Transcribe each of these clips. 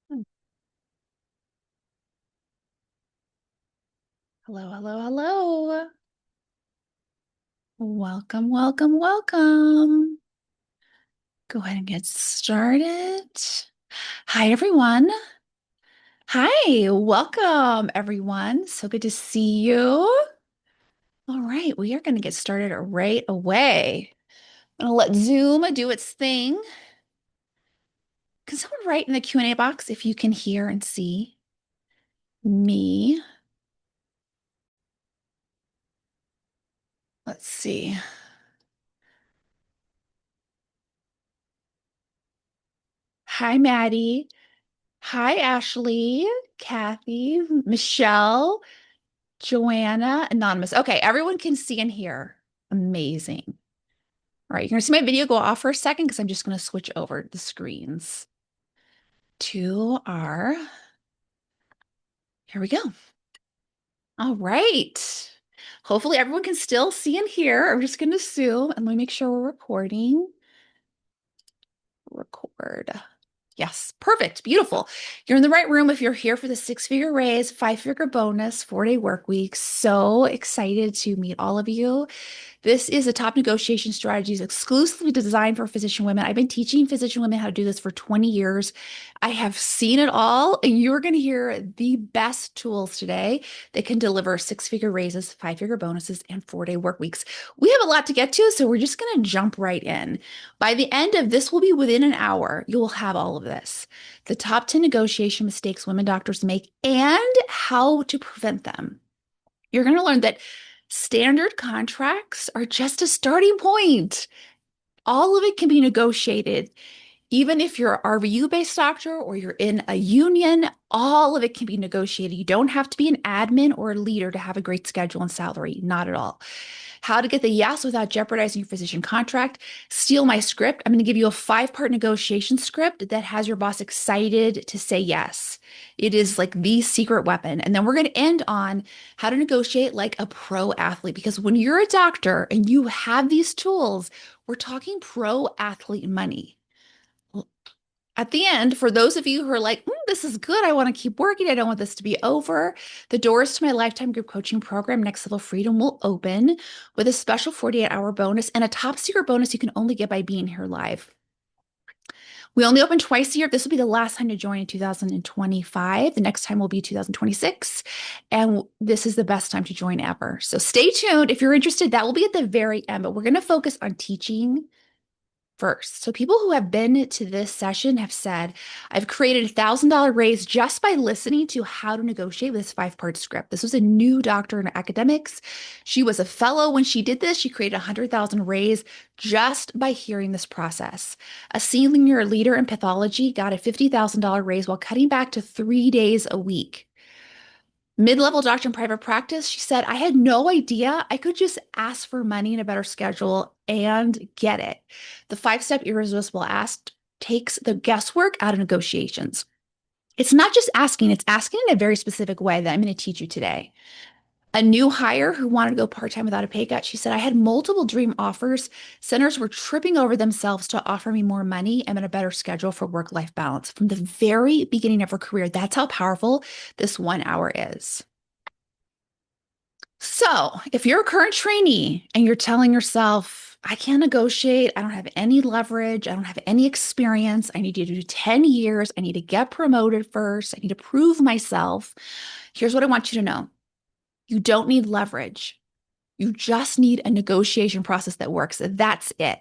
Hello, hello, hello. Welcome, welcome, welcome. Go ahead and get started. Hi, everyone. Hi, welcome, everyone. So good to see you. All right, we are going to get started right away. I'm going to let Zoom do its thing. Can someone write in the Q&A box if you can hear and see me? Let's see. Hi, Maddie. Hi, Ashley, Kathy, Michelle. Joanna, anonymous. Okay, everyone can see and hear. Amazing. All right, you're going to see my video go off for a second because I'm just going to switch over the screens to our. Here we go. All right. Hopefully, everyone can still see and hear. I'm just going to zoom and let me make sure we're recording. Record. Yes, perfect. Beautiful. You're in the right room if you're here for the six-figure raise, five-figure bonus, four-day work week. So excited to meet all of you. This is a top negotiation strategies exclusively designed for physician women. I've been teaching physician women how to do this for 20 years. I have seen it all, and you're going to hear the best tools today that can deliver six-figure raises, five-figure bonuses, and four-day work weeks. We have a lot to get to, so we're just going to jump right in. By the end of this will be within an hour, you will have all of this. The top 10 negotiation mistakes women doctors make and how to prevent them. You're going to learn that standard contracts are just a starting point. All of it can be negotiated. Even if you're an RVU based doctor or you're in a union, all of it can be negotiated. You don't have to be an admin or a leader to have a great schedule and salary, not at all. How to get the yes without jeopardizing your physician contract. Steal my script. I'm going to give you a 5-part negotiation script that has your boss excited to say yes. It is like the secret weapon. And then we're going to end on how to negotiate like a pro athlete. Because when you're a doctor and you have these tools, we're talking pro athlete money. At the end, for those of you who are like, this is good, I want to keep working, I don't want this to be over, the doors to my lifetime group coaching program, Next Level Freedom, will open with a special 48-hour bonus and a top secret bonus you can only get by being here live. We only open twice a year. This will be the last time to join in 2025. The next time will be 2026. And this is the best time to join ever. So stay tuned. If you're interested, that will be at the very end, but we're going to focus on teaching first. So people who have been to this session have said, I've created $1,000 raise just by listening to how to negotiate with this 5-part script. This was a new doctor in academics. She was a fellow when she did this. She created 100,000 raise just by hearing this process. A senior leader in pathology got a $50,000 raise while cutting back to 3 days a week. Mid-level doctor in private practice, she said, I had no idea I could just ask for money in a better schedule and get it. The 5-step irresistible ask takes the guesswork out of negotiations. It's not just asking, it's asking in a very specific way that I'm going to teach you today. A new hire who wanted to go part-time without a pay cut, she said, I had multiple dream offers. Centers were tripping over themselves to offer me more money and a better schedule for work-life balance. From the very beginning of her career, that's how powerful this 1 hour is. So, if you're a current trainee and you're telling yourself, I can't negotiate, I don't have any leverage, I don't have any experience, I need to do 10 years, I need to get promoted first, I need to prove myself, here's what I want you to know. You don't need leverage. You just need a negotiation process that works. That's it.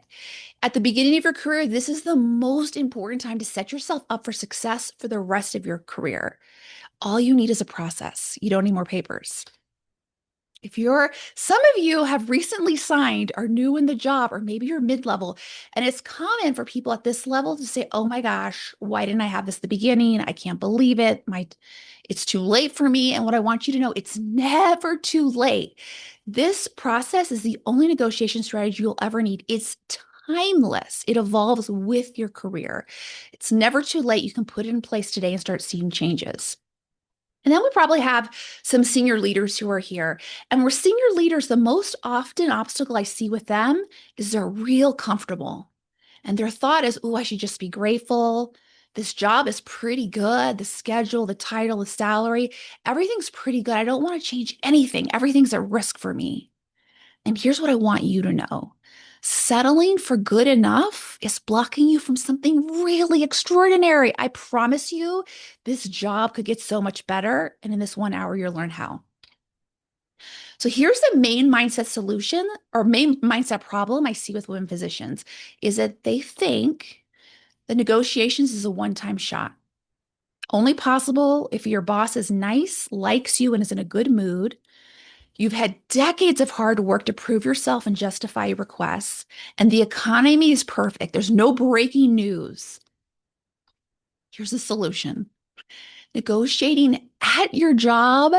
At the beginning of your career, this is the most important time to set yourself up for success for the rest of your career. All you need is a process. You don't need more papers. Some of you have recently signed, are new in the job, or maybe you're mid-level, and it's common for people at this level to say, oh my gosh, why didn't I have this at the beginning? I can't believe it. It's too late for me. And what I want you to know, it's never too late. This process is the only negotiation strategy you'll ever need. It's timeless. It evolves with your career. It's never too late. You can put it in place today and start seeing changes. And then we probably have some senior leaders who are here. And we're senior leaders, the most often obstacle I see with them is they're real comfortable. And their thought is, oh, I should just be grateful. This job is pretty good. The schedule, the title, the salary, everything's pretty good. I don't want to change anything. Everything's at risk for me. And here's what I want you to know. Settling for good enough is blocking you from something really extraordinary. I promise you, this job could get so much better. And in this 1 hour, you'll learn how. So here's the main mindset solution or main mindset problem I see with women physicians is that they think the negotiations is a one-time shot. Only possible if your boss is nice, likes you, and is in a good mood. You've had decades of hard work to prove yourself and justify your requests, and the economy is perfect. There's no breaking news. Here's the solution. Negotiating at your job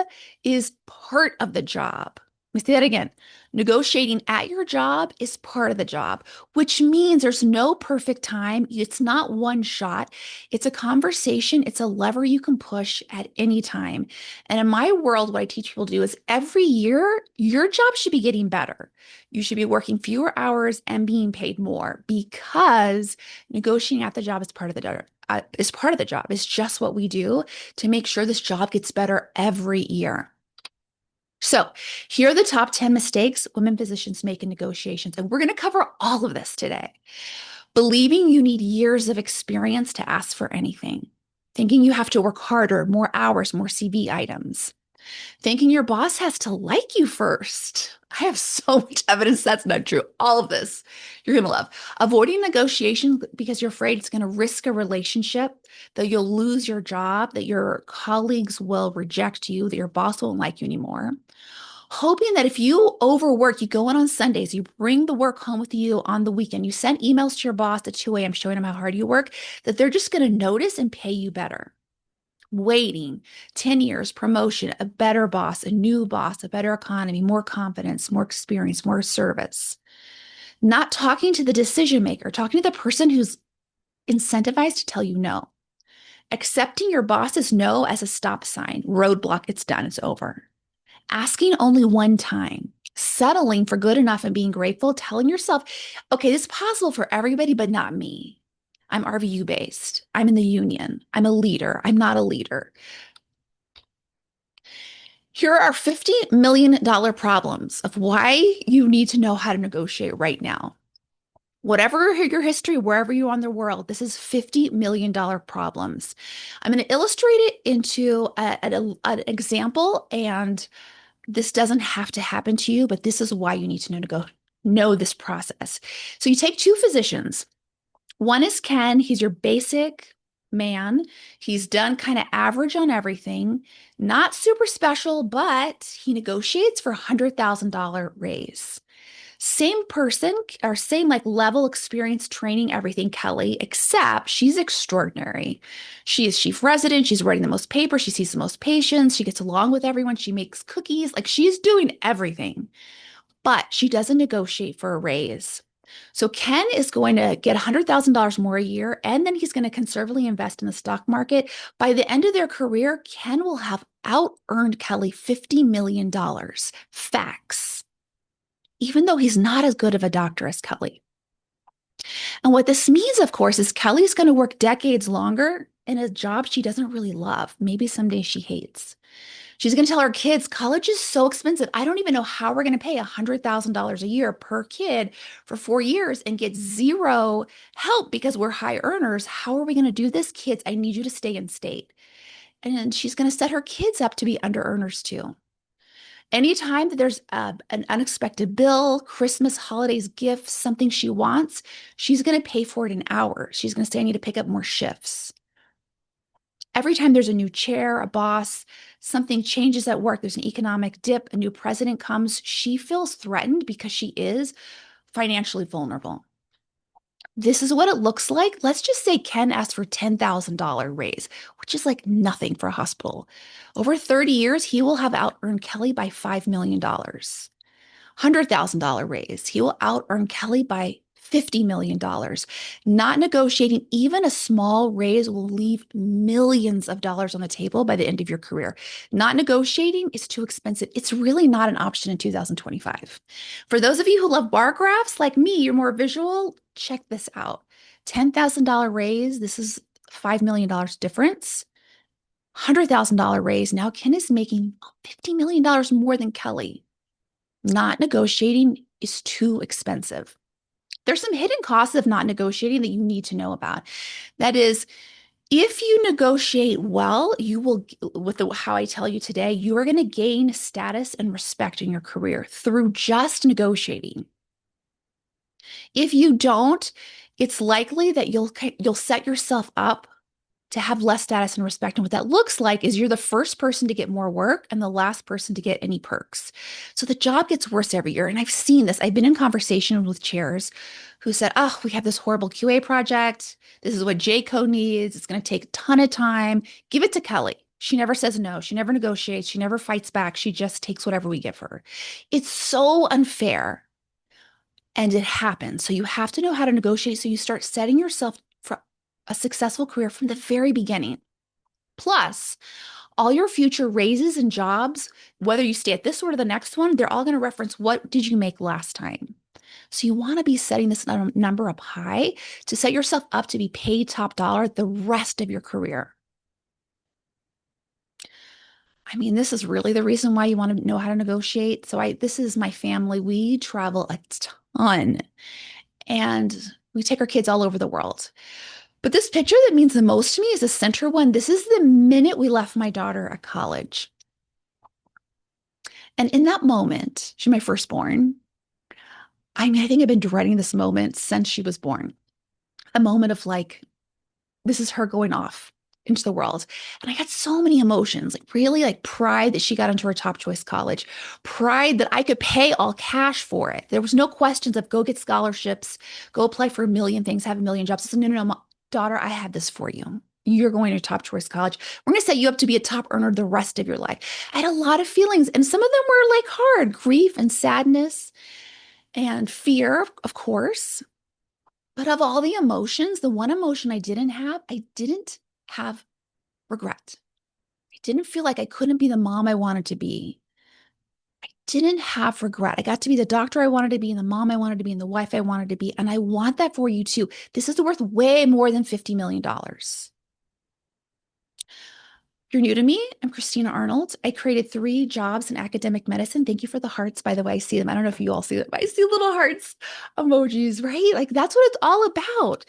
is part of the job. Let me say that again. Negotiating at your job is part of the job, which means there's no perfect time. It's not one shot. It's a conversation. It's a lever you can push at any time. And in my world, what I teach people to do is every year, your job should be getting better. You should be working fewer hours and being paid more because negotiating at the job is part of the job. It's just what we do to make sure this job gets better every year. So, here are the top 10 mistakes women physicians make in negotiations. And we're going to cover all of this today. Believing you need years of experience to ask for anything. Thinking you have to work harder, more hours, more CV items. Thinking your boss has to like you first. I have so much evidence that's not true. All of this you're going to love. Avoiding negotiation because you're afraid it's going to risk a relationship, that you'll lose your job, that your colleagues will reject you, that your boss won't like you anymore. Hoping that if you overwork, you go in on Sundays, you bring the work home with you on the weekend, you send emails to your boss at 2 a.m. showing them how hard you work, that they're just going to notice and pay you better. Waiting 10 years, promotion, a better boss, a new boss, a better economy, more confidence, more experience, more service. Not talking to the decision maker, talking to the person who's incentivized to tell you no. Accepting your boss's no as a stop sign, roadblock, it's done, it's over. Asking only one time, settling for good enough and being grateful, telling yourself, okay, this is possible for everybody, but not me. I'm RVU based. I'm in the union. I'm a leader. I'm not a leader. Here are $50 million problems of why you need to know how to negotiate right now. Whatever your history, wherever you are in the world, this is $50 million problems. I'm going to illustrate it into an example, and this doesn't have to happen to you, but this is why you need to know this process. So you take two physicians. One is Ken. He's your basic man. He's done kind of average on everything, not super special, but he negotiates for $100,000 raise. Same person or same like level experience, training, everything, Kelly, except she's extraordinary. She is chief resident. She's writing the most papers. She sees the most patients. She gets along with everyone. She makes cookies. Like she's doing everything, but she doesn't negotiate for a raise. So Ken is going to get $100,000 more a year, and then he's going to conservatively invest in the stock market. By the end of their career, Ken will have out-earned Kelly $50 million. Facts. Even though he's not as good of a doctor as Kelly. And what this means, of course, is Kelly's going to work decades longer in a job she doesn't really love. Maybe someday she hates. She's going to tell her kids, college is so expensive. I don't even know how we're going to pay $100,000 a year per kid for 4 years and get zero help because we're high earners. How are we going to do this? Kids, I need you to stay in state. And she's going to set her kids up to be under earners too. Anytime that there's an unexpected bill, Christmas, holidays, gifts, something she wants, she's going to pay for it in hours. She's going to say, I need to pick up more shifts. Every time there's a new chair, a boss, something changes at work, there's an economic dip, a new president comes, she feels threatened because she is financially vulnerable. This is what it looks like. Let's just say Ken asked for $10,000 raise, which is like nothing for a hospital. Over 30 years, he will have out-earned Kelly by $5 million. $100,000 raise, he will out-earn Kelly by $50 million. Not negotiating even a small raise will leave millions of dollars on the table by the end of your career. Not negotiating is too expensive. It's really not an option in 2025. For those of you who love bar graphs like me, you're more visual, check this out. $10,000 raise. This is $5 million difference, $100,000 raise. Now Ken is making $50 million more than Kelly. Not negotiating is too expensive. There's some hidden costs of not negotiating that you need to know about. That is, if you negotiate well, you will, with how I tell you today, you are going to gain status and respect in your career through just negotiating. If you don't, it's likely that you'll set yourself up to have less status and respect. And what that looks like is you're the first person to get more work and the last person to get any perks. So the job gets worse every year. And I've seen this. I've been in conversation with chairs who said, oh, we have this horrible QA project. This is what JCO needs. It's going to take a ton of time. Give it to Kelly. She never says no. She never negotiates. She never fights back. She just takes whatever we give her. It's so unfair. And it happens. So you have to know how to negotiate. So you start setting yourself for a successful career from the very beginning. Plus, all your future raises and jobs, whether you stay at this or the next one, they're all going to reference what did you make last time. So you want to be setting this number up high to set yourself up to be paid top dollar the rest of your career. I mean, this is really the reason why you want to know how to negotiate. So this is my family. We travel a ton and we take our kids all over the world. But this picture that means the most to me is the center one. This is the minute we left my daughter at college. And in that moment, she's my firstborn. I mean, I think I've been dreading this moment since she was born. A moment of like, this is her going off into the world. And I had so many emotions, like really like pride that she got into her top choice college, pride that I could pay all cash for it. There was no questions of go get scholarships, go apply for a million things, have a million jobs. I said, no, no, no, daughter, I have this for you. You're going to top choice college. We're going to set you up to be a top earner the rest of your life. I had a lot of feelings, and some of them were like hard grief and sadness and fear, of course. But of all the emotions, the one emotion I didn't have regret. I didn't feel like I couldn't be the mom I wanted to be. I didn't have regret. I got to be the doctor I wanted to be and the mom I wanted to be and the wife I wanted to be. And I want that for you too. This is worth way more than $50 million. If you're new to me, I'm Christina Arnold. I created 3 jobs in academic medicine. Thank you for the hearts, by the way. I see them. I don't know if you all see them, but I see little hearts emojis, right? Like that's what it's all about.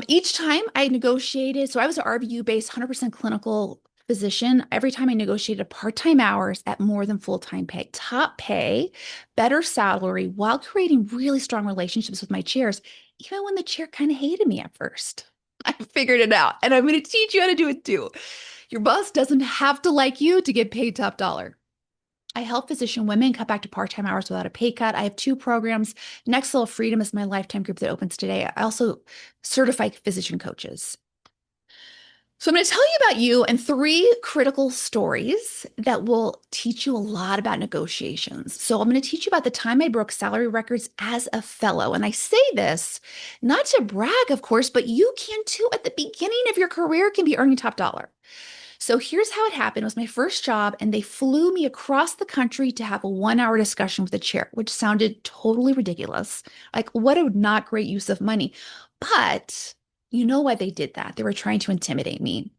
Each time I negotiated, so I was an RVU-based 100% clinical physician. Every time I negotiated part-time hours at more than full-time pay, top pay, better salary, while creating really strong relationships with my chairs, even when the chair kind of hated me at first. I figured it out, and I'm going to teach you how to do it too. Your boss doesn't have to like you to get paid top dollar. I help physician women cut back to part-time hours without a pay cut. I have 2 programs. Next Level Freedom is my lifetime group that opens today. I also certify physician coaches. So I'm going to tell you about you and 3 critical stories that will teach you a lot about negotiations. So I'm going to teach you about the time I broke salary records as a fellow. And I say this not to brag, of course, but you can too. At the beginning of your career can be earning top dollar. So here's how it happened. It was my first job, and they flew me across the country to have a 1-hour discussion with the chair, which sounded totally ridiculous. Like, what a not great use of money. But you know why they did that? They were trying to intimidate me.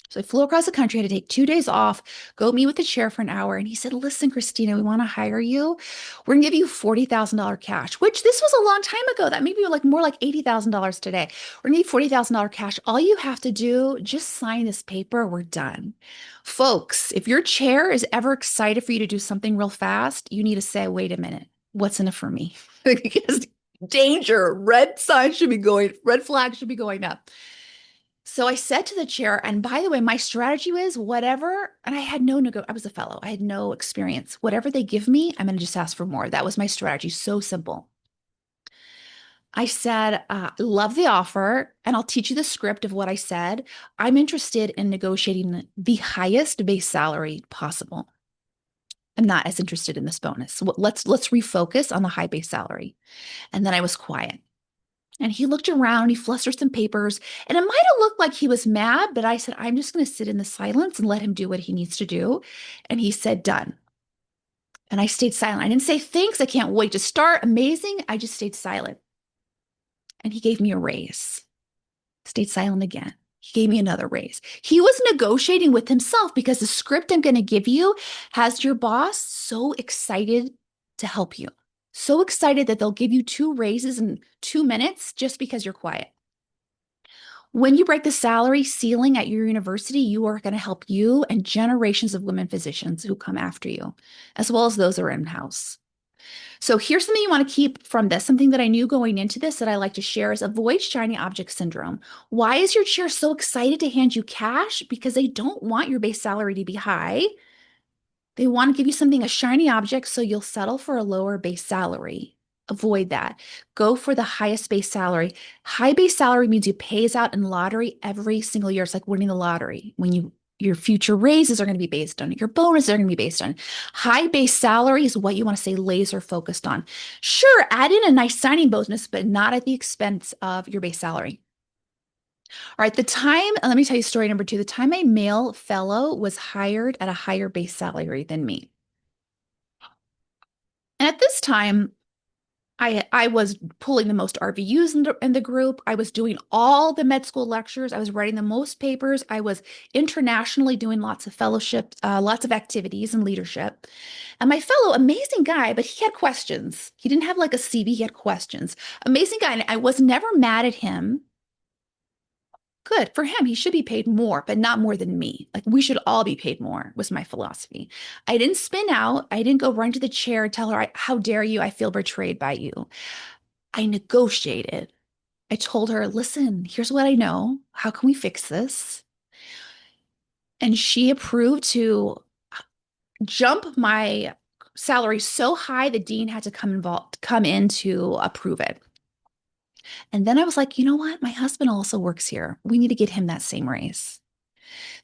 So I flew across the country, I had to take 2 days off, go meet with the chair for an hour. And he said, listen, Christina, we want to hire you. We're going to give you $40,000 cash, which this was a long time ago. That may be like more like $80,000 today. We're going to need $40,000 cash. All you have to do, just sign this paper. We're done. Folks, if your chair is ever excited for you to do something real fast, you need to say, wait a minute, what's in it for me? Because danger, red sign should be going, red flag should be going up. So I said to the chair, and by the way, my strategy was whatever, and I had I was a fellow, I had no experience. Whatever they give me, I'm going to just ask for more. That was my strategy. So simple. I said, love the offer, and I'll teach you the script of what I said. I'm interested in negotiating the highest base salary possible. I'm not as interested in this bonus. So let's refocus on the high base salary. And then I was quiet. And he looked around, he flustered some papers, and it might have looked like he was mad, but I said, I'm just going to sit in the silence and let him do what he needs to do. And he said, done. And I stayed silent. I didn't say, thanks, I can't wait to start. Amazing. I just stayed silent. And he gave me a raise. Stayed silent again. He gave me another raise. He was negotiating with himself because the script I'm going to give you has your boss so excited to help you. So excited that they'll give you two raises in 2 minutes just because you're quiet. When you break the salary ceiling at your university, you are going to help you and generations of women physicians who come after you, as well as those who are in-house. So here's something you want to keep from this. Something that I knew going into this that I like to share is avoid shiny object syndrome. Why is your chair so excited to hand you cash? Because they don't want your base salary to be high. They want to give you something, a shiny object, so you'll settle for a lower base salary. Avoid that. Go for the highest base salary. High base salary means you pays out in lottery every single year. It's like winning the lottery. Your future raises are going to be based on your bonuses are going to be based on. High base salary is what you want to stay laser focused on. Sure, add in a nice signing bonus, but not at the expense of your base salary. All right, let me tell you story number two. The time a male fellow was hired at a higher base salary than me. And at this time, I was pulling the most RVUs in the group. I was doing all the med school lectures. I was writing the most papers. I was internationally doing lots of fellowship, lots of activities and leadership. And my fellow, amazing guy, but he had questions. He didn't have like a CV, he had questions. Amazing guy. And I was never mad at him. Good for him. He should be paid more, but not more than me. Like we should all be paid more was my philosophy. I didn't spin out. I didn't go run to the chair and tell her, how dare you? I feel betrayed by you. I negotiated. I told her, listen, here's what I know. How can we fix this? And she approved to jump my salary so high the dean had to come in to approve it. And then I was like, you know what? My husband also works here. We need to get him that same raise.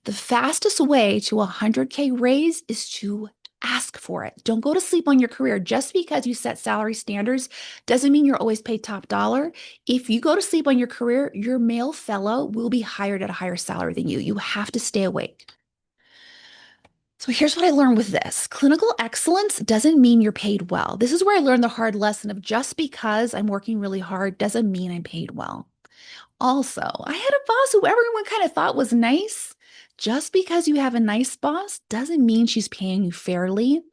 The fastest way to a 100K raise is to ask for it. Don't go to sleep on your career. Just because you set salary standards doesn't mean you're always paid top dollar. If you go to sleep on your career, your male fellow will be hired at a higher salary than you. You have to stay awake. So here's what I learned with this. Clinical excellence doesn't mean you're paid well. This is where I learned the hard lesson of just because I'm working really hard doesn't mean I'm paid well. Also, I had a boss who everyone kind of thought was nice. Just because you have a nice boss doesn't mean she's paying you fairly.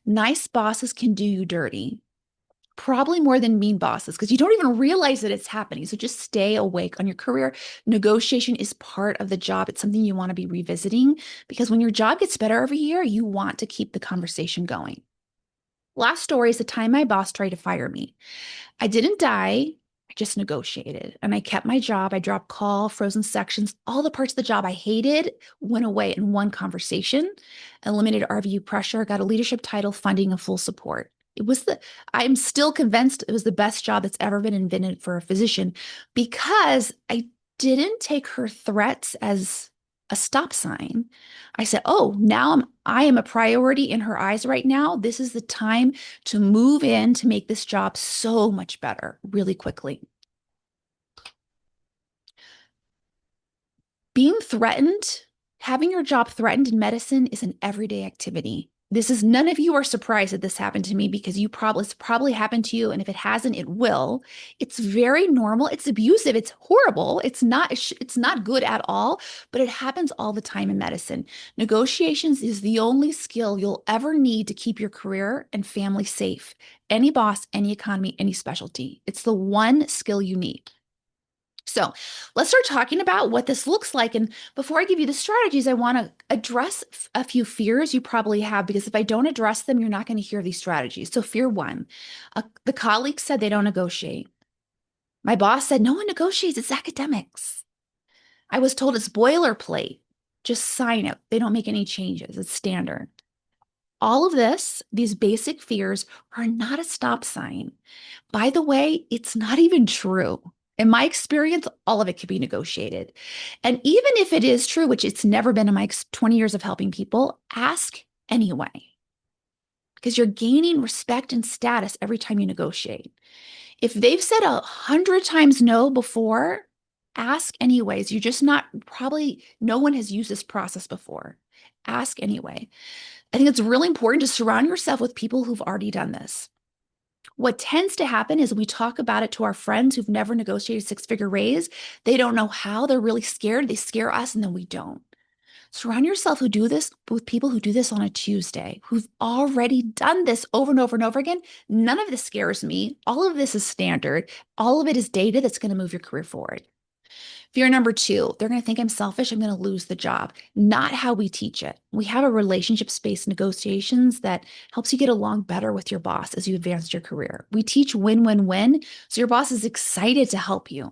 Nice bosses can do you dirty, probably more than mean bosses, because you don't even realize that it's happening. So just stay awake on your career. Negotiation is part of the job. It's something you want to be revisiting because when your job gets better every year, you want to keep the conversation going. Last story is the time my boss tried to fire me. I didn't die. I just negotiated and I kept my job. I dropped call, frozen sections, all the parts of the job I hated went away in one conversation, eliminated RVU pressure, got a leadership title, funding, and full support. I'm still convinced it was the best job that's ever been invented for a physician because I didn't take her threats as a stop sign. I said, oh, I am a priority in her eyes right now. This is the time to move in to make this job so much better really quickly. Being threatened, having your job threatened in medicine is an everyday activity. None of you are surprised that this happened to me because it's probably happened to you. And if it hasn't, it will. It's very normal. It's abusive. It's horrible. It's not good at all, but it happens all the time in medicine. Negotiations is the only skill you'll ever need to keep your career and family safe. Any boss, any economy, any specialty. It's the one skill you need. So let's start talking about what this looks like. And before I give you the strategies, I want to address a few fears you probably have, because if I don't address them, you're not going to hear these strategies. So fear one, the colleagues said they don't negotiate. My boss said, no one negotiates, it's academics. I was told it's boilerplate. Just sign it. They don't make any changes. It's standard. All of these basic fears are not a stop sign. By the way, it's not even true. In my experience, all of it can be negotiated. And even if it is true, which it's never been in my 20 years of helping people, ask anyway, because you're gaining respect and status every time you negotiate. If they've said 100 times no before, ask anyways. No one has used this process before. Ask anyway. I think it's really important to surround yourself with people who've already done this. What tends to happen is we talk about it to our friends who've never negotiated a six-figure raise. They don't know how. They're really scared. They scare us, and then we don't. Surround yourself who do this with people who do this on a Tuesday, who've already done this over and over and over again. None of this scares me. All of this is standard. All of it is data that's going to move your career forward. Fear number two, they're going to think I'm selfish. I'm going to lose the job. Not how we teach it. We have a relationship-based negotiations that helps you get along better with your boss as you advance your career. We teach win-win-win, so your boss is excited to help you.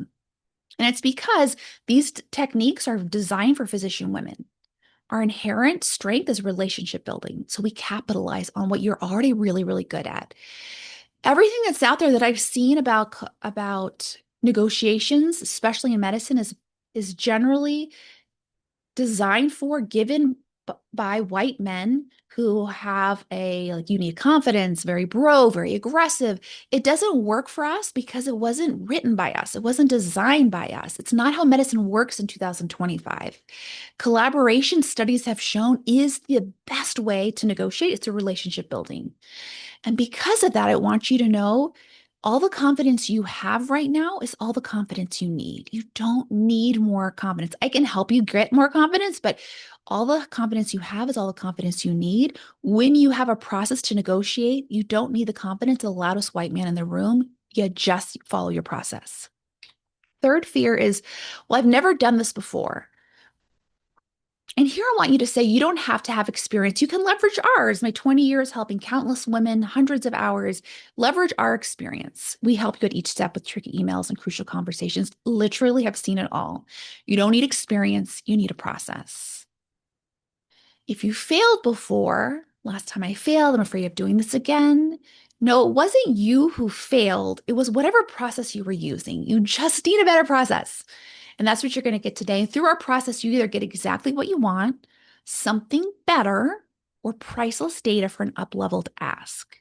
And it's because these techniques are designed for physician women. Our inherent strength is relationship building. So we capitalize on what you're already really, really good at. Everything that's out there that I've seen about negotiations, especially in medicine, is generally designed for given by white men who have a like you need confidence, very bro, very aggressive. It doesn't work for us because it wasn't written by us. It wasn't designed by us. It's not how medicine works in 2025. Collaboration studies have shown is the best way to negotiate. It's a relationship building. And because of that, I want you to know all the confidence you have right now is all the confidence you need. You don't need more confidence. I can help you get more confidence, but all the confidence you have is all the confidence you need. When you have a process to negotiate, you don't need the confidence of the loudest white man in the room. You just follow your process. Third fear is, well, I've never done this before. And here I want you to say you don't have to have experience. You can leverage ours. My 20 years helping countless women, hundreds of hours, leverage our experience. We help you at each step with tricky emails and crucial conversations. Literally have seen it all. You don't need experience, you need a process. If you failed before, last time I failed, I'm afraid of doing this again. No, it wasn't you who failed. It was whatever process you were using. You just need a better process. And that's what you're going to get today. Through our process, you either get exactly what you want, something better, or priceless data for an up-leveled ask.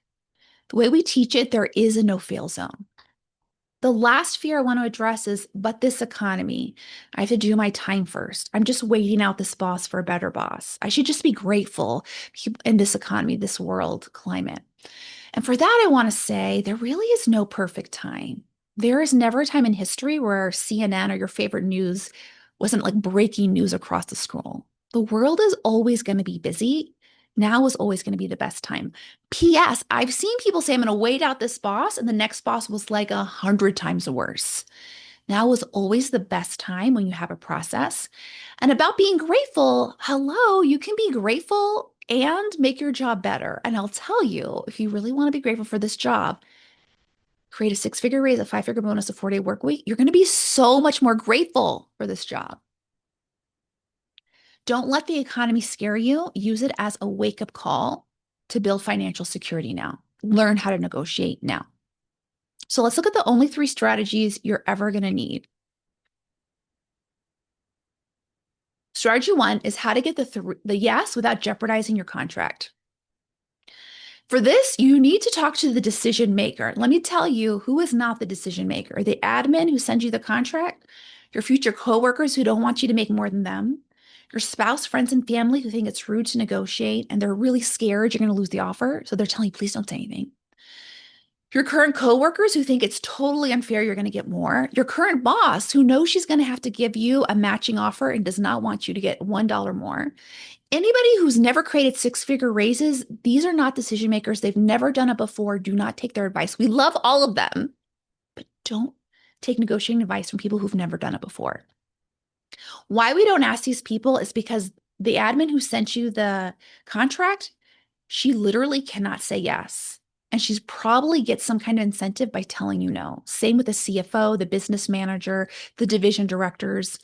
The way we teach it, there is a no-fail zone. The last fear I want to address is, but this economy, I have to do my time first. I'm just waiting out this boss for a better boss. I should just be grateful in this economy, this world climate. And for that, I want to say there really is no perfect time. There is never a time in history where CNN or your favorite news wasn't like breaking news across the scroll. The world is always going to be busy. Now is always going to be the best time. P.S. I've seen people say, I'm going to wait out this boss, and the next boss was like 100 times worse. Now is always the best time when you have a process. And about being grateful, hello, you can be grateful and make your job better. And I'll tell you, if you really want to be grateful for this job, create a six-figure raise, a five-figure bonus, a 4-day work week. You're going to be so much more grateful for this job. Don't let the economy scare you. Use it as a wake-up call to build financial security now. Learn how to negotiate now. So let's look at the only 3 strategies you're ever going to need. Strategy 1 is how to get the yes without jeopardizing your contract. For this, you need to talk to the decision maker. Let me tell you who is not the decision maker. The admin who sends you the contract, your future coworkers who don't want you to make more than them, your spouse, friends, and family who think it's rude to negotiate and they're really scared you're going to lose the offer. So they're telling you, please don't say anything. Your current coworkers who think it's totally unfair you're going to get more. Your current boss who knows she's going to have to give you a matching offer and does not want you to get $1 more. Anybody who's never created six-figure raises, these are not decision makers. They've never done it before. Do not take their advice. We love all of them, but don't take negotiating advice from people who've never done it before. Why we don't ask these people is because the admin who sent you the contract, she literally cannot say yes. And she's probably gets some kind of incentive by telling you no. Same with the CFO, the business manager, the division directors.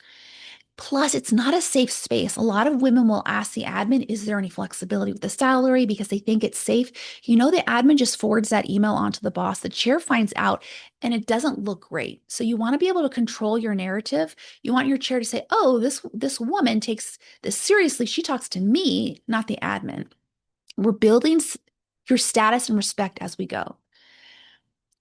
Plus, it's not a safe space. A lot of women will ask the admin, is there any flexibility with the salary because they think it's safe? You know, the admin just forwards that email onto the boss. The chair finds out and it doesn't look great. So you want to be able to control your narrative. You want your chair to say, oh, this woman takes this seriously. She talks to me, not the admin. We're building your status and respect as we go.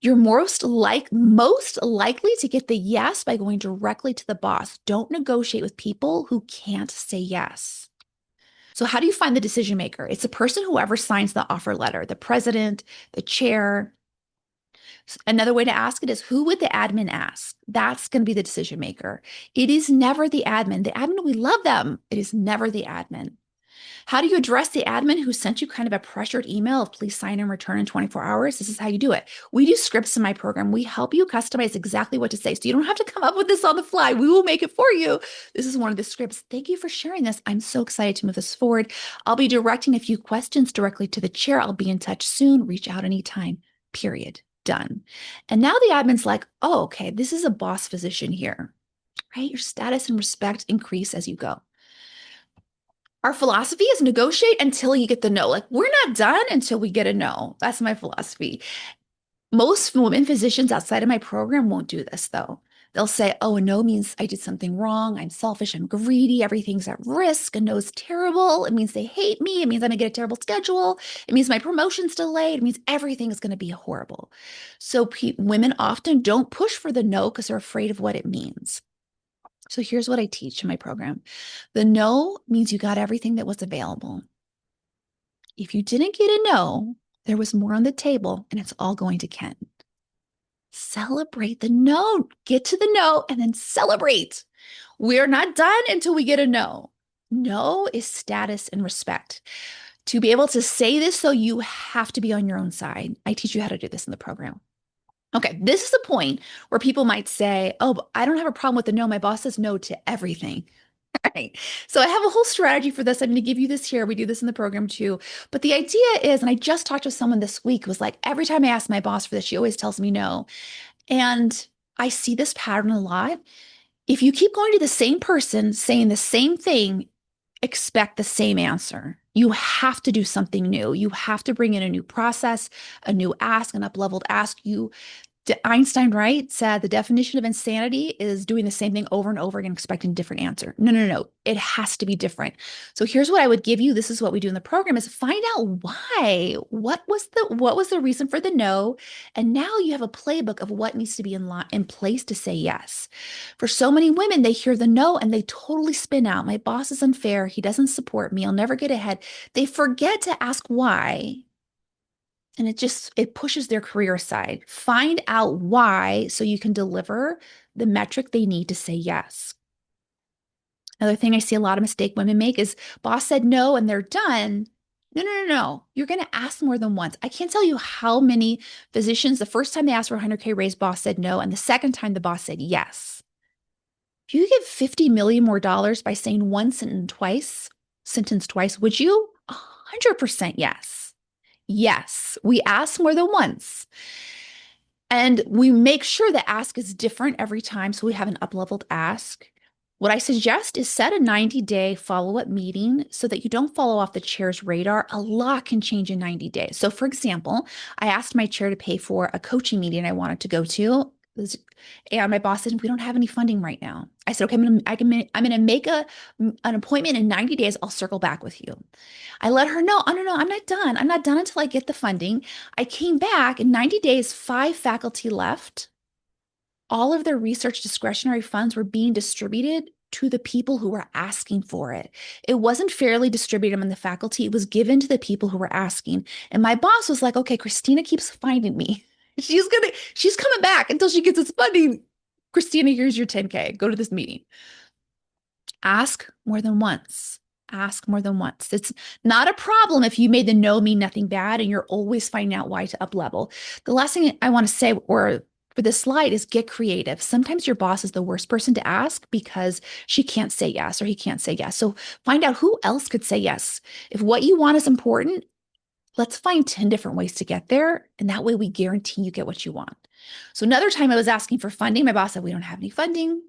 You're most likely to get the yes by going directly to the boss. Don't negotiate with people who can't say yes. So how do you find the decision maker? It's the person whoever signs the offer letter, the president, the chair. Another way to ask it is, who would the admin ask? That's going to be the decision maker. It is never the admin. The admin, we love them. It is never the admin. How do you address the admin who sent you kind of a pressured email of please sign and return in 24 hours? This is how you do it. We do scripts in my program. We help you customize exactly what to say. So you don't have to come up with this on the fly. We will make it for you. This is one of the scripts. Thank you for sharing this. I'm so excited to move this forward. I'll be directing a few questions directly to the chair. I'll be in touch soon. Reach out anytime. Period. Done. And now the admin's like, oh, okay, this is a boss position here, right? Your status and respect increase as you go. Our philosophy is negotiate until you get the no. Like, we're not done until we get a no. That's my philosophy. Most women physicians outside of my program won't do this, though. They'll say, oh, a no means I did something wrong. I'm selfish. I'm greedy. Everything's at risk. A no is terrible. It means they hate me. It means I'm going to get a terrible schedule. It means my promotion's delayed. It means everything is going to be horrible. So women often don't push for the no because they're afraid of what it means. So here's what I teach in my program. The no means you got everything that was available. If you didn't get a no, there was more on the table and it's all going to Ken. Celebrate the no. Get to the no and then celebrate. We're not done until we get a no. No is status and respect. To be able to say this, though, you have to be on your own side. I teach you how to do this in the program. Okay, this is the point where people might say, oh, but I don't have a problem with the no. My boss says no to everything. Right. So I have a whole strategy for this. I'm going to give you this here. We do this in the program too. But the idea is, and I just talked to someone this week, was like, every time I ask my boss for this, she always tells me no. And I see this pattern a lot. If you keep going to the same person saying the same thing, expect the same answer. You have to do something new. You have to bring in a new process, a new ask, an up-leveled ask. Einstein, right, said the definition of insanity is doing the same thing over and over again, expecting a different answer. No, no, no. It has to be different. So here's what I would give you. This is what we do in the program: is find out why. What was the reason for the no? And now you have a playbook of what needs to be in place to say yes. For so many women, they hear the no and they totally spin out. My boss is unfair. He doesn't support me. I'll never get ahead. They forget to ask why. And it pushes their career aside. Find out why so you can deliver the metric they need to say yes. Another thing I see a lot of mistake women make is boss said no and they're done. No, no, no, no. You're going to ask more than once. I can't tell you how many physicians, the first time they asked for a 100K raise, boss said no. And the second time the boss said yes. If you give 50 million more dollars by saying one sentence twice, would you? 100% yes. Yes, we ask more than once. And we make sure the ask is different every time. So we have an up-leveled ask. What I suggest is set a 90-day follow-up meeting so that you don't fall off the chair's radar. A lot can change in 90 days. So for example, I asked my chair to pay for a coaching meeting I wanted to go to. And my boss said, we don't have any funding right now. I said, okay, I'm gonna make an appointment in 90 days. I'll circle back with you. I let her know, oh, no, I'm not done. I'm not done until I get the funding. I came back in 90 days, 5 faculty left. All of their research discretionary funds were being distributed to the people who were asking for it. It wasn't fairly distributed among the faculty. It was given to the people who were asking. And my boss was like, okay, Christina keeps finding me. She's coming back until she gets this funding. Christina, here's your 10K. Go to this meeting. Ask more than once. Ask more than once. It's not a problem if you made the no mean nothing bad and you're always finding out why to up level. The last thing I want to say, or for this slide, is get creative. Sometimes your boss is the worst person to ask because she can't say yes or he can't say yes. So find out who else could say yes. If what you want is important, let's find 10 different ways to get there. And that way we guarantee you get what you want. So another time I was asking for funding, my boss said, we don't have any funding.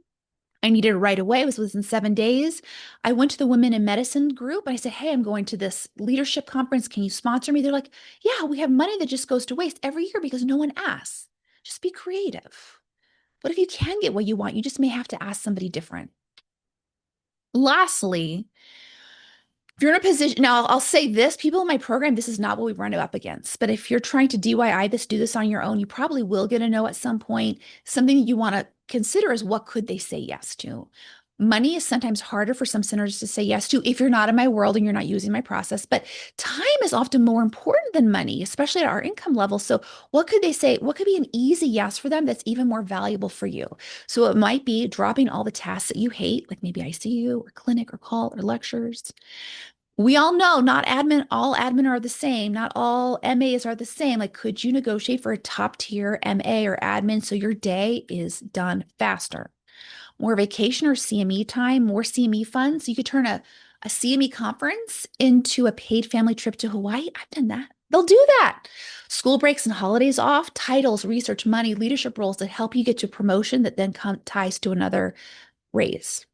I needed it right away. It was within 7 days. I went to the Women in Medicine group. I said, hey, I'm going to this leadership conference. Can you sponsor me? They're like, yeah, we have money that just goes to waste every year because no one asks. Just be creative. What if you can get what you want? You just may have to ask somebody different. Lastly, if you're in a position, now I'll say this, people in my program, this is not what we run up against. But if you're trying to DIY this, do this on your own, you probably will get a no at some point. Something you want to consider is what could they say yes to? Money is sometimes harder for some senators to say yes to if you're not in my world and you're not using my process. But time is often more important than money, especially at our income level. So, what could they say? What could be an easy yes for them that's even more valuable for you? So, it might be dropping all the tasks that you hate, like maybe ICU or clinic or call or lectures. We all know not admin, all admin are the same. Not all MAs are the same. Like, could you negotiate for a top tier MA or admin so your day is done faster? More vacation or CME time, more CME funds. You could turn a CME conference into a paid family trip to Hawaii. I've done that. They'll do that. School breaks and holidays off, titles, research, money, leadership roles that help you get to a promotion that then ties to another raise.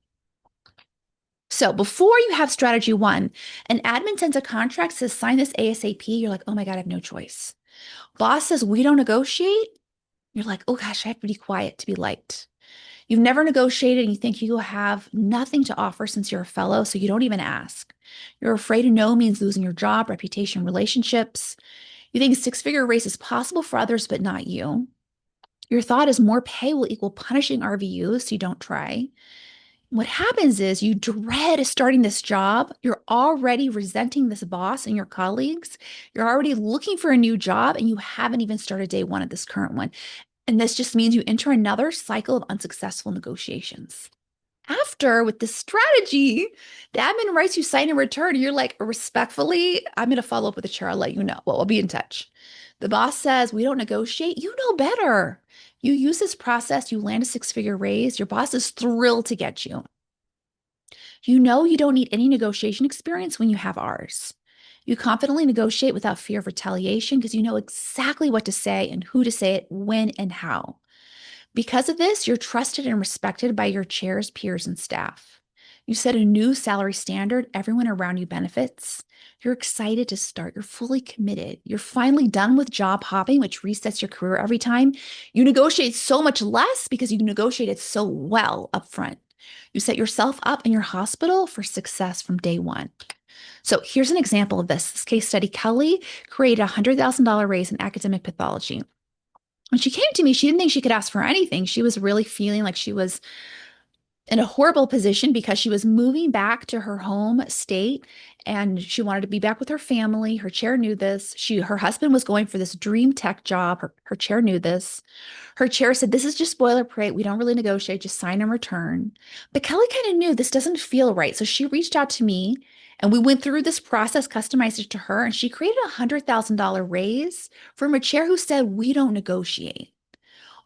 So before you have strategy one, an admin sends a contract, says sign this ASAP. You're like, oh my God, I have no choice. Boss says we don't negotiate. You're like, oh gosh, I have to be quiet to be liked. You've never negotiated and you think you have nothing to offer since you're a fellow, so you don't even ask. You're afraid of no means losing your job, reputation, relationships. You think a six-figure raise is possible for others, but not you. Your thought is more pay will equal punishing RVUs, so you don't try. What happens is you dread starting this job. You're already resenting this boss and your colleagues. You're already looking for a new job and you haven't even started day one at this current one. And this just means you enter another cycle of unsuccessful negotiations. After, with this strategy, the admin writes you sign and return. And you're like, respectfully, I'm going to follow up with the chair. I'll let you know. Well, we'll be in touch. The boss says, we don't negotiate. You know better. You use this process, you land a six-figure raise. Your boss is thrilled to get you. You know you don't need any negotiation experience when you have ours. You confidently negotiate without fear of retaliation because you know exactly what to say and who to say it, when, and how. Because of this, you're trusted and respected by your chairs, peers, and staff. You set a new salary standard. Everyone around you benefits. You're excited to start. You're fully committed. You're finally done with job hopping, which resets your career every time. You negotiate so much less because you negotiated so well up front. You set yourself up in your hospital for success from day one. So here's an example of this case study. Kelly created a $100,000 raise in academic pathology. When she came to me, she didn't think she could ask for anything. She was really feeling like she was in a horrible position because she was moving back to her home state and she wanted to be back with her family. Her chair knew this. Her husband was going for this dream tech job. Her chair knew this. Her chair said, this is just boilerplate. We don't really negotiate, just sign and return. But Kelly kind of knew this doesn't feel right. So she reached out to me and we went through this process, customized it to her, and she created a $100,000 raise from a chair who said, we don't negotiate.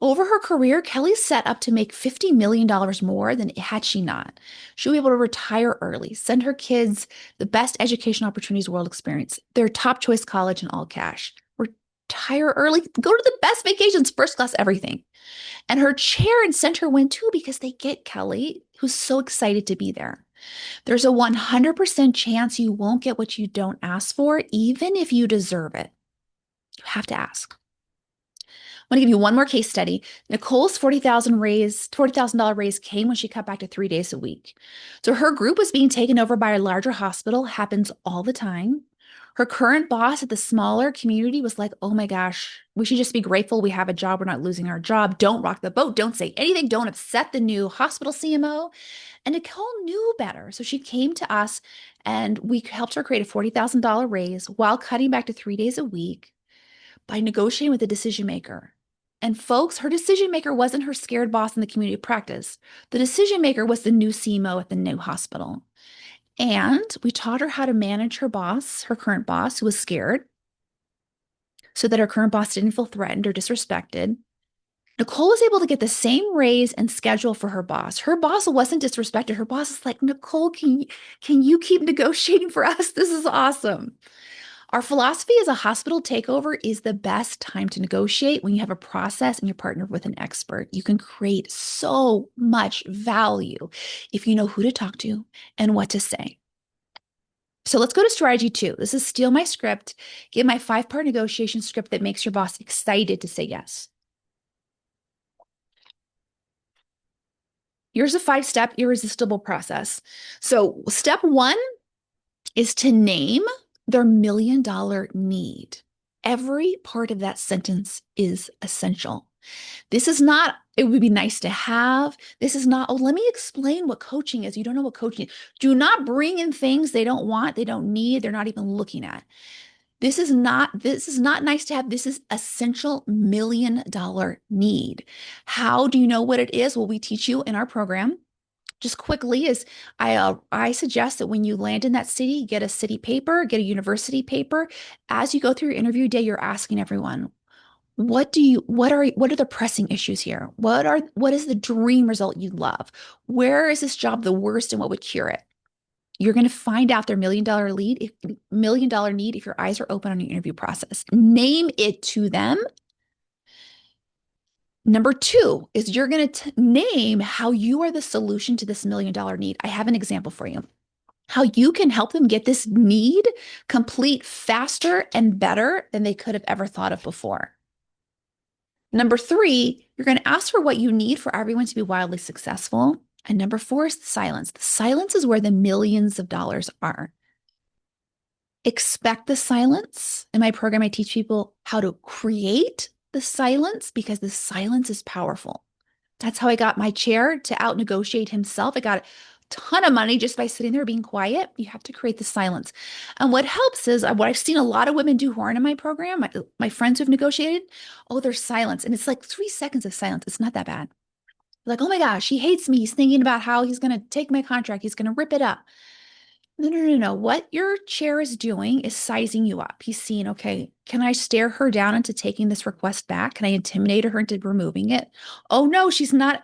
Over her career, Kelly's set up to make $50 million more than had she not. She'll be able to retire early, send her kids the best education opportunities world experience, their top choice college in all cash, retire early, go to the best vacations, first class, everything. And her chair and center win too because they get Kelly, who's so excited to be there. There's a 100% chance you won't get what you don't ask for, even if you deserve it. You have to ask. I'm going to give you one more case study. Nicole's $40,000 raise came when she cut back to 3 days a week. So her group was being taken over by a larger hospital, happens all the time. Her current boss at the smaller community was like, oh my gosh, we should just be grateful we have a job. We're not losing our job. Don't rock the boat. Don't say anything. Don't upset the new hospital CMO. And Nicole knew better. So she came to us and we helped her create a $40,000 raise while cutting back to 3 days a week by negotiating with the decision maker. And folks, her decision maker wasn't her scared boss in the community practice. The decision maker was the new CMO at the new hospital. And we taught her how to manage her boss, her current boss, who was scared, so that her current boss didn't feel threatened or disrespected. Nicole was able to get the same raise and schedule for her boss. Her boss wasn't disrespected. Her boss is like, Nicole, can you keep negotiating for us? This is awesome. Our philosophy as a hospital takeover is the best time to negotiate when you have a process and you're partnered with an expert. You can create so much value if you know who to talk to and what to say. So let's go to strategy two. This is steal my script, get my 5-part negotiation script that makes your boss excited to say yes. Here's a 5-step irresistible process. So step one is to name their $1 million need. Every part of that sentence is essential. This is not It would be nice to have. This is not, oh, let me explain what coaching is. You don't know what coaching is. Do not bring in things they don't want, they don't need, they're not even looking at. This is not nice to have. This is essential $1 million need. How do you know what it is? Well, we teach you in our program. Just quickly is I suggest that when you land in that city, get a city paper, get a university paper. As you go through your interview day, you're asking everyone, what are the pressing issues here? What is the dream result you love? Where is this job the worst and what would cure it? You're going to find out their $1 million need if your eyes are open on your interview process. Name it to them. Number two is you're going to name how you are the solution to this $1 million need. I have an example for you. How you can help them get this need complete faster and better than they could have ever thought of before. Number three, you're going to ask for what you need for everyone to be wildly successful. And number four is the silence. The silence is where the millions of dollars are. Expect the silence. In my program, I teach people how to create the silence because the silence is powerful. That's how I got my chair to out negotiate himself. I got a ton of money just by sitting there being quiet. You have to create the silence. And what helps is what I've seen a lot of women do who aren't in my program, my friends who've negotiated, oh, there's silence. And it's like 3 seconds of silence. It's not that bad. Like, oh my gosh, he hates me. He's thinking about how he's going to take my contract. He's going to rip it up. No, no, no, no. What your chair is doing is sizing you up. He's seeing, okay, can I stare her down into taking this request back? Can I intimidate her into removing it? Oh no, she's not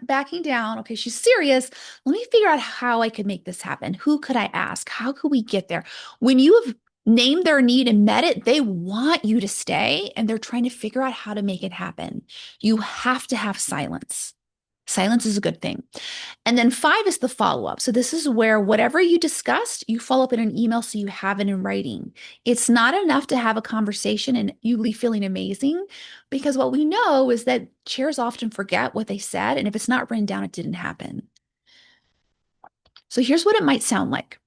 backing down. Okay, she's serious. Let me figure out how I could make this happen. Who could I ask? How could we get there? When you have named their need and met it, they want you to stay and they're trying to figure out how to make it happen. You have to have silence. Silence is a good thing. And then five is the follow up. So this is where whatever you discussed, you follow up in an email so you have it in writing. It's not enough to have a conversation and you leave feeling amazing because what we know is that chairs often forget what they said. And if it's not written down, it didn't happen. So here's what it might sound like.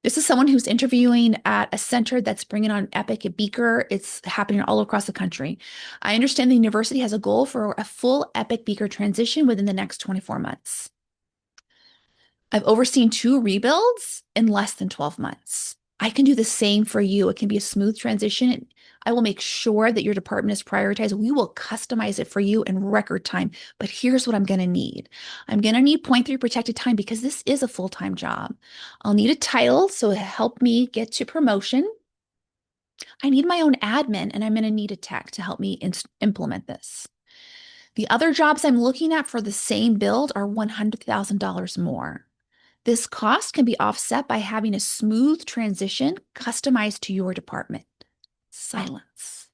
This is someone who's interviewing at a center that's bringing on Epic at Beaker. It's happening all across the country. I understand the university has a goal for a full Epic Beaker transition within the next 24 months. I've overseen 2 rebuilds in less than 12 months. I can do the same for you. It can be a smooth transition. I will make sure that your department is prioritized. We will customize it for you in record time. But here's what I'm going to need. I'm going to need point 0.3 protected time because this is a full-time job. I'll need a title so it'll help me get to promotion. I need my own admin and I'm going to need a tech to help me implement this. The other jobs I'm looking at for the same build are $100,000 more. This cost can be offset by having a smooth transition customized to your department. Silence.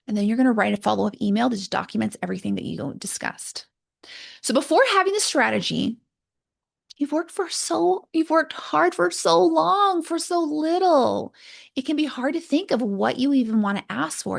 And then you're going to write a follow-up email that just documents everything that you discussed. So before having the strategy, you've worked hard for so long, for so little. It can be hard to think of what you even want to ask for.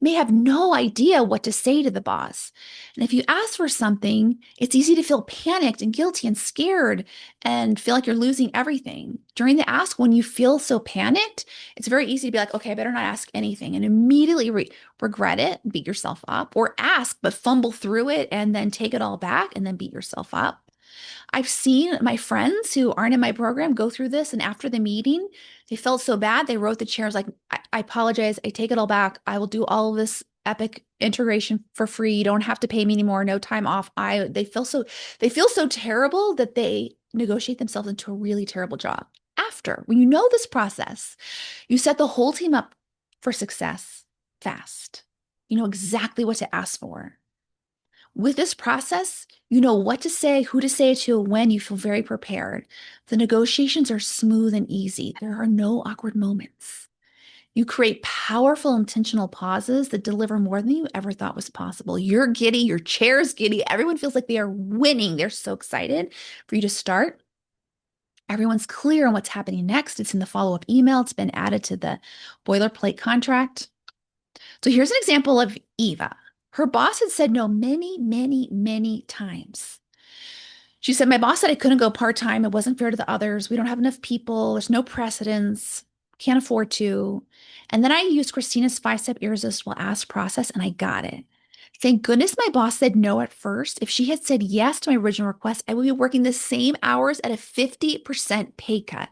May have no idea what to say to the boss. And if you ask for something, it's easy to feel panicked and guilty and scared and feel like you're losing everything. During the ask, when you feel so panicked, it's very easy to be like, okay, I better not ask anything and immediately regret it, beat yourself up, or ask, but fumble through it and then take it all back and then beat yourself up. I've seen my friends who aren't in my program go through this, and after the meeting, they felt so bad. They wrote the chairs like, I apologize. I take it all back. I will do all of this Epic integration for free. You don't have to pay me anymore. No time off. They feel so terrible that they negotiate themselves into a really terrible job. After, when you know this process, you set the whole team up for success fast. You know exactly what to ask for. With this process, you know what to say, who to say it to, when you feel very prepared. The negotiations are smooth and easy. There are no awkward moments. You create powerful intentional pauses that deliver more than you ever thought was possible. You're giddy, your chair's giddy. Everyone feels like they are winning. They're so excited for you to start. Everyone's clear on what's happening next. It's in the follow-up email. It's been added to the boilerplate contract. So here's an example of Eva. Her boss had said no many, many, many times. She said, my boss said I couldn't go part-time. It wasn't fair to the others. We don't have enough people. There's no precedence. Can't afford to. And then I used Christina's 5-step irresistible ask process and I got it. Thank goodness my boss said no at first. If she had said yes to my original request, I would be working the same hours at a 50% pay cut.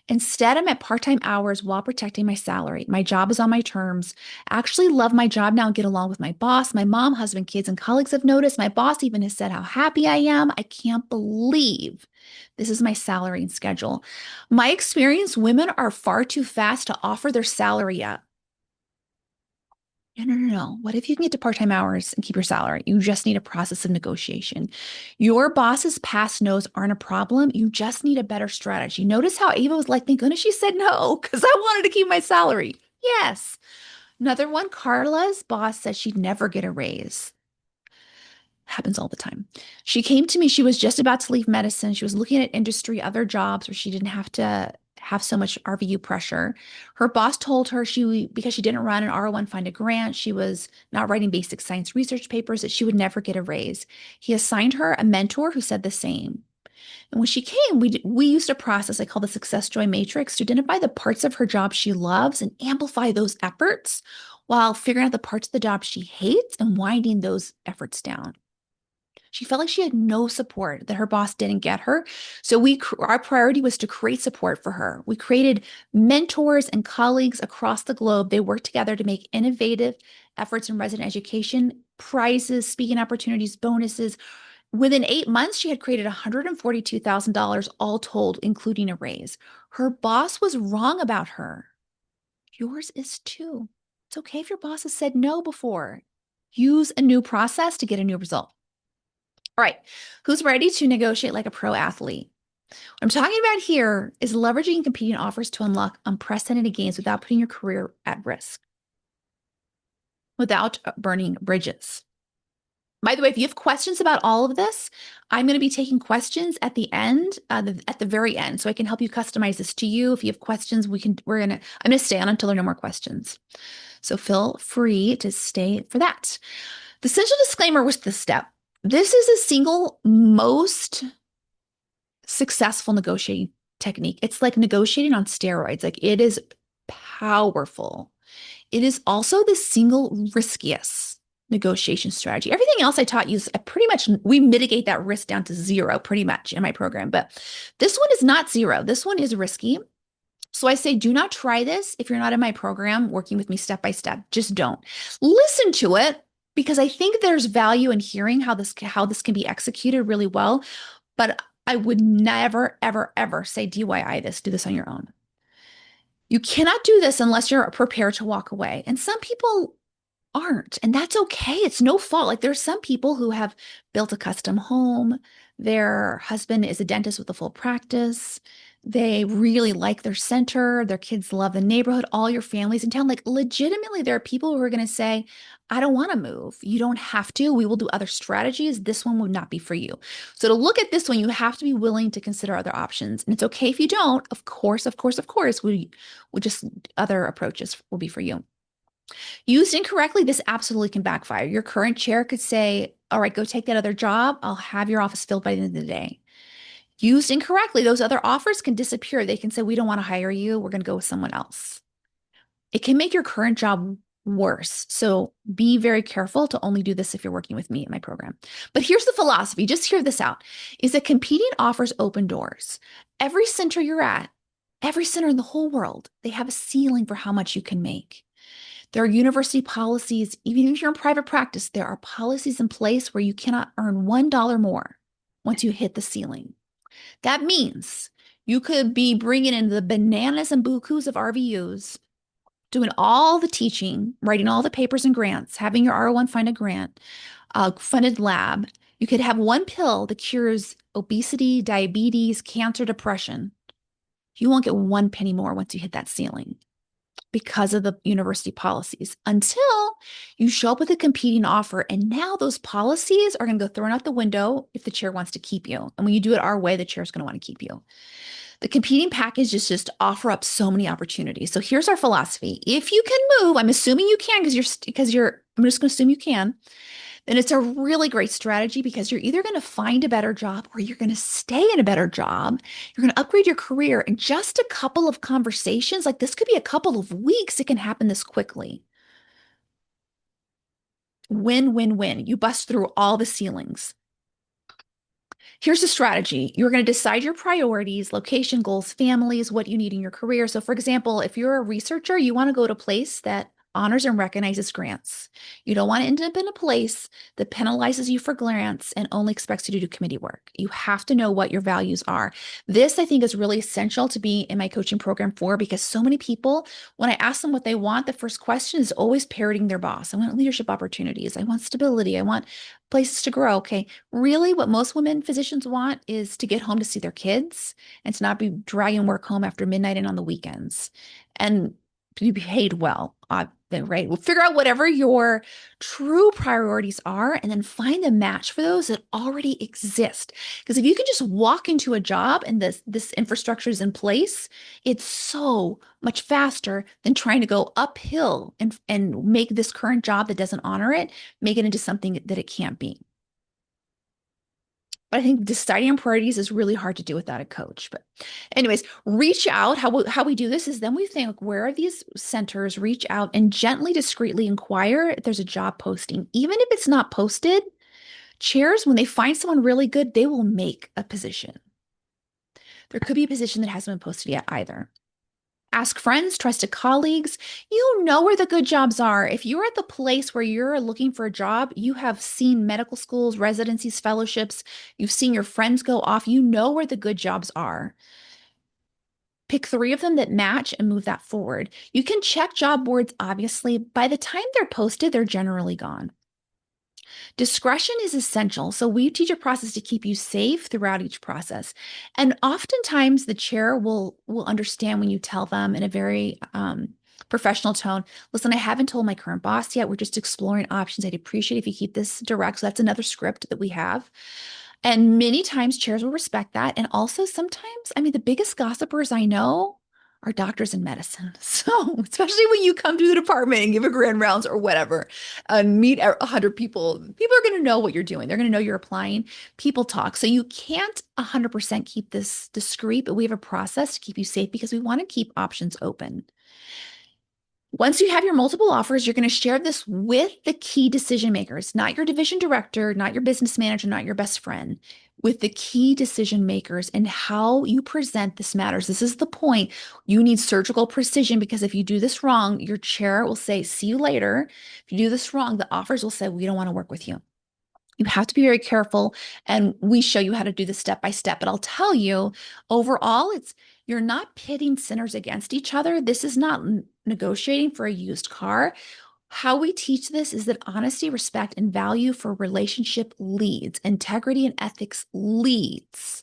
Instead, I'm at part time hours while protecting my salary. My job is on my terms. I actually love my job now and get along with my boss. My mom, husband, kids, and colleagues have noticed. My boss even has said how happy I am. I can't believe this is my salary and schedule. My experience, women are far too fast to offer their salary up. No, no, no, no. What if you can get to part-time hours and keep your salary? You just need a process of negotiation. Your boss's past no's aren't a problem. You just need a better strategy. Notice how Ava was like, thank goodness she said no, because I wanted to keep my salary. Yes. Another one, Carla's boss said she'd never get a raise. Happens all the time. She came to me. She was just about to leave medicine. She was looking at industry, other jobs where she didn't have to have so much RVU pressure. Her boss told her because she didn't run an R01 find a grant, she was not writing basic science research papers, that she would never get a raise. He assigned her a mentor who said the same. And when she came, we used a process I call the Success Joy Matrix to identify the parts of her job she loves and amplify those efforts while figuring out the parts of the job she hates and winding those efforts down. She felt like she had no support, that her boss didn't get her. So our priority was to create support for her. We created mentors and colleagues across the globe. They worked together to make innovative efforts in resident education, prizes, speaking opportunities, bonuses. Within 8 months, she had created $142,000 all told, including a raise. Her boss was wrong about her. Yours is too. It's okay if your boss has said no before. Use a new process to get a new result. All right, who's ready to negotiate like a pro athlete? What I'm talking about here is leveraging competing offers to unlock unprecedented gains without putting your career at risk, without burning bridges. By the way, if you have questions about all of this, I'm going to be taking questions at the end, at the very end, so I can help you customize this to you. If you have questions, I'm going to stay on until there are no more questions. So feel free to stay for that. The essential disclaimer was this step. This is the single most successful negotiating technique. It's like negotiating on steroids. Like it is powerful. It is also the single riskiest negotiation strategy. Everything else I taught you is we mitigate that risk down to zero pretty much in my program. But this one is not zero. This one is risky. So I say, do not try this if you're not in my program working with me step by step. Just don't. Listen to it because I think there's value in hearing how this can be executed really well. But I would never, ever, ever say DIY this. Do this on your own. You cannot do this unless you're prepared to walk away. And some people aren't, and that's okay. It's no fault. Like there's some people who have built a custom home. Their husband is a dentist with a full practice. They really like their center. Their kids love the neighborhood. All your families in town. Like legitimately, there are people who are going to say, I don't want to move. You don't have to. We will do other strategies. This one would not be for you. So to look at this one, you have to be willing to consider other options. And it's okay if you don't. Of course, of course, of course, we just other approaches will be for you. Used incorrectly, this absolutely can backfire. Your current chair could say, all right, go take that other job. I'll have your office filled by the end of the day. Used incorrectly, those other offers can disappear. They can say, we don't want to hire you. We're going to go with someone else. It can make your current job worse. So be very careful to only do this if you're working with me in my program. But here's the philosophy, just hear this out, is that competing offers open doors. Every center you're at, every center in the whole world, they have a ceiling for how much you can make. There are university policies, even if you're in private practice, there are policies in place where you cannot earn $1 more once you hit the ceiling. That means you could be bringing in the bananas and bukus of RVUs, doing all the teaching, writing all the papers and grants, having your R01 find a grant, funded lab. You could have one pill that cures obesity, diabetes, cancer, depression. You won't get one penny more once you hit that ceiling because of the university policies until you show up with a competing offer. And now those policies are going to go thrown out the window if the chair wants to keep you. And when you do it our way, the chair is going to want to keep you. The competing package is just offer up so many opportunities. So here's our philosophy. If you can move, I'm assuming you can I'm just going to assume you can. Then it's a really great strategy because you're either going to find a better job or you're going to stay in a better job. You're going to upgrade your career in just a couple of conversations. Like this could be a couple of weeks. It can happen this quickly. Win, win, win. You bust through all the ceilings. Here's the strategy. You're going to decide your priorities, location, goals, families, what you need in your career. So, for example, if you're a researcher, you want to go to a place that honors and recognizes grants. You don't want to end up in a place that penalizes you for grants and only expects you to do committee work. You have to know what your values are. This, I think, is really essential to be in my coaching program for because so many people, when I ask them what they want, the first question is always parroting their boss. I want leadership opportunities. I want stability. I want places to grow. Okay, really, what most women physicians want is to get home to see their kids and to not be dragging work home after midnight and on the weekends and to be paid well. Right? We'll figure out whatever your true priorities are and then find a match for those that already exist. Because if you can just walk into a job and this infrastructure is in place, it's so much faster than trying to go uphill and make this current job that doesn't honor it, make it into something that it can't be. But I think deciding on priorities is really hard to do without a coach. But anyways, reach out. How we do this is then we think, where are these centers? Reach out and gently, discreetly inquire if there's a job posting. Even if it's not posted, chairs, when they find someone really good, they will make a position. There could be a position that hasn't been posted yet either. Ask friends, trusted colleagues. You know where the good jobs are. If you're at the place where you're looking for a job, you have seen medical schools, residencies, fellowships, you've seen your friends go off, you know where the good jobs are. Pick 3 of them that match and move that forward. You can check job boards, obviously. By the time they're posted, they're generally gone. Discretion is essential. So we teach a process to keep you safe throughout each process. And oftentimes the chair will understand when you tell them in a very professional tone, listen, I haven't told my current boss yet. We're just exploring options. I'd appreciate if you keep this direct. So that's another script that we have. And many times chairs will respect that. And also sometimes, I mean, the biggest gossipers I know are doctors in medicine. So especially when you come to the department and give a grand rounds or whatever, and meet 100 people, people are going to know what you're doing. They're going to know you're applying. People talk. So you can't 100% keep this discreet, but we have a process to keep you safe because we want to keep options open. Once you have your multiple offers, you're going to share this with the key decision makers, not your division director, not your business manager, not your best friend, with the key decision makers and how you present this matters. This is the point. You need surgical precision because if you do this wrong, your chair will say, see you later. If you do this wrong, the offers will say, we don't want to work with you. You have to be very careful, and we show you how to do this step by step. But I'll tell you, overall, you're not pitting sinners against each other. This is not negotiating for a used car. How we teach this is that honesty, respect, and value for relationship leads. Integrity and ethics leads.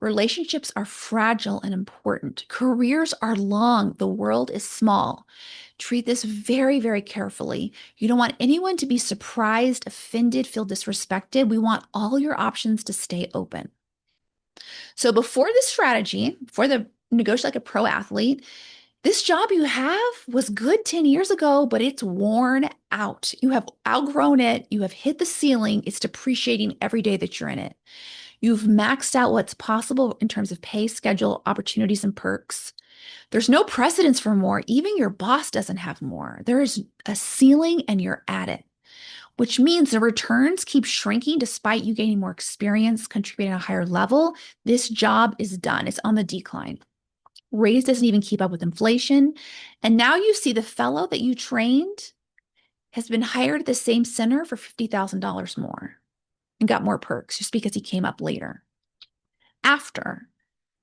Relationships are fragile and important. Careers are long. The world is small. Treat this very, very carefully. You don't want anyone to be surprised, offended, feel disrespected. We want all your options to stay open. So before this strategy, before the negotiate like a pro athlete, this job you have was good 10 years ago, but it's worn out. You have outgrown it. You have hit the ceiling. It's depreciating every day that you're in it. You've maxed out what's possible in terms of pay, schedule, opportunities, and perks. There's no precedence for more. Even your boss doesn't have more. There is a ceiling and you're at it, which means the returns keep shrinking despite you gaining more experience, contributing at a higher level. This job is done. It's on the decline. Raise doesn't even keep up with inflation. And now you see the fellow that you trained has been hired at the same center for $50,000 more and got more perks just because he came up later. After,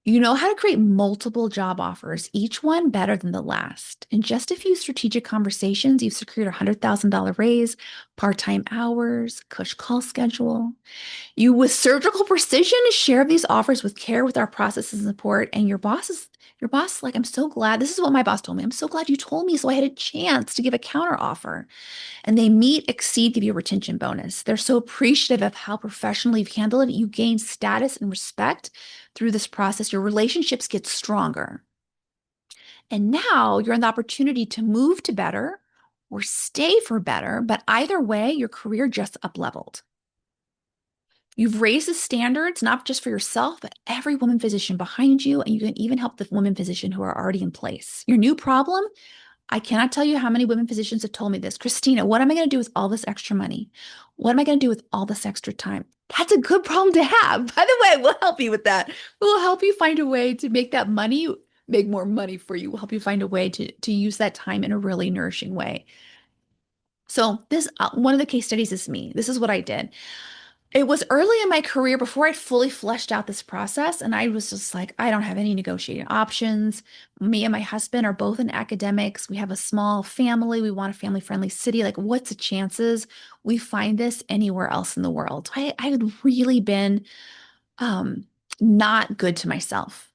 you know how to create multiple job offers, each one better than the last. In just a few strategic conversations, you've secured a $100,000 raise, part-time hours, cush call schedule. You, with surgical precision, share these offers with care with our processes and support. And your boss is like, I'm so glad. This is what my boss told me. I'm so glad you told me so I had a chance to give a counter offer. And they meet, exceed, give you a retention bonus. They're so appreciative of how professionally you've handled it. You gain status and respect through this process. Your relationships get stronger. And now you're in the opportunity to move to better or stay for better. But either way, your career just up-leveled. You've raised the standards, not just for yourself, but every woman physician behind you. And you can even help the women physician who are already in place. Your new problem, I cannot tell you how many women physicians have told me this. Christina, what am I going to do with all this extra money? What am I going to do with all this extra time? That's a good problem to have. By the way, we'll help you with that. We'll help you find a way to make that money make more money for you. We'll help you find a way to use that time in a really nourishing way. So this one of the case studies is me. This is what I did. It was early in my career before I'd fully fleshed out this process, and I was just like, I don't have any negotiating options. Me and my husband are both in academics. We have a small family. We want a family-friendly city. Like, what's the chances we find this anywhere else in the world? I had really been um, not good to myself.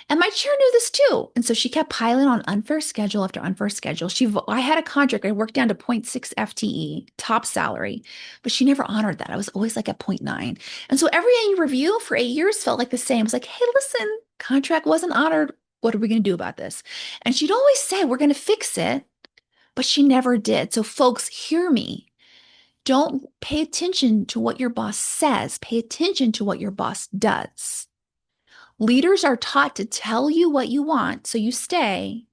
And my chair knew this too. And so she kept piling on unfair schedule after unfair schedule. I had a contract. I worked down to zero point 0.6 FTE, top salary, but she never honored that. I was always like at zero point 0.9. And so every annual review for 8 years felt like the same. It was like, hey, listen, contract wasn't honored. What are we going to do about this? And she'd always say, we're going to fix it, but she never did. So folks, hear me. Don't pay attention to what your boss says. Pay attention to what your boss does. Leaders are taught to tell you what you want so you stay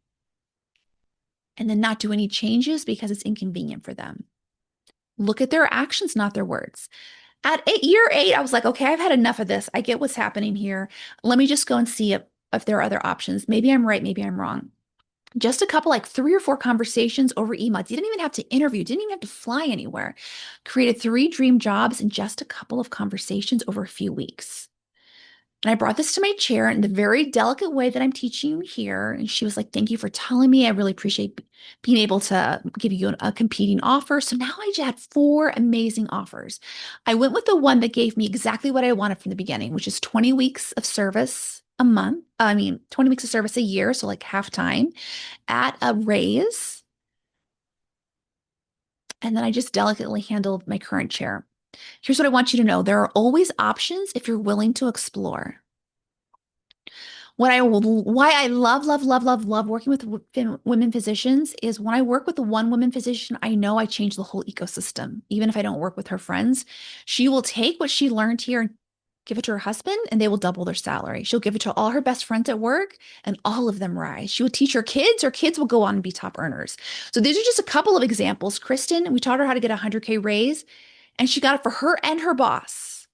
and then not do any changes because it's inconvenient for them. Look at their actions, not their words. At year 8, I was like, okay, I've had enough of this. I get what's happening here. Let me just go and see if there are other options. Maybe I'm right, maybe I'm wrong. Just a couple, like 3 or 4 conversations over email. You didn't even have to interview, didn't even have to fly anywhere. Created 3 dream jobs in just a couple of conversations over a few weeks. And I brought this to my chair in the very delicate way that I'm teaching you here. And she was like, thank you for telling me. I really appreciate being able to give you a competing offer. So now I just had 4 amazing offers. I went with the one that gave me exactly what I wanted from the beginning, which is 20 weeks of service a month. 20 weeks of service a year. So like half time at a raise. And then I just delicately handled my current chair. Here's what I want you to know. There are always options if you're willing to explore. Why I love, love, love, love, love working with women physicians is when I work with the one woman physician, I know I change the whole ecosystem. Even if I don't work with her friends, she will take what she learned here and give it to her husband, and they will double their salary. She'll give it to all her best friends at work, and all of them rise. She will teach her kids will go on and be top earners. So these are just a couple of examples. Kristen, we taught her how to get a 100K raise, and she got it for her and her boss.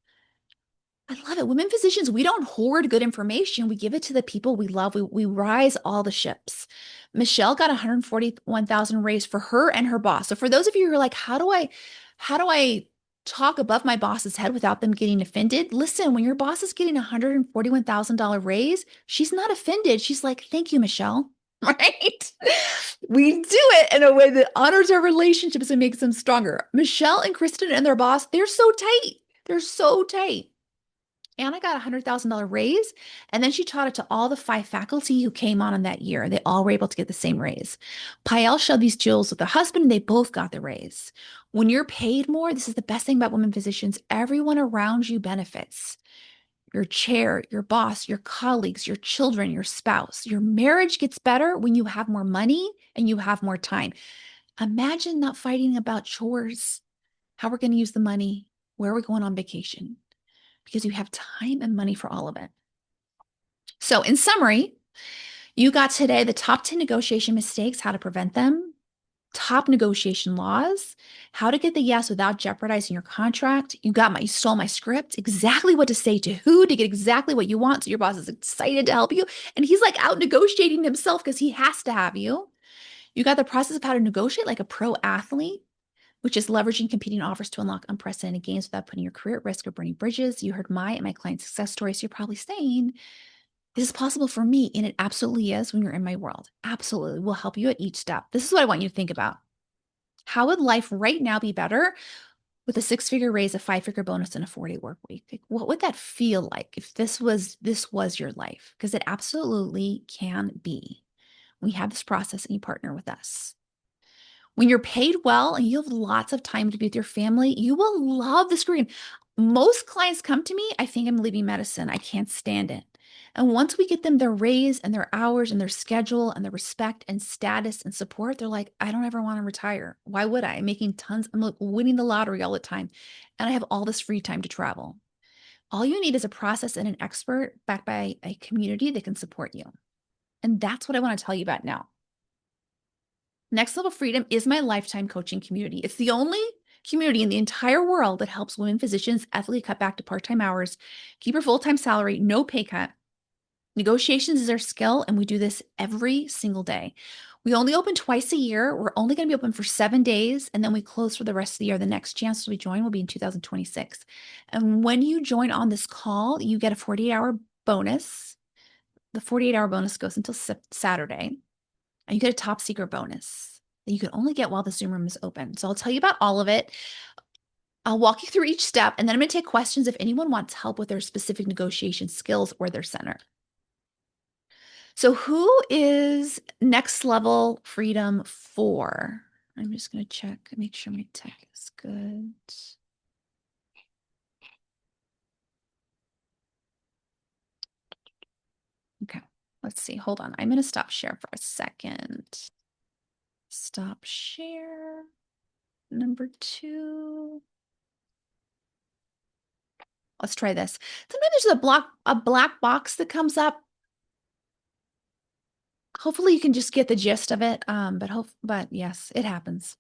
I love it. Women physicians, we don't hoard good information. We give it to the people we love. We rise all the ships. Michelle got 141,000 raise for her and her boss. So for those of you who are like, how do I talk above my boss's head without them getting offended? Listen, when your boss is getting a $141,000 raise, she's not offended. She's like, thank you, Michelle. Right? We do it in a way that honors our relationships and makes them stronger. Michelle and Kristen and their boss, they're so tight. They're so tight. Anna got a $100,000 raise, and then she taught it to all the 5 faculty who came on in that year. They all were able to get the same raise. Pael shared these jewels with her husband, and they both got the raise. When you're paid more, this is the best thing about women physicians. Everyone around you benefits. Your chair, your boss, your colleagues, your children, your spouse. Your marriage gets better when you have more money and you have more time. Imagine not fighting about chores, how we're going to use the money, where we're going on vacation, because you have time and money for all of it. So, in summary, you got today the top 10 negotiation mistakes, how to prevent them, top negotiation laws, how to get the yes without jeopardizing your contract. You stole my script, exactly what to say to who to get exactly what you want. So your boss is excited to help you. And he's like out negotiating himself because he has to have you. You got the process of how to negotiate like a pro athlete, which is leveraging competing offers to unlock unprecedented gains without putting your career at risk or burning bridges. You heard my and my client success story. So you're probably saying, this is possible for me. And it absolutely is when you're in my world. Absolutely. We'll help you at each step. This is what I want you to think about. How would life right now be better with a 6-figure raise, a 5-figure bonus, and a 4-day work week? Like, what would that feel like if this was your life? Because it absolutely can be. We have this process and you partner with us. When you're paid well and you have lots of time to be with your family, you will love this career. Most clients come to me, I think I'm leaving medicine. I can't stand it. And once we get them their raise and their hours and their schedule and their respect and status and support, they're like, I don't ever want to retire. Why would I? I'm making tons, I'm like winning the lottery all the time. And I have all this free time to travel. All you need is a process and an expert backed by a community that can support you. And that's what I want to tell you about now. Next Level Freedom is my lifetime coaching community. It's the only community in the entire world that helps women physicians ethically cut back to part-time hours, keep her full-time salary, no pay cut. Negotiations is our skill, and we do this every single day. We only open twice a year. We're only going to be open for 7 days, and then we close for the rest of the year. The next chance we join will be in 2026. And when you join on this call, you get a 48-hour bonus. The 48-hour bonus goes until Saturday, and you get a top secret bonus that you can only get while the Zoom room is open. So I'll tell you about all of it. I'll walk you through each step, and then I'm going to take questions if anyone wants help with their specific negotiation skills or their center. So who is Next Level Freedom for? I'm just going to check, make sure my tech is good. Okay, let's see. Hold on. I'm going to stop share for a second. Stop share. Number 2. Let's try this. Sometimes there's a black box that comes up. Hopefully you can just get the gist of it. But yes, it happens.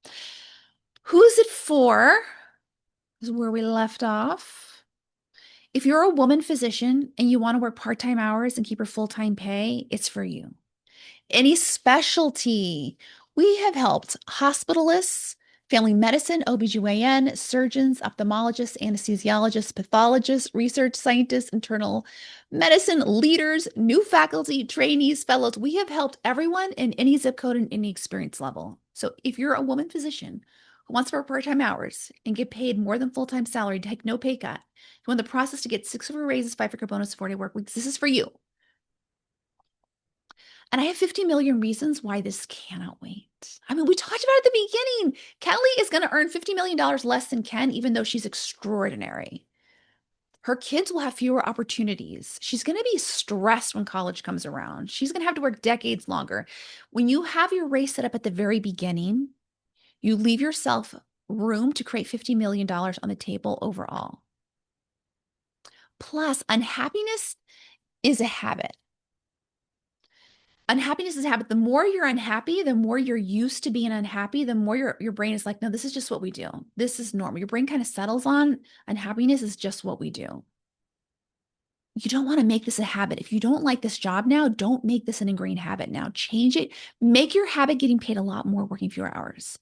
Who's it for? This is where we left off. If you're a woman physician and you want to work part-time hours and keep your full-time pay, it's for you. Any specialty. We have helped hospitalists, family medicine, OBGYN, surgeons, ophthalmologists, anesthesiologists, pathologists, research scientists, internal medicine leaders, new faculty, trainees, fellows. We have helped everyone in any zip code and any experience level. So if you're a woman physician who wants to work part-time hours and get paid more than full-time salary, take no pay cut, you want the process to get 6-figure raises, 5-figure bonus, 4-day work weeks, this is for you. And I have 50 million reasons why this cannot wait. I mean, we talked about it at the beginning. Kelly is going to earn $50 million less than Ken, even though she's extraordinary. Her kids will have fewer opportunities. She's going to be stressed when college comes around. She's going to have to work decades longer. When you have your race set up at the very beginning, you leave yourself room to create $50 million on the table overall. Plus, unhappiness is a habit. Unhappiness is a habit. The more you're unhappy, the more you're used to being unhappy, the more your brain is like, no, this is just what we do. This is normal. Your brain kind of settles on unhappiness is just what we do. You don't want to make this a habit. If you don't like this job now, don't make this an ingrained habit now. Change it. Make your habit getting paid a lot more, working fewer hours.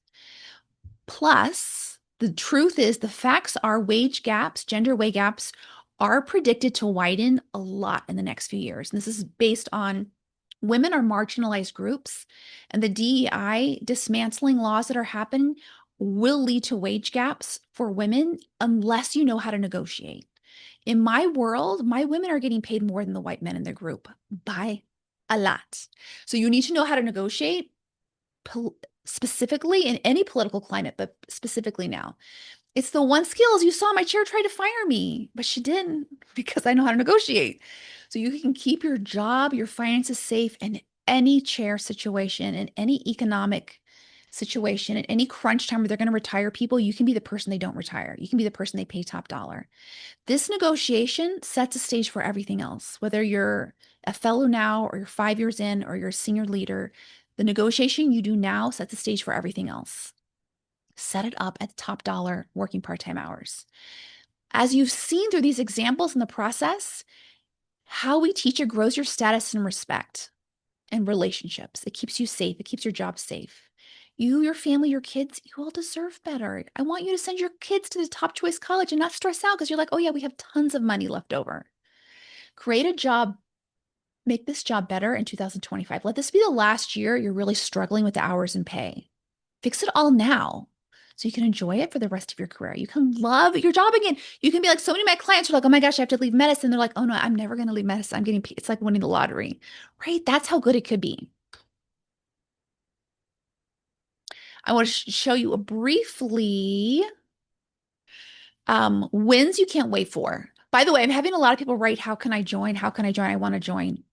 Plus, the truth is, the facts are wage gaps, gender wage gaps are predicted to widen a lot in the next few years. And this is based on women are marginalized groups, and the DEI dismantling laws that are happening will lead to wage gaps for women unless you know how to negotiate. In my world, my women are getting paid more than the white men in their group by a lot. So you need to know how to negotiate specifically in any political climate, but specifically now. It's the one skills you saw my chair try to fire me, but she didn't because I know how to negotiate. So you can keep your job, your finances safe in any chair situation, in any economic situation, in any crunch time where they're going to retire people. You can be the person they don't retire. You can be the person they pay top dollar. This negotiation sets a stage for everything else, whether you're a fellow now or you're 5 years in or you're a senior leader. The negotiation you do now sets the stage for everything else. Set it up at top dollar working part-time hours. As you've seen through these examples in the process, how we teach it grows your status and respect and relationships. It keeps you safe. It keeps your job safe. You, your family, your kids, you all deserve better. I want you to send your kids to the top choice college and not stress out because you're like, oh yeah, we have tons of money left over. Create a job, make this job better in 2025. Let this be the last year you're really struggling with the hours and pay. Fix it all now so you can enjoy it for the rest of your career. You can love your job again. You can be like, so many of my clients are like, oh my gosh, I have to leave medicine. They're like, oh no, I'm never going to leave medicine. I'm getting, it's like winning the lottery, right? That's how good it could be. I want to show you briefly wins you can't wait for. By the way, I'm having a lot of people write, how can I join? How can I join? I want to join.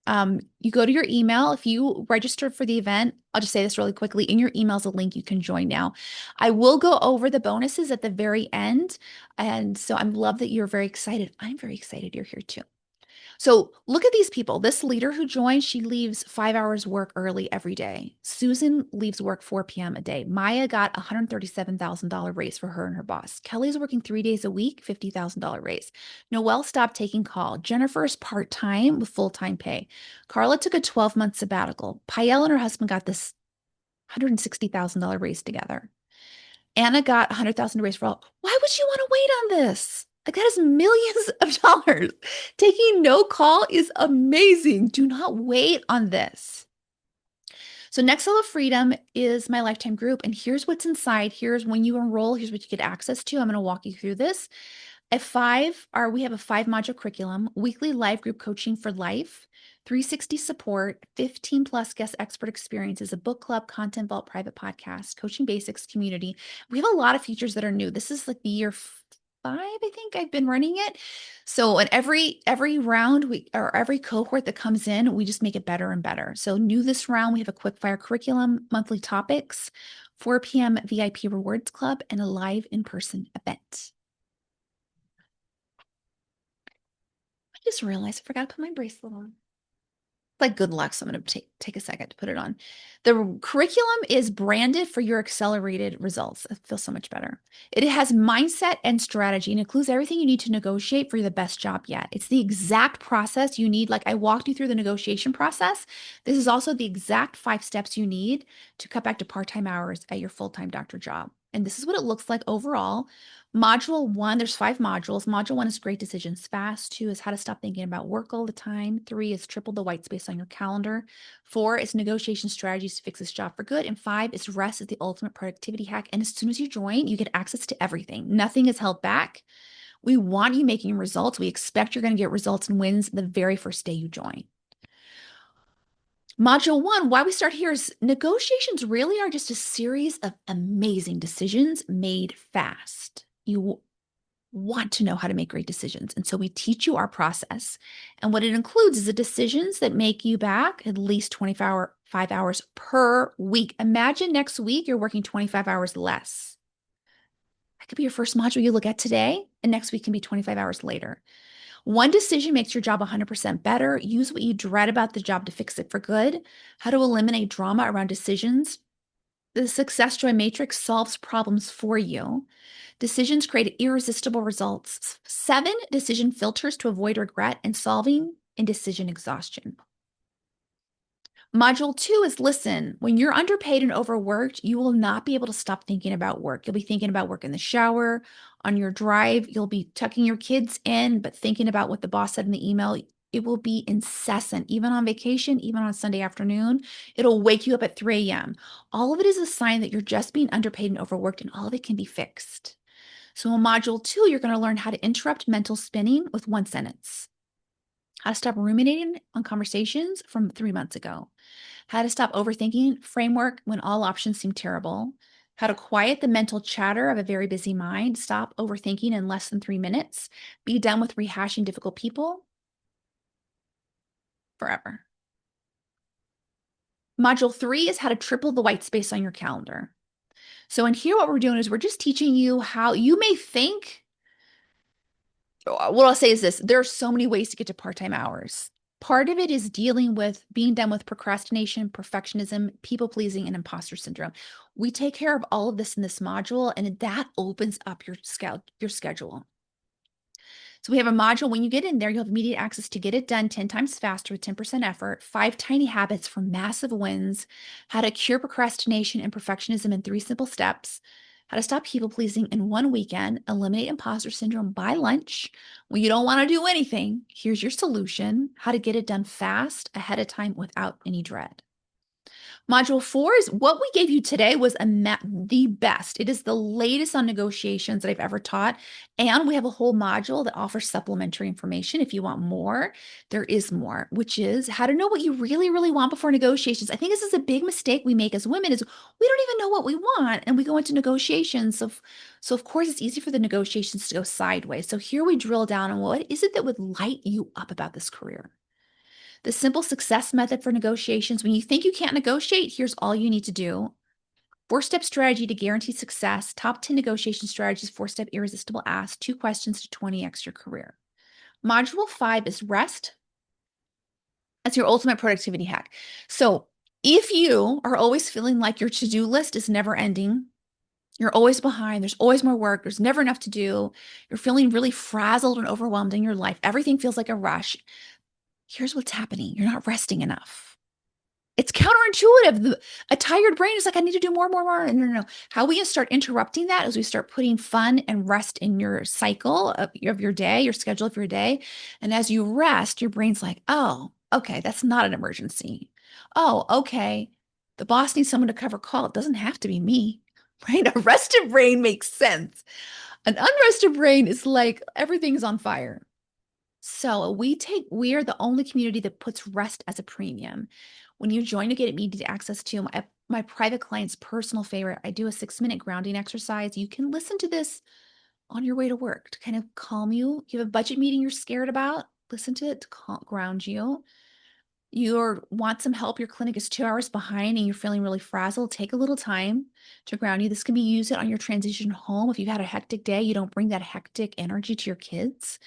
You go to your email. If you registered for the event, I'll just say this really quickly. In your email is a link you can join now. I will go over the bonuses at the very end. And so I love that you're very excited. I'm very excited you're here too. So look at these people. This leader who joined, she leaves 5 hours work early every day. Susan leaves work 4 p.m. a day. Maya got a $137,000 raise for her and her boss. Kelly's working 3 days a week, $50,000 raise. Noelle stopped taking call. Jennifer's part-time with full-time pay. Carla took a 12-month sabbatical. Pael and her husband got this $160,000 raise together. Anna got 100,000 to raise for all. Why would you want to wait on this? Like that is millions of dollars. Taking no call is amazing. Do not wait on this. So Next Level Freedom is my lifetime group. And here's what's inside. Here's when you enroll. Here's what you get access to. I'm going to walk you through this. We have a 5 module curriculum, weekly live group coaching for life, 360 support, 15 plus guest expert experiences, a book club, content vault, private podcast, coaching basics, community. We have a lot of features that are new. This is like the year 5, I think I've been running it. So in every round or every cohort that comes in, we just make it better and better. So new this round, we have a quick fire curriculum, monthly topics, 4 p.m. VIP rewards club, and a live in-person event. I just realized I forgot to put my bracelet on. Like good luck, so I'm going to take a second to put it on. The curriculum is branded for your accelerated results. It feels so much better. It has mindset and strategy and includes everything you need to negotiate for the best job yet. It's the exact process you need. Like I walked you through the negotiation process. This is also the exact 5 steps you need to cut back to part-time hours at your full-time doctor job. And this is what it looks like overall. Module 1, there's 5 modules. Module 1 is great decisions fast. 2 is how to stop thinking about work all the time. 3 is triple the white space on your calendar. 4 is negotiation strategies to fix this job for good. And 5 is rest is the ultimate productivity hack. And as soon as you join, you get access to everything. Nothing is held back. We want you making results. We expect you're going to get results and wins the very first day you join. Module 1, why we start here is negotiations really are just a series of amazing decisions made fast. You want to know how to make great decisions. And so we teach you our process. And what it includes is the decisions that make you back at least 5 hours per week. Imagine next week you're working 25 hours less. That could be your first module you look at today, and next week can be 25 hours later. One decision makes your job 100% better. Use what you dread about the job to fix it for good. How to eliminate drama around decisions. The Success Joy Matrix solves problems for you. Decisions create irresistible results. 7 decision filters to avoid regret and solving indecision exhaustion. Module 2 is listen. When you're underpaid and overworked, you will not be able to stop thinking about work. You'll be thinking about work in the shower, on your drive. You'll be tucking your kids in, but thinking about what the boss said in the email. It will be incessant, even on vacation, even on Sunday afternoon. It'll wake you up at 3 a.m. All of it is a sign that you're just being underpaid and overworked, and all of it can be fixed. So in module 2, you're going to learn how to interrupt mental spinning with 1 sentence. How to stop ruminating on conversations from 3 months ago. How to stop overthinking framework when all options seem terrible. How to quiet the mental chatter of a very busy mind. Stop overthinking in less than 3 minutes. Be done with rehashing difficult people forever. Module 3 is how to triple the white space on your calendar. So in here, what we're doing is we're just teaching you how you may think, what I'll say is this, there are so many ways to get to part-time hours. Part of it is dealing with being done with procrastination, perfectionism, people-pleasing, and imposter syndrome. We take care of all of this in this module, and that opens up your schedule. So we have a module. When you get in there, you'll have immediate access to get it done 10 times faster with 10% effort, 5 tiny habits for massive wins, how to cure procrastination and perfectionism in 3 simple steps, how to stop people pleasing in 1 weekend, eliminate imposter syndrome by lunch. When you don't want to do anything, here's your solution, how to get it done fast ahead of time without any dread. Module 4 is what we gave you today was the best. It is the latest on negotiations that I've ever taught. And we have a whole module that offers supplementary information. If you want more, there is more, which is how to know what you really, really want before negotiations. I think this is a big mistake we make as women is we don't even know what we want. And we go into negotiations. So of course, it's easy for the negotiations to go sideways. So here we drill down on what is it that would light you up about this career? The simple success method for negotiations. When you think you can't negotiate, here's all you need to do. 4-step strategy to guarantee success. Top 10 negotiation strategies, 4-step irresistible ask, 2 questions to 20x your career. Module 5 is rest, That's your ultimate productivity hack. So if you are always feeling like your to-do list is never ending, you're always behind, there's always more work, there's never enough to do, you're feeling really frazzled and overwhelmed in your life, everything feels like a rush. Here's what's happening. You're not resting enough. It's counterintuitive. A tired brain is like, I need to do more, more, more. No, no, no. How we start interrupting that is we start putting fun and rest in your cycle of your day, your schedule of your day. And as you rest, your brain's like, oh, okay, that's not an emergency. Oh, okay. The boss needs someone to cover call. It doesn't have to be me, right? A rested brain makes sense. An unrested brain is like everything's on fire. So we are the only community that puts rest as a premium. When you join, you get immediate access to my private client's personal favorite. I do a 6-minute grounding exercise. You can listen to this on your way to work to kind of calm you. You have a budget meeting you're scared about, listen to it to ground you. You want some help, your clinic is 2 hours behind and you're feeling really frazzled, take a little time to ground you. This can be used on your transition home. If you've had a hectic day, you don't bring that hectic energy to your kids.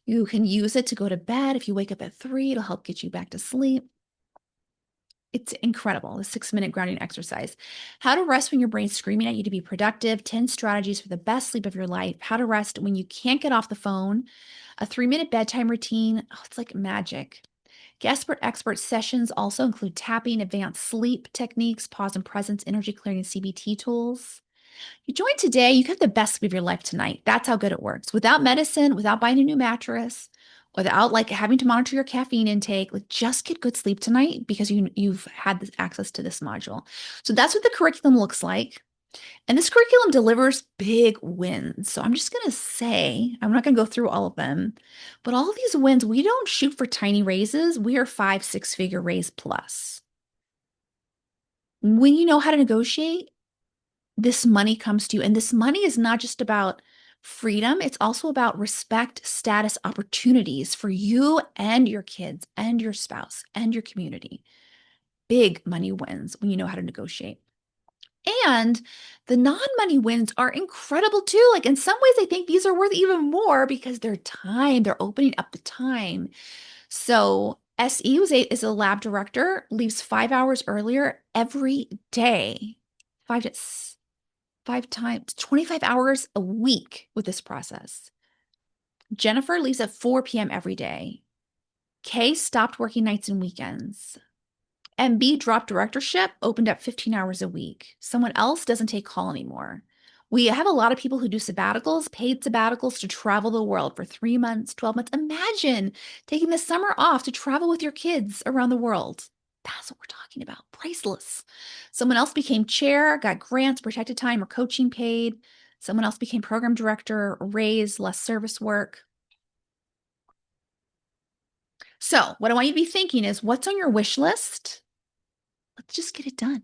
You can use it to go to bed. If you wake up at 3, it'll help get you back to sleep. It's incredible, the 6-minute grounding exercise. How to rest when your brain's screaming at you to be productive, 10 strategies for the best sleep of your life, how to rest when you can't get off the phone, a 3-minute bedtime routine. Oh, it's like magic. Guest expert sessions also include tapping, advanced sleep techniques, pause and presence, energy clearing, and CBT tools. You join today, you get the best sleep of your life tonight. That's how good it works. Without medicine, without buying a new mattress, without like having to monitor your caffeine intake, like just get good sleep tonight because you've had this access to this module. So that's what the curriculum looks like. And this curriculum delivers big wins. So I'm just going to say, I'm not going to go through all of them, but all of these wins, we don't shoot for tiny raises. We are 5, 6-figure raise plus. When you know how to negotiate, this money comes to you. And this money is not just about freedom, it's also about respect, status, opportunities for you and your kids and your spouse and your community. Big money wins when you know how to negotiate. And the non-money wins are incredible too. Like in some ways, I think these are worth even more because they're time, they're opening up the time. So SE is a lab director, leaves 5 hours earlier every day. 5 times, 25 hours a week with this process. Jennifer leaves at 4 p.m. every day. Kay stopped working nights and weekends. MB dropped directorship, opened up 15 hours a week. Someone else doesn't take call anymore. We have a lot of people who do sabbaticals, paid sabbaticals to travel the world for 3 months, 12 months. Imagine taking the summer off to travel with your kids around the world. That's what we're talking about. Priceless. Someone else became chair, got grants, protected time, or coaching paid. Someone else became program director, raised less service work. So, what I want you to be thinking is what's on your wish list? Let's just get it done.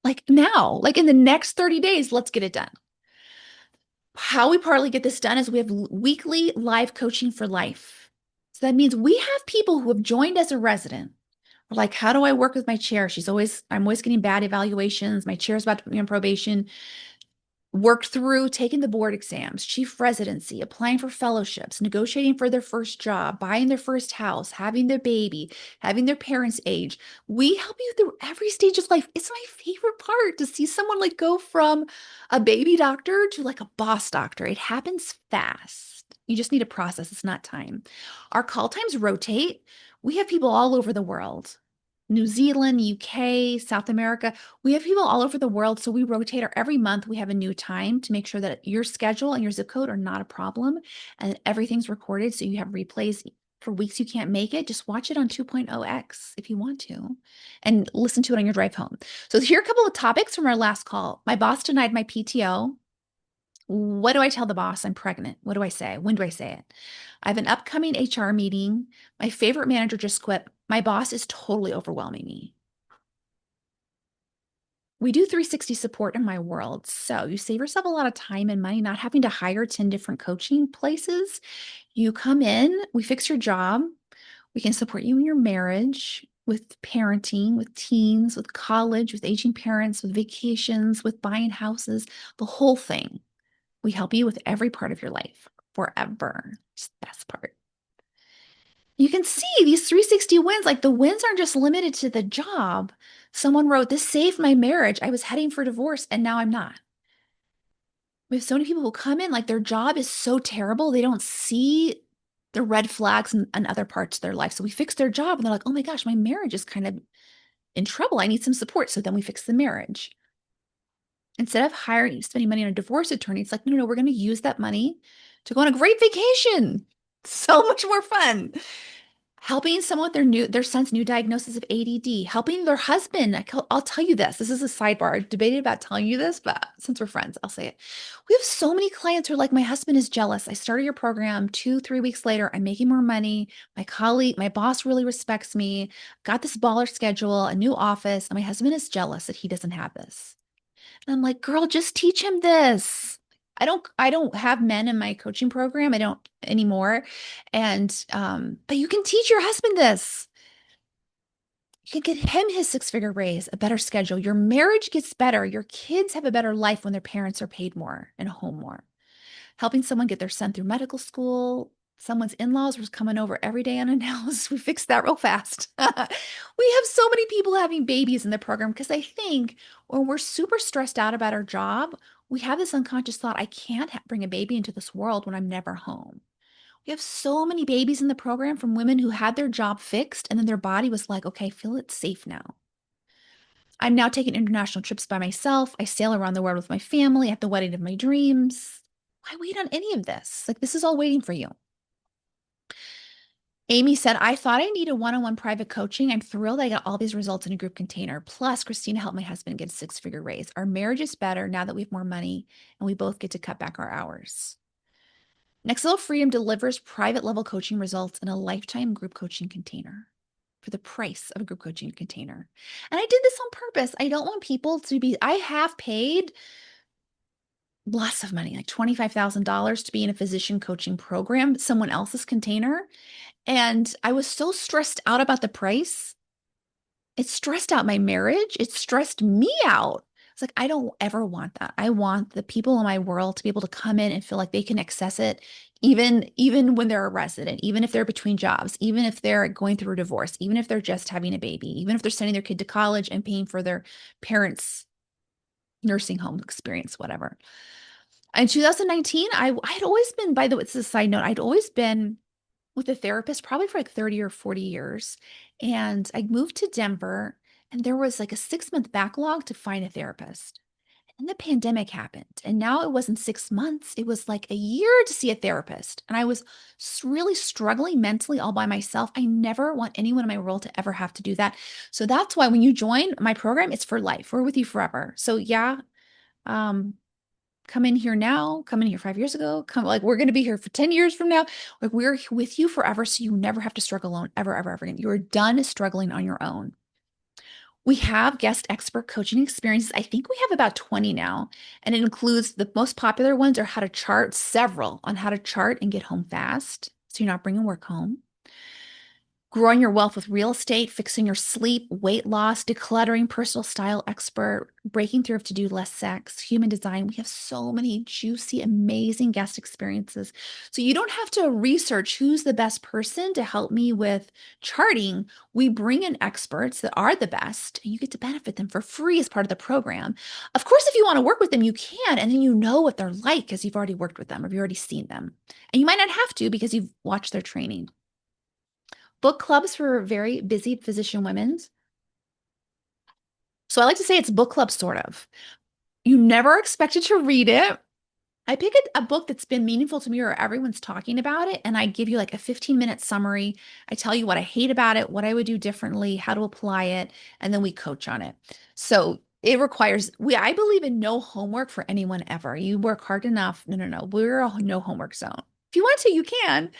Like now, like in the next 30 days, let's get it done. How we partly get this done is we have weekly live coaching for life. So that means we have people who have joined as a resident. We're like, how do I work with my chair? I'm always getting bad evaluations. My chair is about to put me on probation. Worked through taking the board exams, chief residency, applying for fellowships, negotiating for their first job, buying their first house, having their baby, having their parents' age. We help you through every stage of life. It's my favorite part to see someone like go from a baby doctor to like a boss doctor. It happens fast. You just need a process. It's not time. Our call times rotate. We have people all over the world. New Zealand, UK, South America. We have people all over the world, so we rotate every month. We have a new time to make sure that your schedule and your zip code are not a problem and everything's recorded. So you have replays for weeks you can't make it. Just watch it on 2.0x if you want to and listen to it on your drive home. So here are a couple of topics from our last call. My boss denied my PTO. What do I tell the boss? I'm pregnant. What do I say? When do I say it? I have an upcoming HR meeting. My favorite manager just quit. My boss is totally overwhelming me. We do 360 support in my world. So you save yourself a lot of time and money not having to hire 10 different coaching places. You come in, we fix your job. We can support you in your marriage, with parenting, with teens, with college, with aging parents, with vacations, with buying houses, the whole thing. We help you with every part of your life forever. It's the best part. You can see these 360 wins, like the wins aren't just limited to the job. Someone wrote, "This saved my marriage. I was heading for divorce and now I'm not." We have so many people who come in, like their job is so terrible, they don't see the red flags in other parts of their life. So we fix their job and they're like, "Oh my gosh, my marriage is kind of in trouble. I need some support." So then we fix the marriage. Instead of spending money on a divorce attorney, it's like, no, no, no, we're going to use that money to go on a great vacation. So much more fun. Helping someone with their son's new diagnosis of ADD, helping their husband. I'll tell you this. This is a sidebar. I've debated about telling you this, but since we're friends, I'll say it. We have so many clients who are like, my husband is jealous. I started your program 2, 3 weeks later. I'm making more money. My boss really respects me. Got this baller schedule, a new office, and my husband is jealous that he doesn't have this. And I'm like, girl, just teach him this. I don't have men in my coaching program. I don't anymore. And but you can teach your husband this. You can get him his six-figure raise, a better schedule. Your marriage gets better. Your kids have a better life when their parents are paid more and home more. Helping someone get their son through medical school. Someone's in-laws was coming over every day unannounced. We fixed that real fast. We have so many people having babies in the program because I think when we're super stressed out about our job, we have this unconscious thought, I can't bring a baby into this world when I'm never home. We have so many babies in the program from women who had their job fixed and then their body was like, okay, I feel it's safe now. I'm now taking international trips by myself. I sail around the world with my family at the wedding of my dreams. Why wait on any of this? Like, this is all waiting for you. Amy said, I thought I needed one-on-one private coaching. I'm thrilled I got all these results in a group container. Plus, Christina helped my husband get a six-figure raise. Our marriage is better now that we have more money and we both get to cut back our hours. Next Level Freedom delivers private level coaching results in a lifetime group coaching container for the price of a group coaching container. And I did this on purpose. I don't want people to be, I have paid lots of money, like $25,000 to be in a physician coaching program, someone else's container. And I was so stressed out about the price. It stressed out my marriage. It stressed me out. It's like, I don't ever want that. I want the people in my world to be able to come in and feel like they can access it, even when they're a resident, even if they're between jobs, even if they're going through a divorce, even if they're just having a baby, even if they're sending their kid to college and paying for their parents' nursing home experience, whatever. In 2019, I had always been, by the way, it's a side note, I'd always been with a therapist probably for like 30 or 40 years. And I moved to Denver and there was like a 6 month backlog to find a therapist. And the pandemic happened. And now it wasn't 6 months, it was like a year to see a therapist. And I was really struggling mentally all by myself. I never want anyone in my world to ever have to do that. So that's why when you join my program, it's for life. We're with you forever. So yeah, um, come in here now, come in here 5 years ago, come like we're going to be here for 10 years from now. Like we're with you forever. So you never have to struggle alone ever, ever, ever again. You're done struggling on your own. We have guest expert coaching experiences. I think we have about 20 now. And it includes the most popular ones are how to chart, several on how to chart and get home fast. So you're not bringing work home. Growing your wealth with real estate, fixing your sleep, weight loss, decluttering, personal style expert, breaking through to do less sex, human design. We have so many juicy, amazing guest experiences. So you don't have to research who's the best person to help me with charting. We bring in experts that are the best, and you get to benefit them for free as part of the program. Of course, if you want to work with them, you can, and then you know what they're like because you've already worked with them or you've already seen them. And you might not have to because you've watched their training. Book clubs for very busy physician women. So I like to say it's book club, sort of. You never expected to read it. I pick a book that's been meaningful to me or everyone's talking about it, and I give you like a 15-minute summary. I tell you what I hate about it, what I would do differently, how to apply it, and then we coach on it. So it requires, I believe in no homework for anyone ever. You work hard enough. No, no, no. We're a no homework zone. If you want to, you can.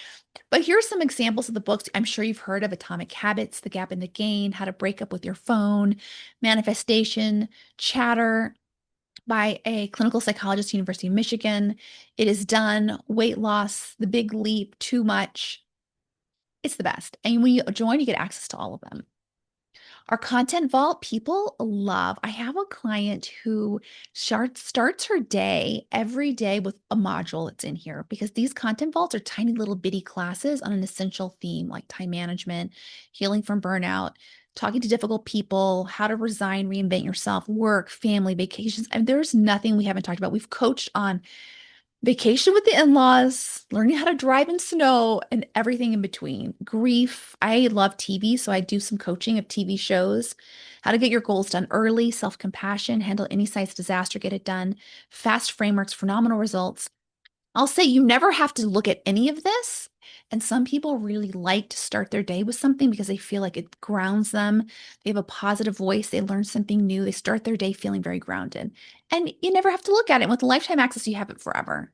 But here's some examples of the books I'm sure you've heard of: Atomic Habits, The Gap and the Gain, How to Break Up with Your Phone, Manifestation, Chatter by a clinical psychologist, University of Michigan. It is done, Weight Loss, The Big Leap, Too Much. It's the best. And when you join, you get access to all of them. Our content vault, people love. I have a client who starts her day every day with a module that's in here because these content vaults are tiny little bitty classes on an essential theme like time management, healing from burnout, talking to difficult people, how to resign, reinvent yourself, work, family, vacations. And there's nothing we haven't talked about. We've coached on vacation with the in-laws, learning how to drive in snow, and everything in between. Grief. I love TV, so I do some coaching of TV shows. How to get your goals done early, self-compassion, handle any size disaster, get it done. Fast frameworks, phenomenal results. I'll say you never have to look at any of this. And some people really like to start their day with something because they feel like it grounds them. They have a positive voice. They learn something new. They start their day feeling very grounded. And you never have to look at it. With lifetime access, you have it forever.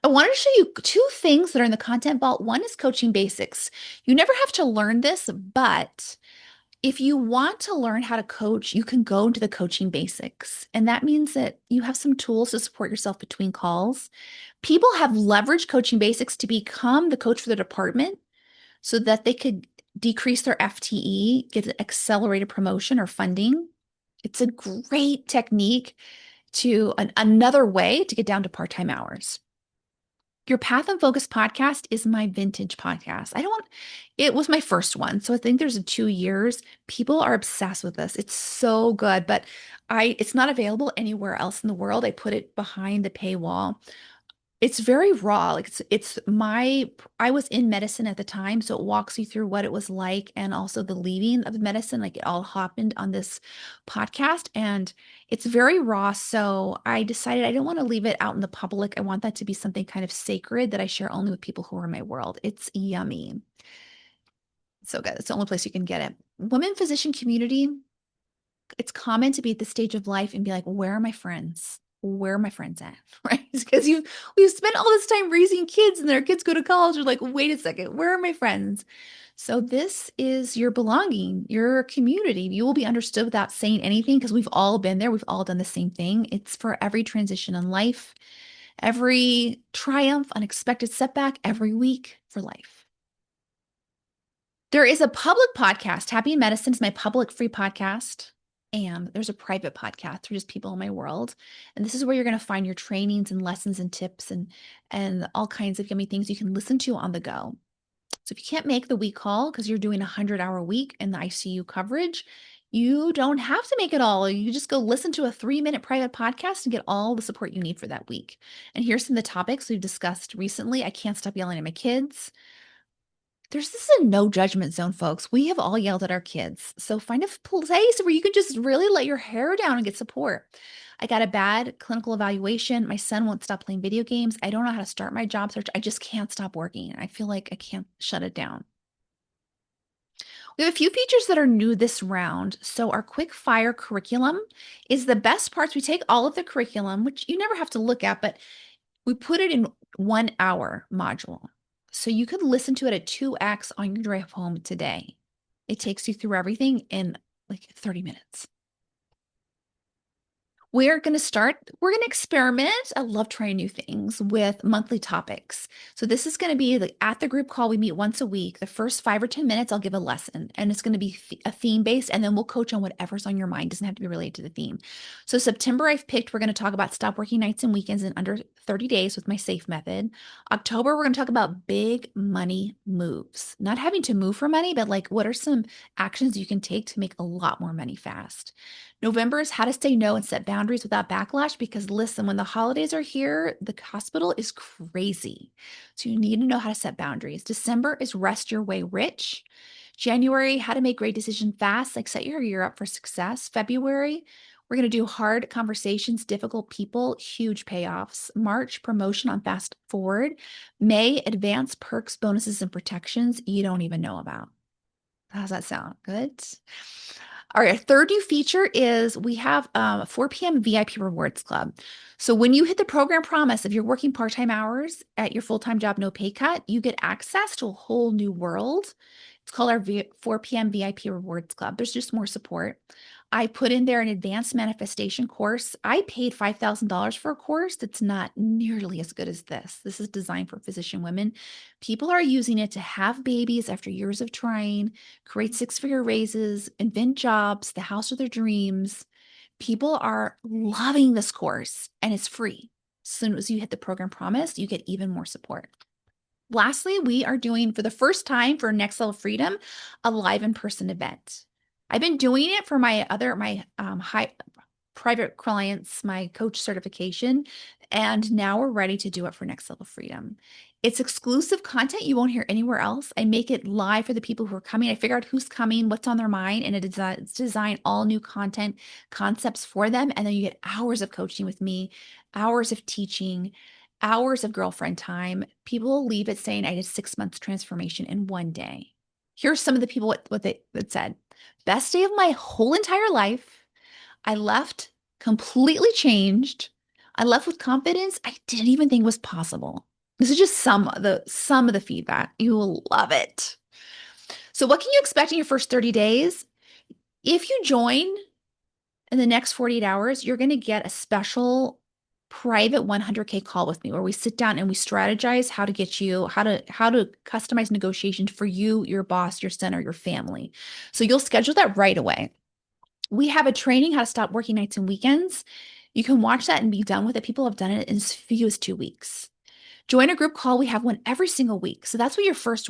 I wanted to show you two things that are in the content vault. One is coaching basics. You never have to learn this, but if you want to learn how to coach, you can go into the coaching basics. And that means that you have some tools to support yourself between calls. People have leveraged coaching basics to become the coach for the department so that they could decrease their FTE, get an accelerated promotion or funding. It's a great technique to another way to get down to part-time hours. Your Path and Focus podcast is my vintage podcast. It was my first one. So I think there's 2 years. People are obsessed with this. It's so good, but it's not available anywhere else in the world. I put it behind the paywall. It's very raw. Like I was in medicine at the time, so it walks you through what it was like and also the leaving of medicine. Like it all happened on this podcast and it's very raw. So I decided I don't want to leave it out in the public. I want that to be something kind of sacred that I share only with people who are in my world. It's yummy. So good. It's the only place you can get it. Women physician community, it's common to be at this stage of life and be like, where are my friends? Where are my friends at? Right? Because we've spent all this time raising kids and their kids go to college. You're like, wait a second, where are my friends? So this is your belonging, your community. You will be understood without saying anything because we've all been there. We've all done the same thing. It's for every transition in life, every triumph, unexpected setback, every week for life. There is a public podcast. Happy in Medicine is my public free podcast. And there's a private podcast for just people in my world. And this is where you're going to find your trainings and lessons and tips and all kinds of yummy things you can listen to on the go. So if you can't make the week call because you're doing a 100-hour week in the ICU coverage, you don't have to make it all. You just go listen to a 3-minute private podcast and get all the support you need for that week. And here's some of the topics we've discussed recently. I can't stop yelling at my kids. This is a no judgment zone, folks. We have all yelled at our kids. So find a place where you can just really let your hair down and get support. I got a bad clinical evaluation. My son won't stop playing video games. I don't know how to start my job search. I just can't stop working. I feel like I can't shut it down. We have a few features that are new this round. So our quick fire curriculum is the best parts. We take all of the curriculum, which you never have to look at, but we put it in 1 hour module. So you could listen to it at 2x on your drive home today. It takes you through everything in like 30 minutes. We're going to experiment. I love trying new things with monthly topics. So this is going to be at the group call. We meet once a week. The first 5 or 10 minutes, I'll give a lesson and it's going to be a theme based. And then we'll coach on whatever's on your mind. It doesn't have to be related to the theme. So September, I've picked, we're going to talk about stop working nights and weekends in under 30 days with my SAFE method. October, we're going to talk about big money moves, not having to move for money, but like what are some actions you can take to make a lot more money fast. November is how to say no and set boundaries without backlash because listen, when the holidays are here, the hospital is crazy. So you need to know how to set boundaries. December is rest your way rich. January, how to make great decisions fast, like set your year up for success. February, we're going to do hard conversations, difficult people, huge payoffs. March, promotion on fast forward. May, advanced perks, bonuses, and protections you don't even know about. How's that sound? Good. All right, our third new feature is we have a 4 p.m. VIP Rewards Club. So when you hit the program promise, if you're working part-time hours at your full-time job, no pay cut, you get access to a whole new world. It's called our 4 p.m. VIP Rewards Club. There's just more support. I put in there an advanced manifestation course. I paid $5,000 for a course that's not nearly as good as this. This is designed for physician women. People are using it to have babies after years of trying, create six-figure raises, invent jobs, the house of their dreams. People are loving this course and it's free. As soon as you hit the program promise, you get even more support. Lastly, we are doing for the first time for Next Level Freedom, a live in-person event. I've been doing it for my high private clients, my coach certification, and now we're ready to do it for Next Level Freedom. It's exclusive content you won't hear anywhere else. I make it live for the people who are coming. I figure out who's coming, what's on their mind, and it's design all new content concepts for them. And then you get hours of coaching with me, hours of teaching, hours of girlfriend time. People will leave it saying, I did 6 months transformation in one day. Here's some of the people what they said. Best day of my whole entire life. I left completely changed. I left with confidence I didn't even think was possible. This is just some of the feedback. You will love it. So what can you expect in your first 30 days? If you join in the next 48 hours, you're going to get a special private 100K call with me where we sit down and we strategize how to get you, how to customize negotiations for you, your boss, your center, your family. So you'll schedule that right away. We have a training how to stop working nights and weekends. You can watch that and be done with it. People have done it in as few as 2 weeks. Join a group call. We have one every single week. So that's what your first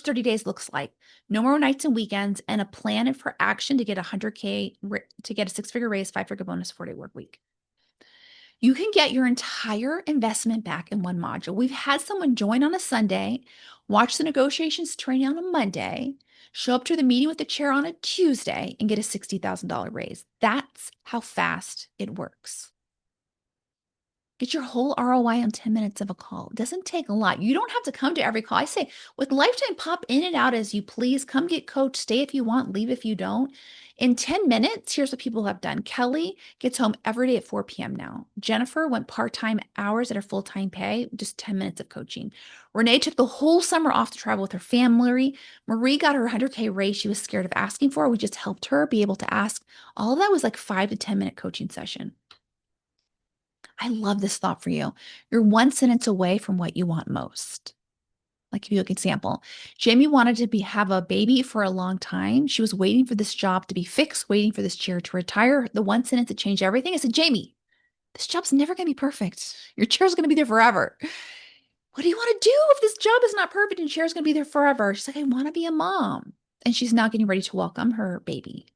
30 days looks like. No more nights and weekends and a plan for action to get 100K, to get a six-figure raise, five-figure bonus, 4-day work week. You can get your entire investment back in one module. We've had someone join on a Sunday, watch the negotiations training on a Monday, show up to the meeting with the chair on a Tuesday, and get a $60,000 raise. That's how fast it works. Get your whole ROI on 10 minutes of a call. It doesn't take a lot. You don't have to come to every call. I say with Lifetime, pop in and out as you please. Come get coached. Stay if you want, leave if you don't. In 10 minutes, here's what people have done. Kelly gets home every day at 4 p.m. now. Jennifer went part-time hours at her full-time pay, just 10 minutes of coaching. Renee took the whole summer off to travel with her family. Marie got her 100K raise she was scared of asking for. We just helped her be able to ask. All of that was like 5 to 10 minute coaching session. I love this thought for you. You're one sentence away from what you want most. Like, give you an example. Jamie wanted to have a baby for a long time. She was waiting for this job to be fixed, waiting for this chair to retire. The one sentence that changed everything. I said, Jamie, this job's never going to be perfect. Your chair's going to be there forever. What do you want to do if this job is not perfect and chair's going to be there forever? She's like, I want to be a mom. And she's now getting ready to welcome her baby.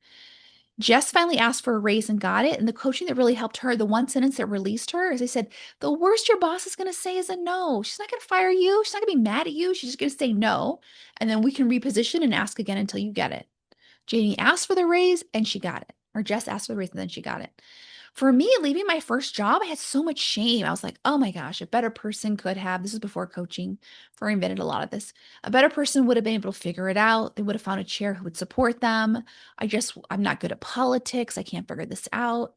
Jess finally asked for a raise and got it. And the coaching that really helped her, the one sentence that released her, is I said, the worst your boss is going to say is a no. She's not going to fire you. She's not going to be mad at you. She's just going to say no. And then we can reposition and ask again until you get it. Janie asked for the raise and she got it. Or Jess asked for the raise and then she got it. For me, leaving my first job, I had so much shame. I was like, oh my gosh, a better person could have, this is before coaching, before I invented a lot of this. A better person would have been able to figure it out. They would have found a chair who would support them. I'm not good at politics. I can't figure this out.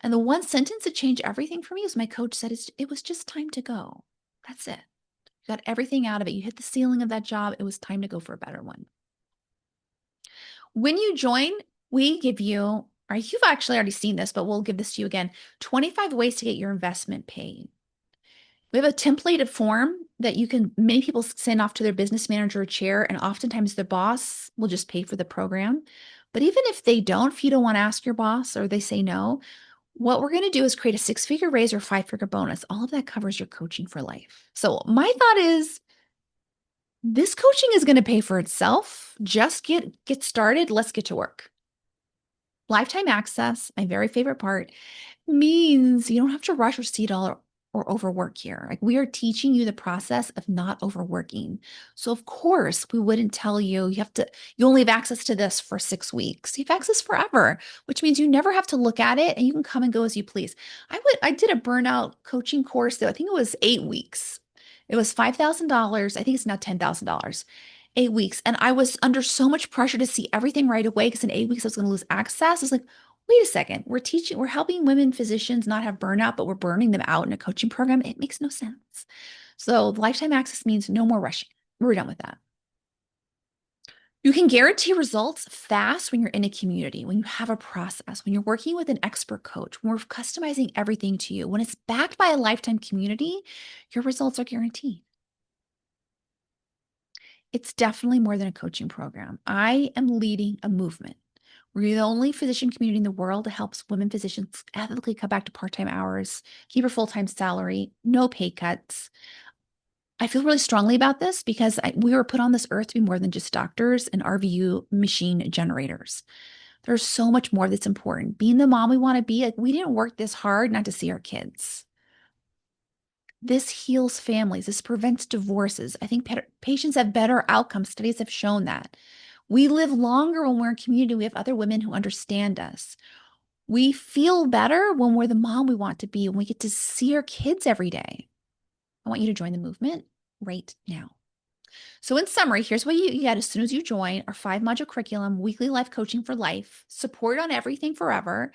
And the one sentence that changed everything for me was my coach said, it was just time to go. That's it. You got everything out of it. You hit the ceiling of that job. It was time to go for a better one. When you join, we give you, or you've actually already seen this, but we'll give this to you again, 25 ways to get your investment paid. We have a templated form that many people send off to their business manager or chair, and oftentimes the boss will just pay for the program. But even if they don't, if you don't want to ask your boss or they say no, what we're going to do is create a six-figure raise or five-figure bonus. All of that covers your coaching for life. So my thought is, this coaching is going to pay for itself. Just get started. Let's get to work. Lifetime access, my very favorite part, means you don't have to rush or see it all or overwork here. Like, we are teaching you the process of not overworking. So of course we wouldn't tell you you only have access to this for 6 weeks. You have access forever, which means you never have to look at it and you can come and go as you please. I did a burnout coaching course that I think it was 8 weeks. It was $5,000. I think it's now $10,000. 8 weeks. And I was under so much pressure to see everything right away because in 8 weeks I was going to lose access. I was like, wait a second. We're helping women physicians not have burnout, but we're burning them out in a coaching program. It makes no sense. So lifetime access means no more rushing. We're done with that. You can guarantee results fast when you're in a community, when you have a process, when you're working with an expert coach, when we're customizing everything to you. When it's backed by a lifetime community, your results are guaranteed. It's definitely more than a coaching program. I am leading a movement. We're the only physician community in the world that helps women physicians ethically come back to part-time hours, keep a full-time salary, no pay cuts. I feel really strongly about this because we were put on this earth to be more than just doctors and RVU machine generators. There's so much more that's important. Being the mom we want to be, like, we didn't work this hard not to see our kids. This heals families. This prevents divorces. I think patients have better outcomes. Studies have shown that. We live longer when we're in community. We have other women who understand us. We feel better when we're the mom we want to be, when we get to see our kids every day. I want you to join the movement right now. So, in summary, here's what you get as soon as you join our 5 module curriculum, weekly life coaching for life, support on everything forever,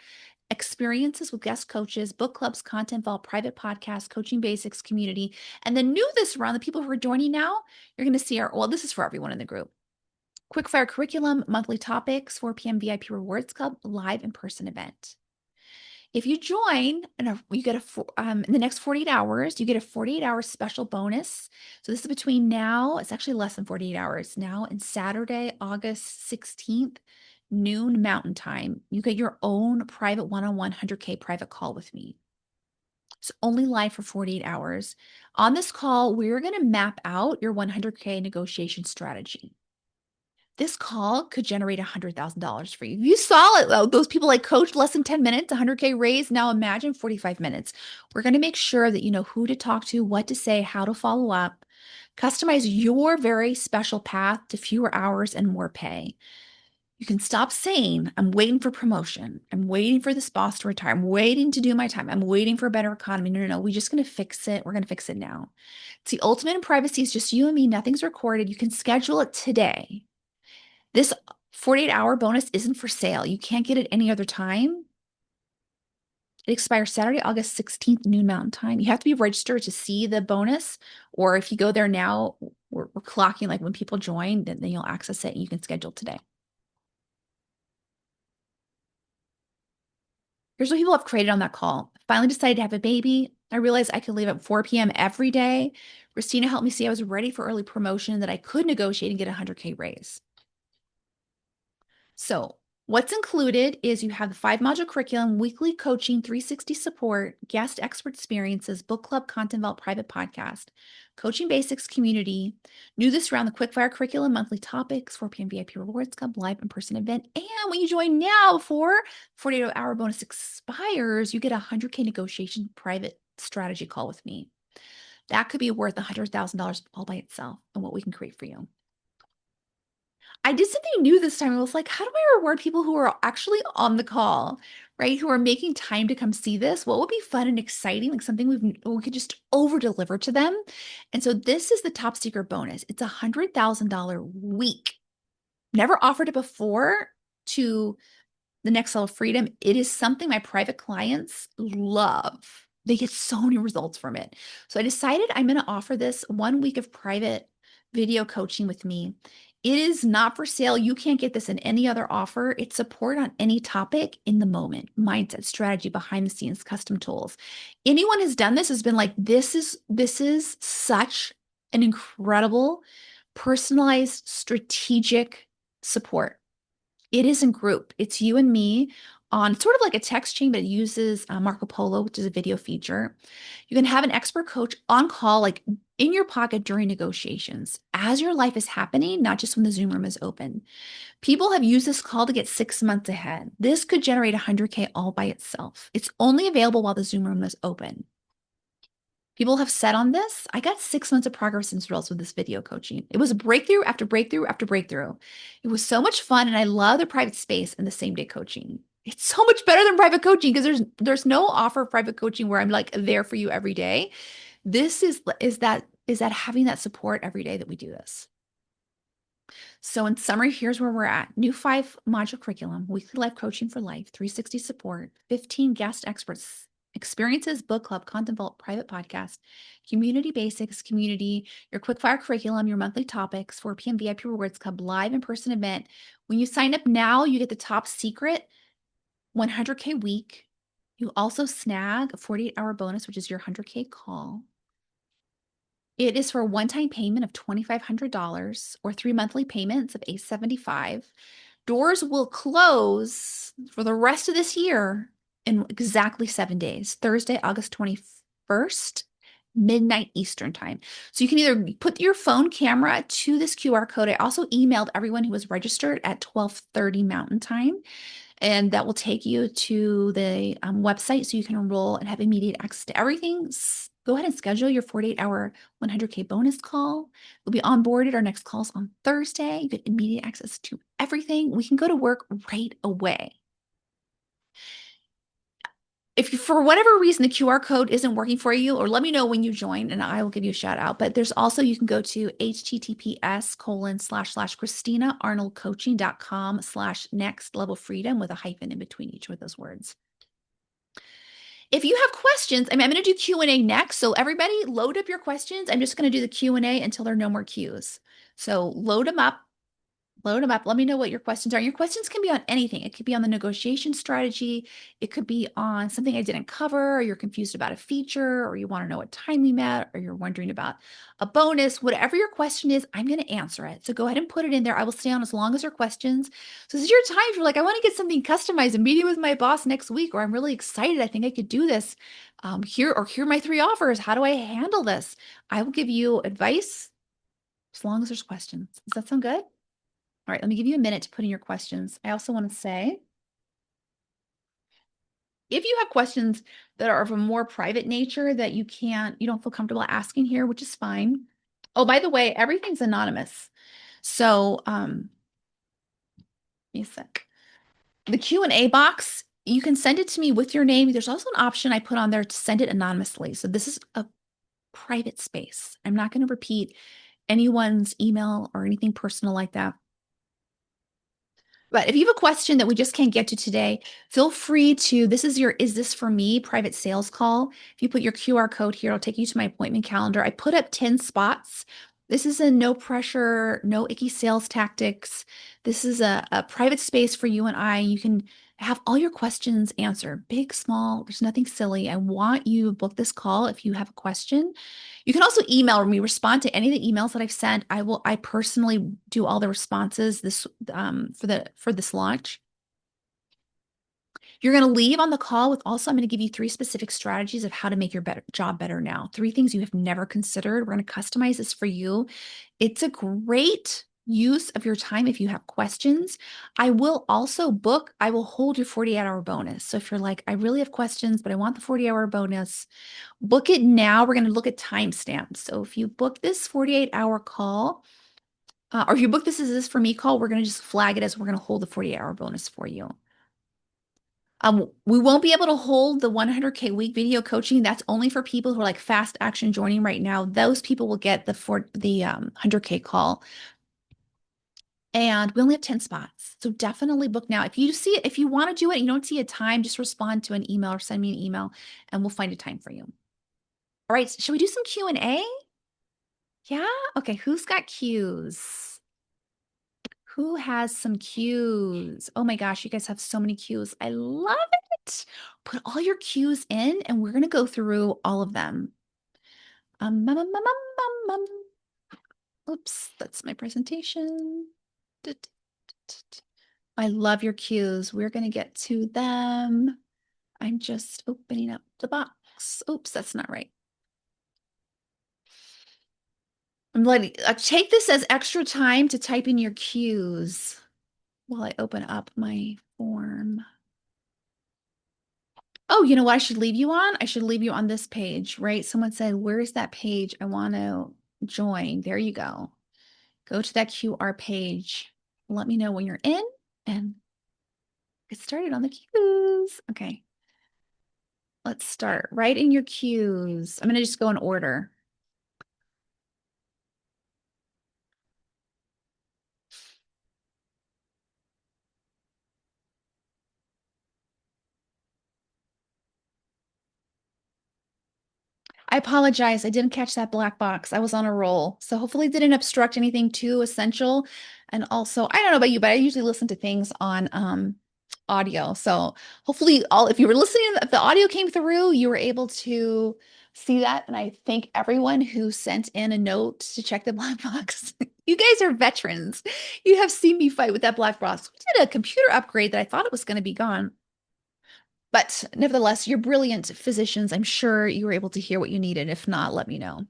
experiences with guest coaches, book clubs, content vault, private podcasts, coaching basics, community. And then, new this round, the people who are joining now, you're going to see well, this is for everyone in the group. Quickfire curriculum, monthly topics, 4 p.m. VIP Rewards Club, live in-person event. If you join, you get in the next 48 hours, you get a 48-hour special bonus. So this is between now, it's actually less than 48 hours now, and Saturday, August 16th, noon Mountain Time. You get your own private one-on-one 100K private call with me. It's only live for 48 hours. On this call, we're going to map out your 100K negotiation strategy. This call could generate $100,000 for you. You saw it, though. Those people like coached less than 10 minutes, 100K raise. Now imagine 45 minutes. We're going to make sure that you know who to talk to, what to say, how to follow up. Customize your very special path to fewer hours and more pay. You can stop saying, I'm waiting for promotion. I'm waiting for this boss to retire. I'm waiting to do my time. I'm waiting for a better economy. No, no, no. We're just going to fix it. We're going to fix it now. It's the ultimate in privacy. It's just you and me. Nothing's recorded. You can schedule it today. This 48-hour bonus isn't for sale. You can't get it any other time. It expires Saturday, August 16th, noon Mountain Time. You have to be registered to see the bonus, or if you go there now, we're clocking like when people join, then you'll access it and you can schedule today. Here's what people have created on that call. I finally decided to have a baby. I realized I could leave at 4 p.m. every day. Christina helped me see I was ready for early promotion, that I could negotiate and get a 100K raise. So what's included is you have the 5 module curriculum, weekly coaching, 360 support, guest expert experiences, book club, content vault, private podcast, coaching basics, community, new this round, the quickfire curriculum, monthly topics, 4 p.m. VIP Rewards Club, live in-person event. And when you join now before 48-hour bonus expires, you get a 100K negotiation private strategy call with me. That could be worth $100,000 all by itself and what we can create for you. I did something new this time. I was like, how do I reward people who are actually on the call, right? Who are making time to come see this? What would be fun and exciting? Like something we could just over deliver to them. And so this is the top secret bonus. It's $100,000 week. Never offered it before to the next level of freedom. It is something my private clients love. They get so many results from it. So I decided I'm going to offer this 1 week of private video coaching with me. It is not for sale. You can't get this in any other offer. It's support on any topic in the moment, mindset, strategy, behind the scenes, custom tools. Anyone has done this has been like, this is such an incredible, personalized, strategic support. It is in group. It's you and me on sort of like a text chain, but it uses Marco Polo, which is a video feature. You can have an expert coach on call, like in your pocket during negotiations, as your life is happening, not just when the Zoom room is open. People have used this call to get 6 months ahead. This could generate 100K all by itself. It's only available while the Zoom room is open. People have said on this, I got 6 months of progress and results with this video coaching. It was a breakthrough after breakthrough after breakthrough. It was so much fun, and I love the private space and the same day coaching. It's so much better than private coaching because there's no offer of private coaching where I'm like there for you every day. This is that having that support every day that we do this. So in summary, here's where we're at. New 5 module curriculum, weekly life coaching for life, 360 support, 15 guest experts experiences, book club, content vault, private podcast, community basics, community, your quickfire curriculum, your monthly topics, 4 p.m. VIP rewards club, live in-person event. When you sign up now, you get the top secret 100K week. You also snag a 48-hour bonus, which is your 100K call. It is for a one-time payment of $2,500 or 3 monthly payments of $875. Doors will close for the rest of this year in exactly 7 days. Thursday, August 21st, midnight Eastern time. So you can either put your phone camera to this QR code. I also emailed everyone who was registered at 12:30 Mountain Time, and that will take you to the website so you can enroll and have immediate access to everything. Go ahead and schedule your 48-hour 100K bonus call. You'll be onboarded. Our next call is on Thursday. You get immediate access to everything. We can go to work right away. If you, for whatever reason, the QR code isn't working for you, or let me know when you join and I will give you a shout out. But there's also, you can go to https://christinaarnoldcoaching.com/next level freedom with a hyphen in between each of those words. If you have questions, I'm going to do Q&A next. So everybody load up your questions. I'm just going to do the Q&A until there are no more Qs. So load them up. Load them up. Let me know what your questions are. Your questions can be on anything. It could be on the negotiation strategy. It could be on something I didn't cover, or you're confused about a feature, or you want to know what time we met, or you're wondering about a bonus. Whatever your question is, I'm going to answer it. So go ahead and put it in there. I will stay on as long as your questions. So this is your time. If you're like, I want to get something customized, a meeting with my boss next week, or I'm really excited. I think I could do this. Here are my 3 offers. How do I handle this? I will give you advice as long as there's questions. Does that sound good? All right, let me give you a minute to put in your questions. I also want to say, if you have questions that are of a more private nature that you don't feel comfortable asking here, which is fine. Oh, by the way, everything's anonymous. So, give me a sec. The Q&A box, you can send it to me with your name. There's also an option I put on there to send it anonymously. So this is a private space. I'm not going to repeat anyone's email or anything personal like that. But if you have a question that we just can't get to today, feel free to, this is your Is This For Me private sales call. If you put your QR code here, it'll take you to my appointment calendar. I put up 10 spots. This is a no pressure, no icky sales tactics. This is a private space for you and I. You can have all your questions answered, big, small, there's nothing silly. I want you to book this call if you have a question. You can also email me, respond to any of the emails that I've sent. I personally do all the responses for this launch. You're going to leave on the call with also, I'm going to give you 3 specific strategies of how to make your job better now. 3 things you have never considered. We're going to customize this for you. It's a great use of your time if you have questions. I will also I will hold your 48-hour bonus. So if you're like, I really have questions, but I want the 40-hour bonus, book it now. We're going to look at timestamps. So if you book this 48-hour call, or if you book this as this for me call, we're going to just flag it as we're going to hold the 48-hour bonus for you. We won't be able to hold the 100K week video coaching. That's only for people who are like fast action joining right now. Those people will get the 100K call. And we only have 10 spots. So definitely book now. If you see it, if you want to do it, and you don't see a time, just respond to an email or send me an email and we'll find a time for you. All right, should we do some Q&A? Yeah? Okay, who's got Qs? Who has some Qs? Oh my gosh, you guys have so many Qs. I love it. Put all your Qs in and we're going to go through all of them. Um, um, um, um, um, um. Oops, that's my presentation. I love your Qs. We're going to get to them. I'm just opening up the box. Oops, that's not right. I'm letting take this as extra time to type in your Qs while I open up my form. Oh, you know what I should leave you on? I should leave you on this page, right? Someone said, where's that page? I want to join. There you go. Go to that QR page. Let me know when you're in and get started on the Qs. Okay. Let's start. Write in your Qs. I'm going to just go in order. I apologize. I didn't catch that black box. I was on a roll. So hopefully it didn't obstruct anything too essential. And also, I don't know about you, but I usually listen to things on audio. So hopefully all if you were listening, if the audio came through, you were able to see that. And I thank everyone who sent in a note to check the black box. You guys are veterans. You have seen me fight with that black box. We did a computer upgrade that I thought it was going to be gone. But nevertheless, you're brilliant physicians. I'm sure you were able to hear what you needed. If not, let me know.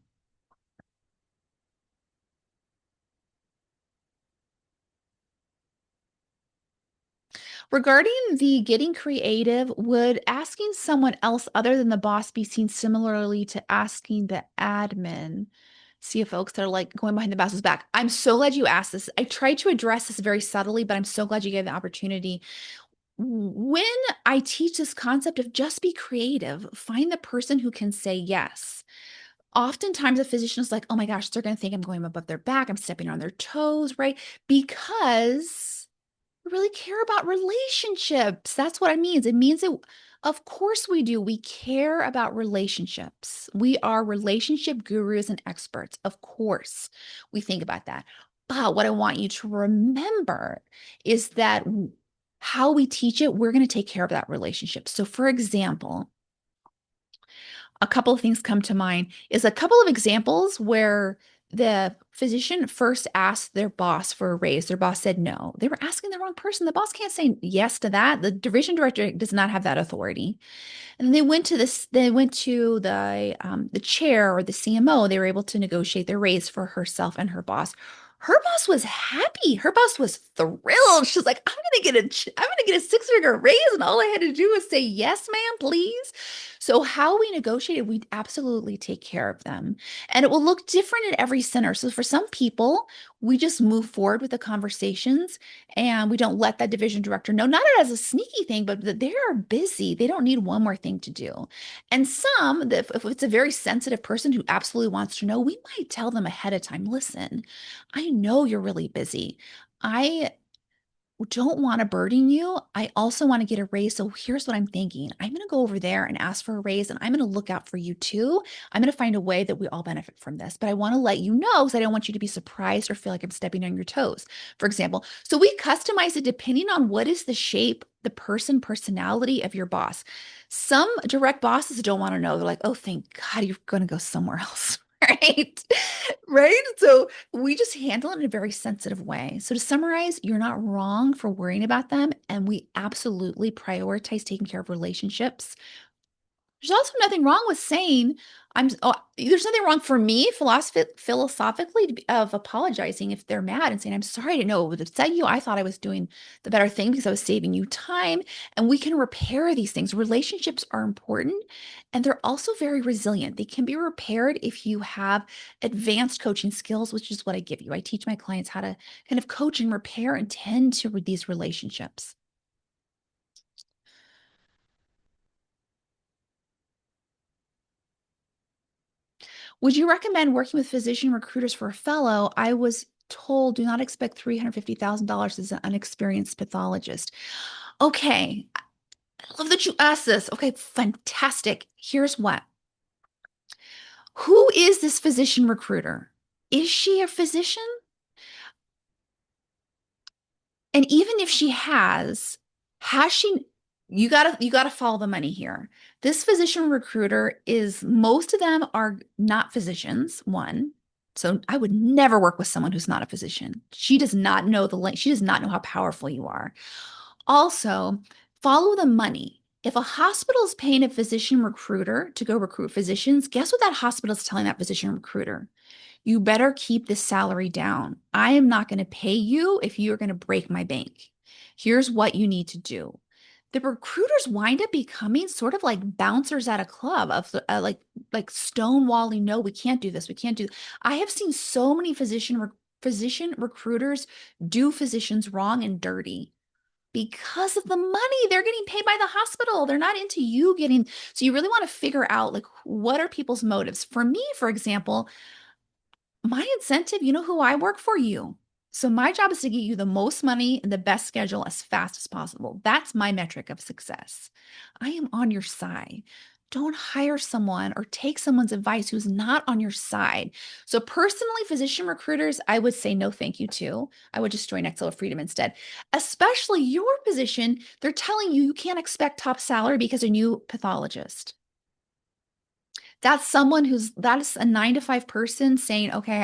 Regarding the getting creative, would asking someone else other than the boss be seen similarly to asking the admin? See if folks that are like going behind the boss's back. I'm so glad you asked this. I tried to address this very subtly, but I'm so glad you gave the opportunity. When I teach this concept of just be creative, find the person who can say yes. Oftentimes a physician is like, oh my gosh, they're going to think I'm going above their back. I'm stepping on their toes, right? Because we really care about relationships. That's what it means. It means that, of course, we do. We care about relationships. We are relationship gurus and experts. Of course, we think about that. But what I want you to remember is that how we teach it, we're going to take care of that relationship. So, for example, a couple of things come to mind is a couple of examples where the physician first asked their boss for a raise. Their boss said no. They were asking the wrong person. The boss can't say yes to that. The division director does not have that authority. And then they went to the chair or the CMO. They were able to negotiate their raise for herself and her boss. Her boss was happy. Her boss was thrilled. She's like, I'm gonna get a six-figure raise, and all I had to do was say yes, ma'am, please. So how we negotiated, we absolutely take care of them. And it will look different at every center. So for some people, we just move forward with the conversations and we don't let that division director know, not as a sneaky thing, but that they are busy. They don't need one more thing to do. And some, if it's a very sensitive person who absolutely wants to know, we might tell them ahead of time, listen, I know you're really busy. I don't want to burden you. I also want to get a raise. So here's what I'm thinking. I'm going to go over there and ask for a raise, and I'm going to look out for you too. I'm going to find a way that we all benefit from this. But I want to let you know because I don't want you to be surprised or feel like I'm stepping on your toes, for example. So we customize it depending on what is the shape, the personality of your boss. Some direct bosses don't want to know. They're like, oh, thank God you're going to go somewhere else. Right. Right. So we just handle it in a very sensitive way. So to summarize, you're not wrong for worrying about them. And we absolutely prioritize taking care of relationships. There's also nothing wrong with saying there's nothing wrong for me philosophically of apologizing if they're mad and saying, I'm sorry, I didn't know it would upset you. I thought I was doing the better thing because I was saving you time. And we can repair these things. Relationships are important and they're also very resilient. They can be repaired if you have advanced coaching skills, which is what I give you. I teach my clients how to kind of coach and repair and tend to these relationships. Would you recommend working with physician recruiters for a fellow? I was told do not expect $350,000 as an unexperienced pathologist. Okay, I love that you asked this. Okay, fantastic. Here's what. Who is this physician recruiter? Is she a physician? And even if she has she you gotta follow the money here. This physician recruiter is most of them are not physicians, one. So I would never work with someone who's not a physician. She does not know she does not know how powerful you are. Also, follow the money. If a hospital is paying a physician recruiter to go recruit physicians, guess what that hospital is telling that physician recruiter? You better keep this salary down. I am not going to pay you if you're going to break my bank. Here's what you need to do. The recruiters wind up becoming sort of like bouncers at a club of like stonewalling. No, we can't do this. We can't do. I have seen so many physician recruiters do physicians wrong and dirty because of the money they're getting paid by the hospital. They're not into you getting. So you really want to figure out like what are people's motives. For me, for example, my incentive, you know who I work for? You. So my job is to get you the most money and the best schedule as fast as possible. That's my metric of success. I am on your side. don't hire someone or take someone's advice who's not on your side. So, personally, physician recruiters, I would say no thank you to. I would just join Excel Freedom instead. Especially your position, they're telling you you can't expect top salary because a new pathologist. That's someone that's a 9 to 5 person saying, okay,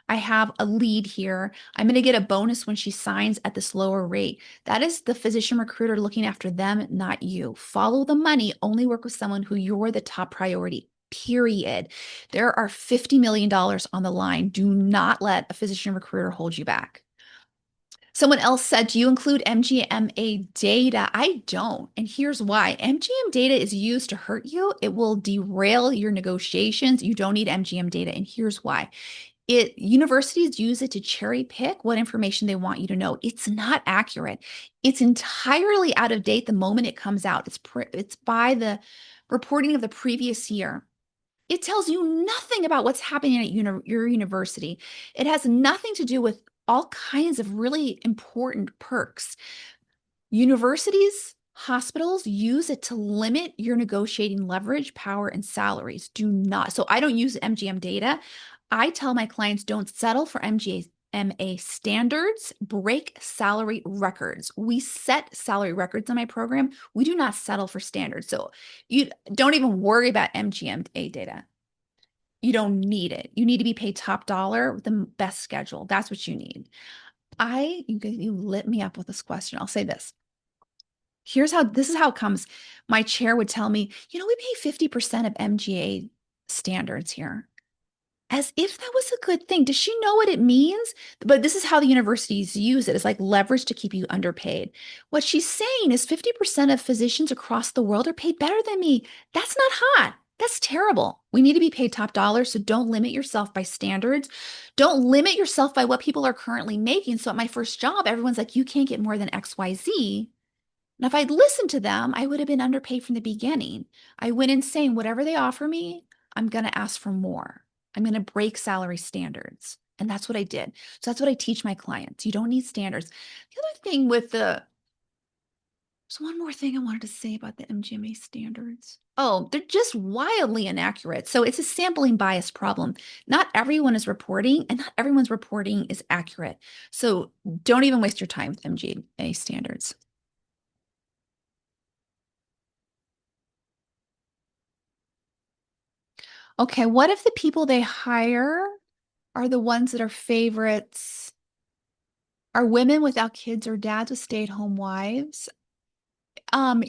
I have a lead here. I'm going to get a bonus when she signs at this lower rate. That is the physician recruiter looking after them, not you. Follow the money. Only work with someone who you're the top priority. Period. There are $50 million on the line. Do not let a physician recruiter hold you back. Someone else said, do you include MGMA data? I don't. And here's why. MGM data is used to hurt you. It will derail your negotiations. You don't need MGM data. And here's why. Universities use it to cherry pick what information they want you to know. It's not accurate. It's entirely out of date the moment it comes out. It's by the reporting of the previous year. It tells you nothing about what's happening at your university. It has nothing to do with all kinds of really important perks. Universities, hospitals use it to limit your negotiating leverage, power, and salaries. Do not. So I don't use MGM data. I tell my clients don't settle for MA standards, break salary records. We set salary records in my program. We do not settle for standards. So you don't even worry about MGMA data. You don't need it. You need to be paid top dollar with the best schedule. That's what you need. You lit me up with this question. I'll say this. This is how it comes. My chair would tell me, we pay 50% of MGA standards here. As if that was a good thing. Does she know what it means? But this is how the universities use it. It's like leverage to keep you underpaid. What she's saying is 50% of physicians across the world are paid better than me. That's not hot. That's terrible. We need to be paid top dollar. So don't limit yourself by standards. Don't limit yourself by what people are currently making. So at my first job, everyone's like, you can't get more than XYZ. Now, if I'd listened to them, I would have been underpaid from the beginning. I went in saying, whatever they offer me, I'm going to ask for more. I'm going to break salary standards. And that's what I did. So that's what I teach my clients. You don't need standards. The other thing there's one more thing I wanted to say about the MGMA standards. Oh, they're just wildly inaccurate. So it's a sampling bias problem. Not everyone is reporting, and not everyone's reporting is accurate. So don't even waste your time with MGMA standards. Okay, what if the people they hire are the ones that are favorites? Are women without kids or dads with stay-at-home wives?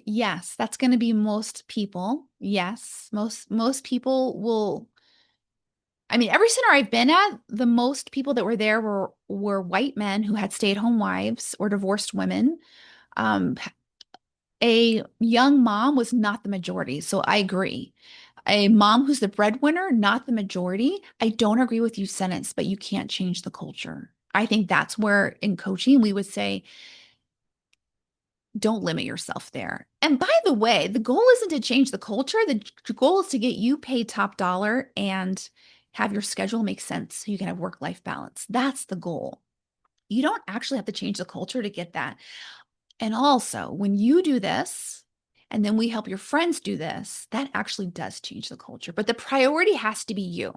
Yes, that's going to be most people. Yes, most people will. I mean, every center I've been at, the most people that were there were white men who had stay-at-home wives or divorced women. Um, a young mom was not the majority, so I agree. A mom who's the breadwinner, not the majority. I don't agree with you sentence, but you can't change the culture. I think that's where in coaching we would say, don't limit yourself there. And by the way, the goal isn't to change the culture. The goal is to get you paid top dollar and have your schedule make sense so you can have work-life balance. That's the goal. You don't actually have to change the culture to get that. And also, when you do this, and then we help your friends do this, that actually does change the culture. But the priority has to be you.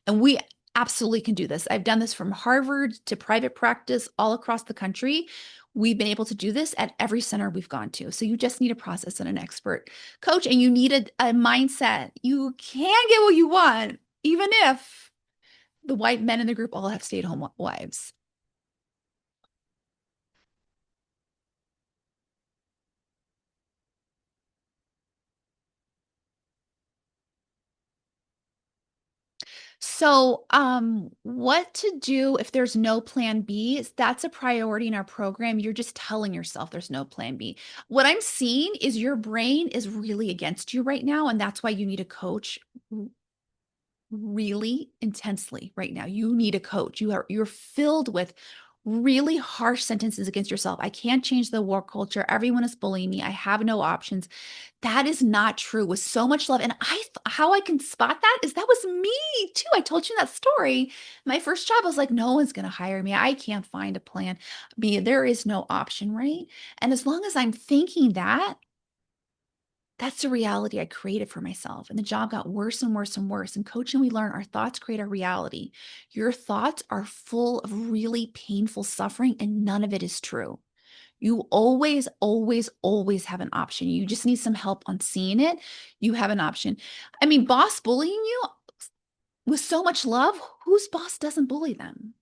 And we absolutely can do this. I've done this from Harvard to private practice all across the country. We've been able to do this at every center we've gone to. So you just need a process and an expert coach, and you need a mindset. You can get what you want, even if the white men in the group all have stay-at-home wives. So, what to do if there's no plan B? That's a priority in our program. You're just telling yourself there's no plan B. What I'm seeing is your brain is really against you right now, and that's why you need a coach really intensely right now. You need a coach. You're filled with really harsh sentences against yourself. I can't change the work culture. Everyone is bullying me. I have no options. That is not true with so much love. And how I can spot that is that was me too. I told you that story. My first job, I was like, no one's going to hire me. I can't find a plan B. There is no option, right? And as long as I'm thinking that, That's the reality I created for myself. And the job got worse and worse and worse. In coaching, we learn our thoughts create our reality. Your thoughts are full of really painful suffering, and none of it is true. You always, always, always have an option. You just need some help on seeing it. You have an option. I mean, boss bullying you with so much love, whose boss doesn't bully them?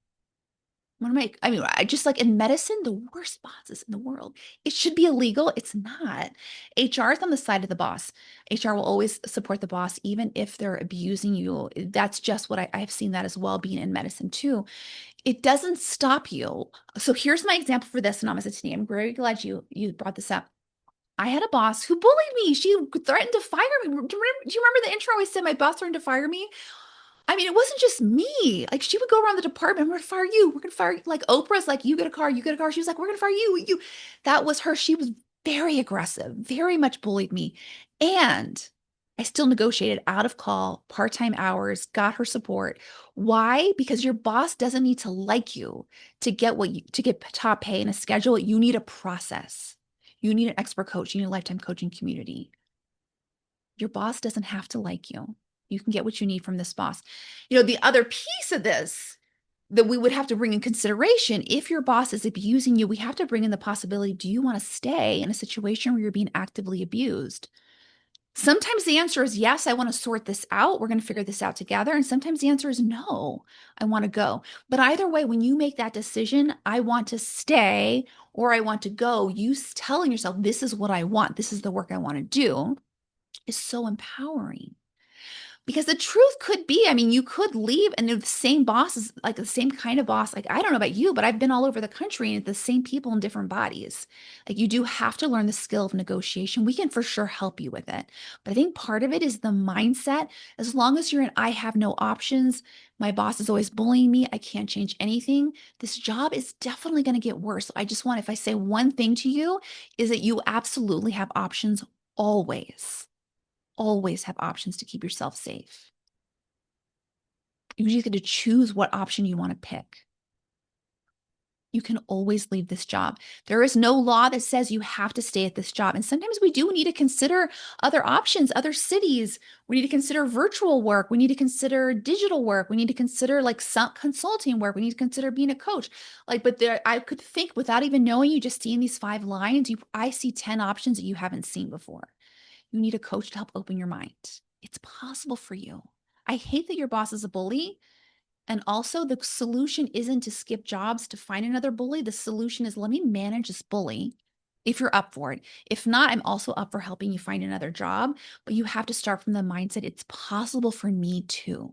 I mean, I just like in medicine, the worst bosses in the world. It should be illegal. It's not. HR is on the side of the boss. HR will always support the boss, even if they're abusing you. That's just what I've seen that as well, being in medicine too. It doesn't stop you. So here's my example for this, Anonymous today. I'm very glad you brought this up. I had a boss who bullied me. She threatened to fire me. Do you remember the intro I said my boss threatened to fire me? I mean, it wasn't just me. Like she would go around the department, we're gonna fire you. We're gonna fire you. Like Oprah's like, you get a car, you get a car. She was like, we're gonna fire you, you. That was her. She was very aggressive, very much bullied me. And I still negotiated out of call, part-time hours, got her support. Why? Because your boss doesn't need to like you to get top pay and a schedule. You need a process. You need an expert coach. You need a lifetime coaching community. Your boss doesn't have to like you. You can get what you need from this boss. The other piece of this that we would have to bring in consideration, if your boss is abusing you, we have to bring in the possibility, do you want to stay in a situation where you're being actively abused? Sometimes the answer is yes, I want to sort this out. We're going to figure this out together. And sometimes the answer is no, I want to go. But either way, when you make that decision, I want to stay or I want to go, you telling yourself, this is what I want, this is the work I want to do, is so empowering. Because the truth could be, I mean, you could leave and the same boss is like the same kind of boss. Like, I don't know about you, but I've been all over the country and the same people in different bodies. Like, you do have to learn the skill of negotiation. We can for sure help you with it. But I think part of it is the mindset. As long as you're in, I have no options, my boss is always bullying me, I can't change anything, this job is definitely going to get worse. So I just want, if I say one thing to you, is that you absolutely have options always. Always have options to keep yourself safe. You just get to choose what option you want to pick. You can always leave this job. There is no law that says you have to stay at this job. And sometimes we do need to consider other options, other cities. We need to consider virtual work. We need to consider digital work. We need to consider like some consulting work. We need to consider being a coach. But I could think without even knowing you, just seeing these 5 lines, I see 10 options that you haven't seen before. You need a coach to help open your mind. It's possible for you. I hate that your boss is a bully. And also, the solution isn't to skip jobs to find another bully. The solution is, let me manage this bully if you're up for it. If not, I'm also up for helping you find another job. But you have to start from the mindset, it's possible for me too.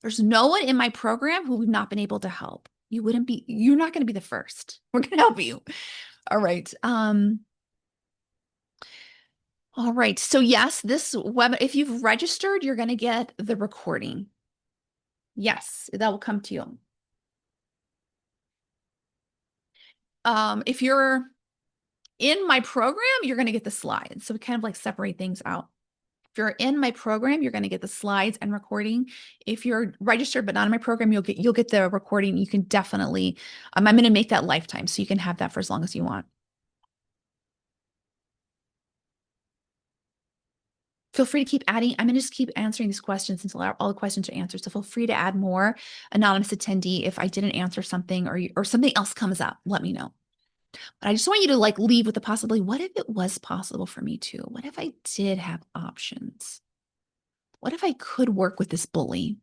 There's no one in my program who we've not been able to help. You're not going to be the first. We're going to help you. All right. All right. So yes, this web, if you've registered, you're going to get the recording. Yes, that will come to you. If you're in my program, you're going to get the slides. So we kind of like separate things out. If you're in my program, you're going to get the slides and recording. If you're registered but not in my program, you'll get the recording. You can definitely, I'm going to make that lifetime, so you can have that for as long as you want. Feel free to keep adding. I'm going to just keep answering these questions until all the questions are answered. So feel free to add more, anonymous attendee. If I didn't answer something or something else comes up, let me know. But I just want you to like leave with the possibility, what if it was possible for me too? What if I did have options? What if I could work with this bully?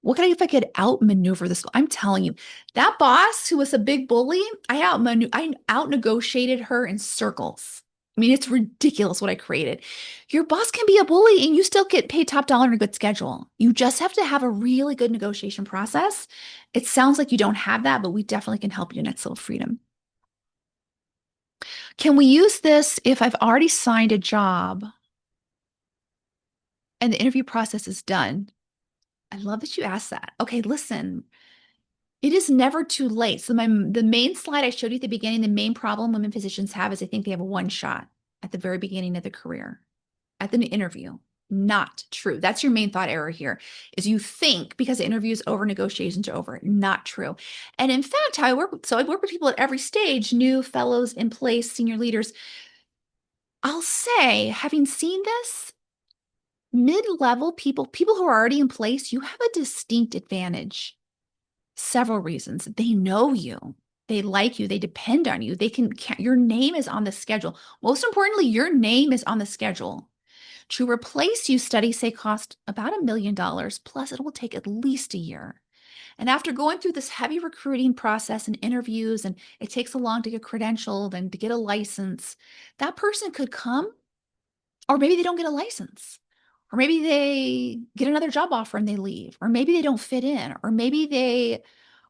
What if I could outmaneuver this? I'm telling you, that boss who was a big bully, I out negotiated her in circles. I mean, it's ridiculous what I created. Your boss can be a bully and you still get paid top dollar and a good schedule. You just have to have a really good negotiation process. It sounds like you don't have that, but we definitely can help you next level freedom. Can we use this if I've already signed a job and the interview process is done? I love that you asked that. Okay, listen, it is never too late. So the main slide I showed you at the beginning, the main problem women physicians have is they think they have one shot at the very beginning of the career, at the interview. Not true. That's your main thought error here, is you think because the interview is over, negotiations are over. Not true. And in fact, I work with people at every stage, new fellows in place, senior leaders. I'll say, having seen this, mid-level people who are already in place, you have a distinct advantage. Several reasons. They know you. They like you. They depend on you. Your name is on the schedule. Most importantly, your name is on the schedule. To replace you, studies say cost about $1 million, plus it will take at least a year. And after going through this heavy recruiting process and interviews, and it takes so long to get credentialed and to get a license, that person could come, or maybe they don't get a license, or maybe they get another job offer and they leave, or maybe they don't fit in, or maybe they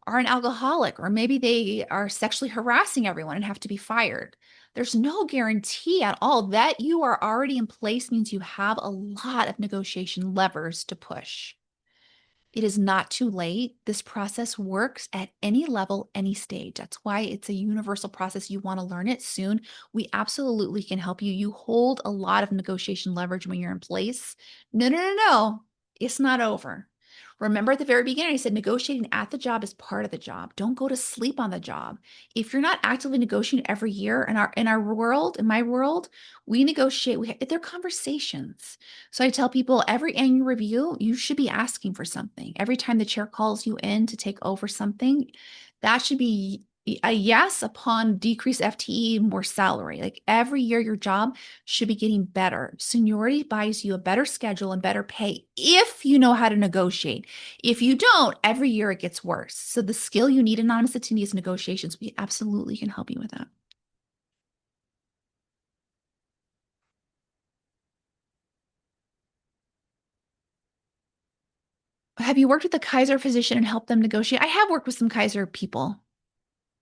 are an alcoholic, or maybe they are sexually harassing everyone and have to be fired. There's no guarantee at all. That you are already in place means you have a lot of negotiation levers to push. It is not too late. This process works at any level, any stage. That's why it's a universal process. You want to learn it soon. We absolutely can help you. You hold a lot of negotiation leverage when you're in place. No, no, no, no. It's not over. Remember at the very beginning, I said negotiating at the job is part of the job. Don't go to sleep on the job. If you're not actively negotiating every year in our world, in my world, we negotiate. They're conversations. So I tell people every annual review, you should be asking for something. Every time the chair calls you in to take over something, that should be a yes upon decreased FTE, more salary. Like every year, your job should be getting better. Seniority buys you a better schedule and better pay if you know how to negotiate. If you don't, every year it gets worse. So the skill you need, anonymous attendees negotiations, we absolutely can help you with that. Have you worked with a Kaiser physician and helped them negotiate? I have worked with some Kaiser people.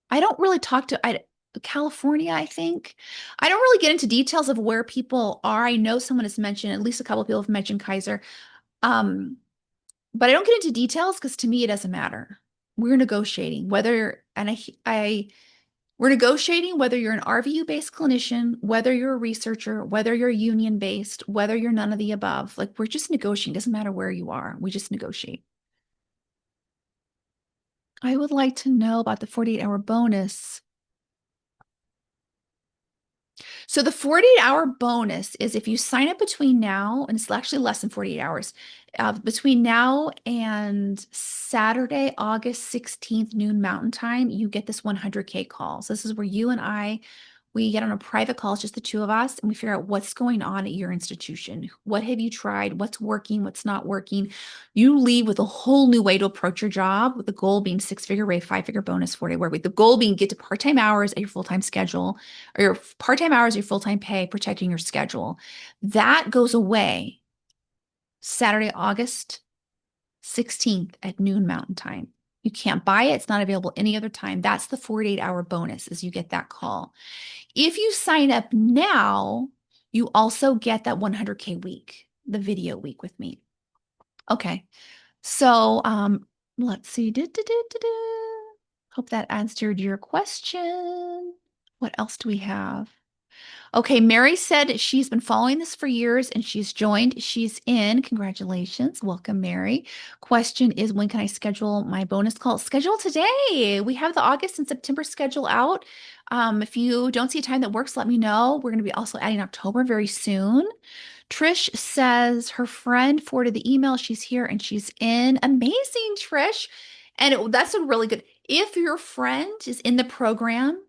I don't really talk to California, I think. I don't really get into details of where people are. I know someone has mentioned, at least a couple of people have mentioned Kaiser. Um, but I don't get into details because to me it doesn't matter. We're negotiating whether, and we're negotiating whether you're an RVU-based clinician, whether you're a researcher, whether you're union-based, whether you're none of the above. Like we're just negotiating. It doesn't matter where you are. We just negotiate. I would like to know about the 48-hour bonus. So the 48-hour bonus is if you sign up between now, and it's actually less than 48 hours, between now and Saturday, August 16th, noon Mountain Time, you get this 100K call. So this is where you and I, we get on a private call, it's just the two of us, and we figure out what's going on at your institution. What have you tried? What's working? What's not working? You leave with a whole new way to approach your job, with the goal being six-figure rate, five-figure bonus, 40 work week. The goal being get to part-time hours at your full-time schedule, or your part-time hours, your full-time pay, protecting your schedule. That goes away Saturday, August 16th at noon Mountain Time. You can't buy it. It's not available any other time. That's the 48-hour bonus is you get that call. If you sign up now, you also get that 100K week, the video week with me. Okay. So let's see. Hope that answered your question. What else do we have? Okay, Mary said she's been following this for years and she's joined. She's in. Congratulations. Welcome, Mary. Question is, when can I schedule my bonus call? Schedule today. We have the August and September schedule out. If you don't see a time that works, let me know. We're going to be also adding October very soon. Trish says her friend forwarded the email. She's here and she's in. Amazing, Trish. And that's a really good. If your friend is in the program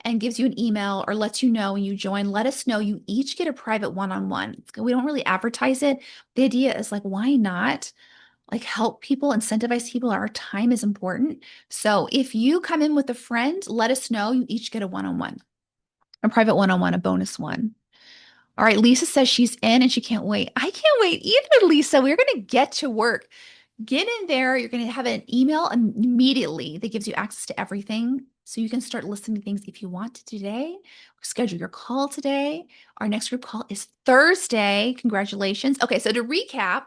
and gives you an email or lets you know when you join, let us know. You each get a private one-on-one. We don't really advertise it. The idea is like, why not? Like help people, incentivize people. Our time is important. So if you come in with a friend, let us know. You each get a one-on-one, a private one-on-one, a bonus one. All right, Lisa says she's in and she can't wait. I can't wait either, Lisa. We're going to get to work. Get in there. You're going to have an email immediately that gives you access to everything. So you can start listening to things if you want to today. Schedule your call today. Our next group call is Thursday. Congratulations. Okay, so to recap,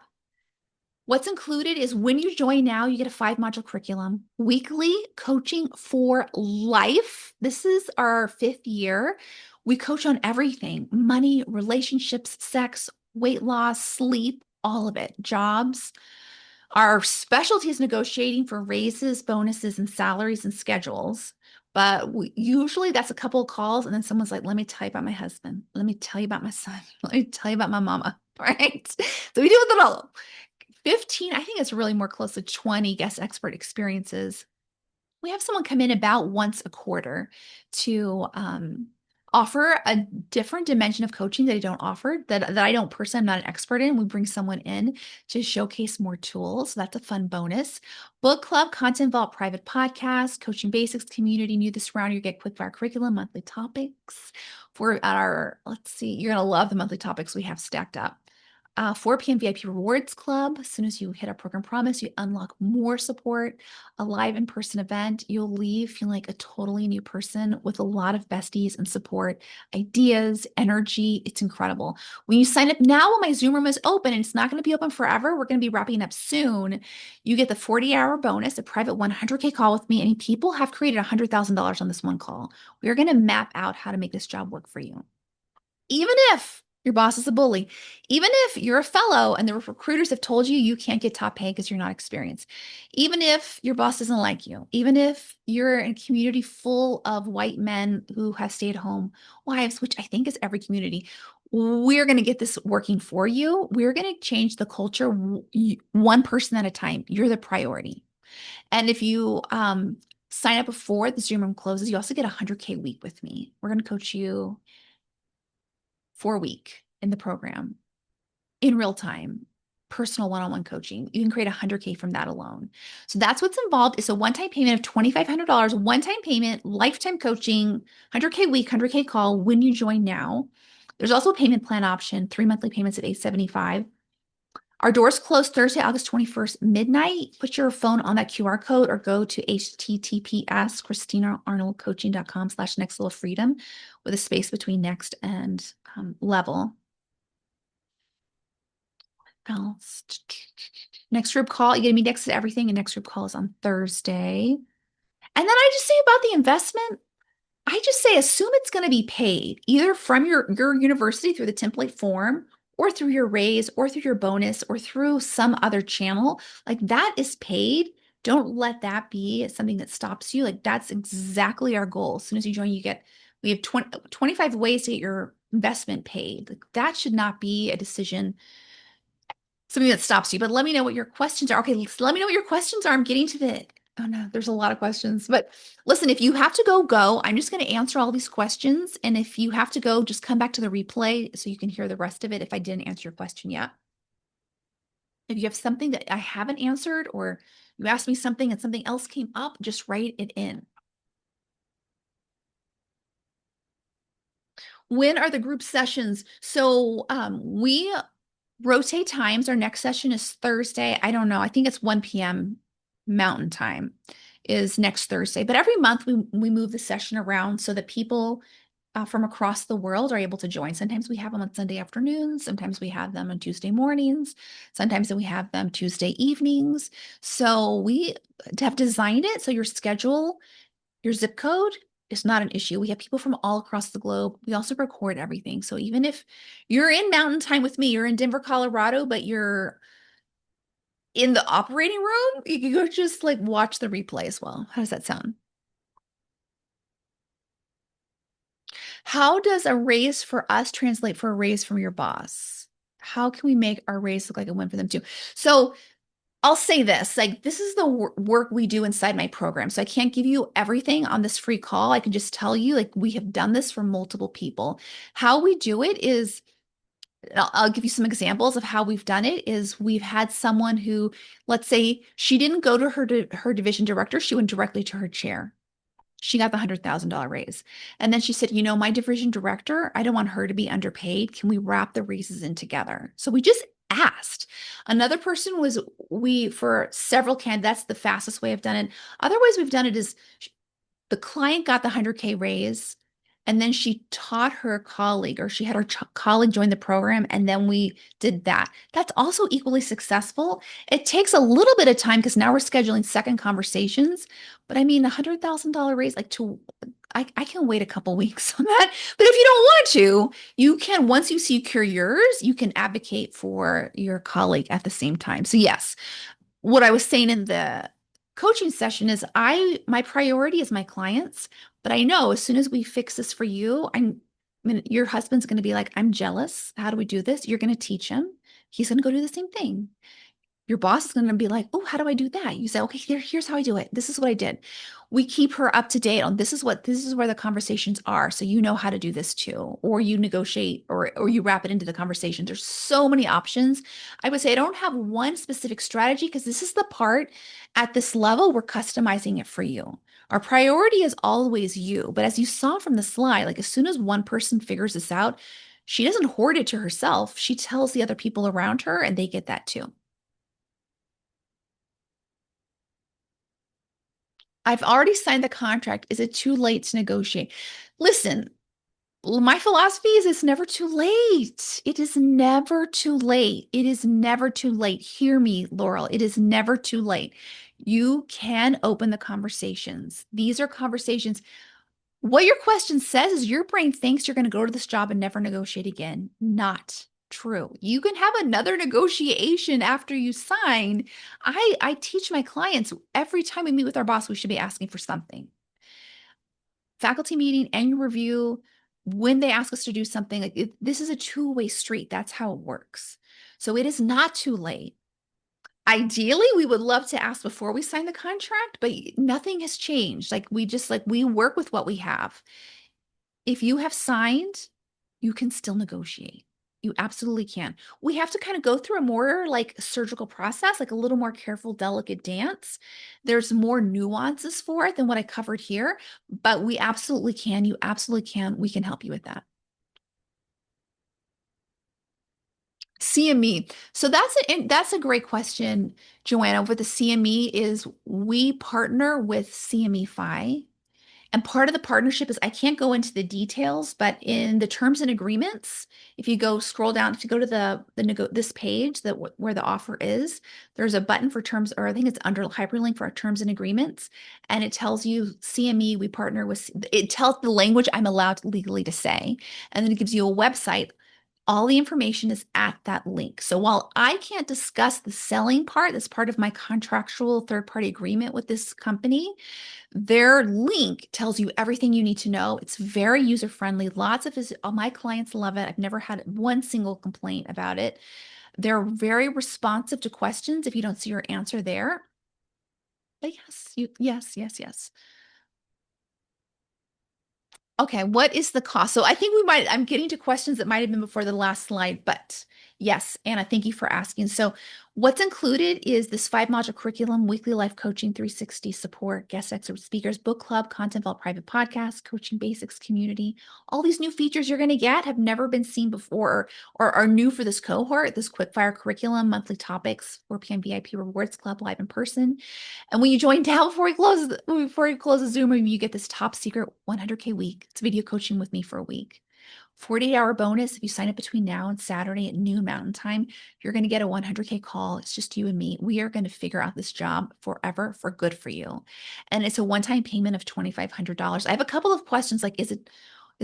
what's included is when you join now, you get a 5-module curriculum, weekly coaching for life. This is our 5th year. We coach on everything: money, relationships, sex, weight loss, sleep, all of it, jobs. Our specialty is negotiating for raises, bonuses, and salaries and schedules. But usually that's a couple of calls, and then someone's like, let me tell you about my husband. Let me tell you about my son. Let me tell you about my mama. Right? So we do it all. 15, I think it's really more close to 20 guest expert experiences. We have someone come in about once a quarter to offer a different dimension of coaching that I don't offer, that I don't personally, I'm not an expert in. We bring someone in to showcase more tools. So that's a fun bonus. Book club, content vault, private podcast, coaching basics, community, new this round, you get quick fire curriculum, monthly topics. For our, let's see, you're going to love the monthly topics we have stacked up. 4 p.m. VIP Rewards Club. As soon as you hit our program promise, you unlock more support, a live in-person event. You'll leave feeling like a totally new person with a lot of besties and support, ideas, energy. It's incredible. When you sign up now, while my Zoom room is open, and it's not going to be open forever, we're going to be wrapping up soon. You get the 40-hour bonus, a private 100K call with me, and people have created $100,000 on this one call. We are going to map out how to make this job work for you. Even if your boss is a bully, even if you're a fellow and the recruiters have told you you can't get top pay because you're not experienced, even if your boss doesn't like you, even if you're in a community full of white men who have stay-at-home wives, which I think is every community, we're going to get this working for you. We're going to change the culture one person at a time. You're the priority. And if you sign up before the Zoom room closes, you also get a 100K week with me. We're going to coach you for a week in the program in real time, personal one-on-one coaching. You can create 100K from that alone. So that's what's involved. It's a one-time payment of $2,500, one-time payment, lifetime coaching, 100K week, 100K call when you join now. There's also a payment plan option, 3 monthly payments at $875. Our doors close Thursday, August 21st, midnight. Put your phone on that QR code or go to https ChristinaArnoldCoaching.com/next level freedom with a space between next and level. Else. Next group call, you're going to be next to everything, and next group call is on Thursday. And then I just say about the investment, I just say assume it's going to be paid either from your university through the template form or through your raise or through your bonus or through some other channel. Like that is paid. Don't let that be something that stops you. Like that's exactly our goal. As soon as you join, we have 25 ways to get your investment paid. Like that should not be a decision, something that stops you. But let me know what your questions are. Okay, so let me know what your questions are. I'm getting to the, oh no, there's a lot of questions. But listen, if you have to go. I'm just going to answer all these questions. And if you have to go, just come back to the replay so you can hear the rest of it if I didn't answer your question yet. If you have something that I haven't answered or you asked me something and something else came up, just write it in. When are the group sessions? So we rotate times. Our next session is Thursday. I don't know. I think it's 1 p.m. Mountain Time is next Thursday. But every month we move the session around so that people from across the world are able to join. Sometimes we have them on Sunday afternoons. Sometimes we have them on Tuesday mornings. Sometimes we have them Tuesday evenings. So we have designed it so your schedule, your zip code is not an issue. We have people from all across the globe. We also record everything. So even if you're in Mountain Time with me, you're in Denver, Colorado, but you're in the operating room, you can go just like watch the replay as well. How does that sound? How does a raise for us translate for a raise from your boss? How can we make our raise look like a win for them too? So I'll say this, like this is the work we do inside my program. So I can't give you everything on this free call. I can just tell you like we have done this for multiple people. How we do it is, I'll give you some examples of how we've done it is we've had someone who, let's say she didn't go to her division director, she went directly to her chair. She got the $100,000 raise. And then she said, you know, my division director, I don't want her to be underpaid. Can we wrap the raises in together? So we just asked. Another person was, for several candidates, the fastest way I've done it. Other ways we've done it is the client got the 100K raise. And then she taught her colleague, or she had her colleague join the program, and then we did that. That's also equally successful. It takes a little bit of time because now we're scheduling second conversations. But I mean, $100,000 raise, I can wait a couple weeks on that. But if you don't want to, you can, once you secure yours, you can advocate for your colleague at the same time. So yes, what I was saying in the coaching session is my priority is my clients, but I know as soon as we fix this for you, your husband's going to be like, I'm jealous. How do we do this? You're going to teach him. He's going to go do the same thing. Your boss is going to be like, oh, how do I do that? You say, okay, here's how I do it. This is what I did. We keep her up to date on this is where the conversations are. So you know how to do this too, or you negotiate or you wrap it into the conversation. There's so many options. I would say I don't have one specific strategy because this is the part at this level, we're customizing it for you. Our priority is always you. But as you saw from the slide, like as soon as one person figures this out, she doesn't hoard it to herself. She tells the other people around her and they get that too. I've already signed the contract. Is it too late to negotiate? Listen, my philosophy is it's never too late. It is never too late. It is never too late. Hear me, Laurel. It is never too late. You can open the conversations. These are conversations. What your question says is your brain thinks you're going to go to this job and never negotiate again. Not true. You can have another negotiation after you sign. I teach my clients every time we meet with our boss, we should be asking for something. Faculty meeting, annual review, when they ask us to do something, this is a two-way street. That's how it works. So it is not too late. Ideally, we would love to ask before we sign the contract, but nothing has changed. We work with what we have. If you have signed, you can still negotiate. You absolutely can. We have to kind of go through a more like surgical process, like a little more careful, delicate dance. There's more nuances for it than what I covered here, but we absolutely can. You absolutely can. We can help you with that. CME. So that's a great question, Joanna. With the CME is we partner with CME Fi. And part of the partnership is I can't go into the details, but in the terms and agreements, if you go scroll down, if you go to this page where the offer is, there's a button for terms, or I think it's under hyperlink for our terms and agreements, and it tells you CME, we partner with, it tells the language I'm allowed legally to say, and then it gives you a website. All the information is at that link. So while I can't discuss the selling part, that's part of my contractual third-party agreement with this company, their link tells you everything you need to know. It's very user-friendly. All my clients love it. I've never had one single complaint about it. They're very responsive to questions if you don't see your answer there. But yes. Okay, what is the cost? So I think I'm getting to questions that might have been before the last slide, but yes, Anna, thank you for asking. So what's included is this 5-module curriculum, weekly life coaching, 360 support, guest expert speakers, book club, content vault, private podcast, coaching basics, community. All these new features you're going to get have never been seen before or are new for this cohort, this quickfire curriculum, monthly topics, 4 p.m. VIP rewards club, live in person. And when you join now before you close the Zoom room, you get this top secret 100K week. It's video coaching with me for a week. 48-hour bonus. If you sign up between now and Saturday at noon Mountain Time, you're going to get a 100K call. It's just you and me. We are going to figure out this job forever for good for you. And it's a one-time payment of $2,500. I have a couple of questions like, is it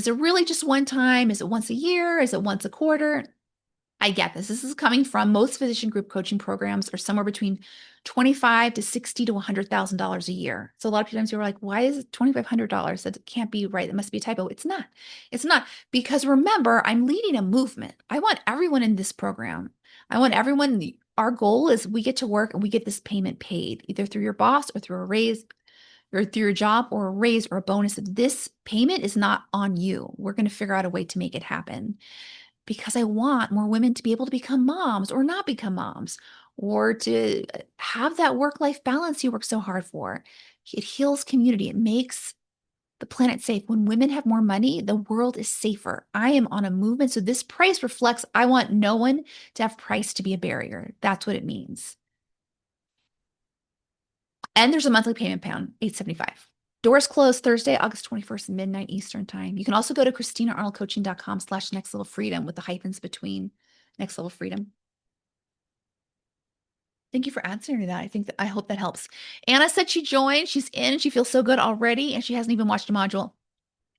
really just one time? Is it once a year? Is it once a quarter? I get this. This is coming from most physician group coaching programs are somewhere between 25 to 60 to $100,000 a year. So a lot of times you're like, why is it $2,500? That can't be right. It must be a typo. It's not. It's not because remember, I'm leading a movement. I want everyone in this program. I want everyone. Our goal is we get to work and we get this payment paid either through your boss or through a raise or through your job or a raise or a bonus. This payment is not on you. We're going to figure out a way to make it happen because I want more women to be able to become moms or not become moms or to have that work-life balance you work so hard for. It heals community. It makes the planet safe. When women have more money, the world is safer. I am on a movement. So this price reflects, I want no one to have price to be a barrier. That's what it means. And there's a monthly payment plan, $875. Doors close Thursday, August 21st, midnight Eastern time. You can also go to ChristinaArnoldCoaching.com/next level freedom with the hyphens between next level freedom. Thank you for answering that. I hope that helps. Anna said she joined. She's in and she feels so good already. And she hasn't even watched a module.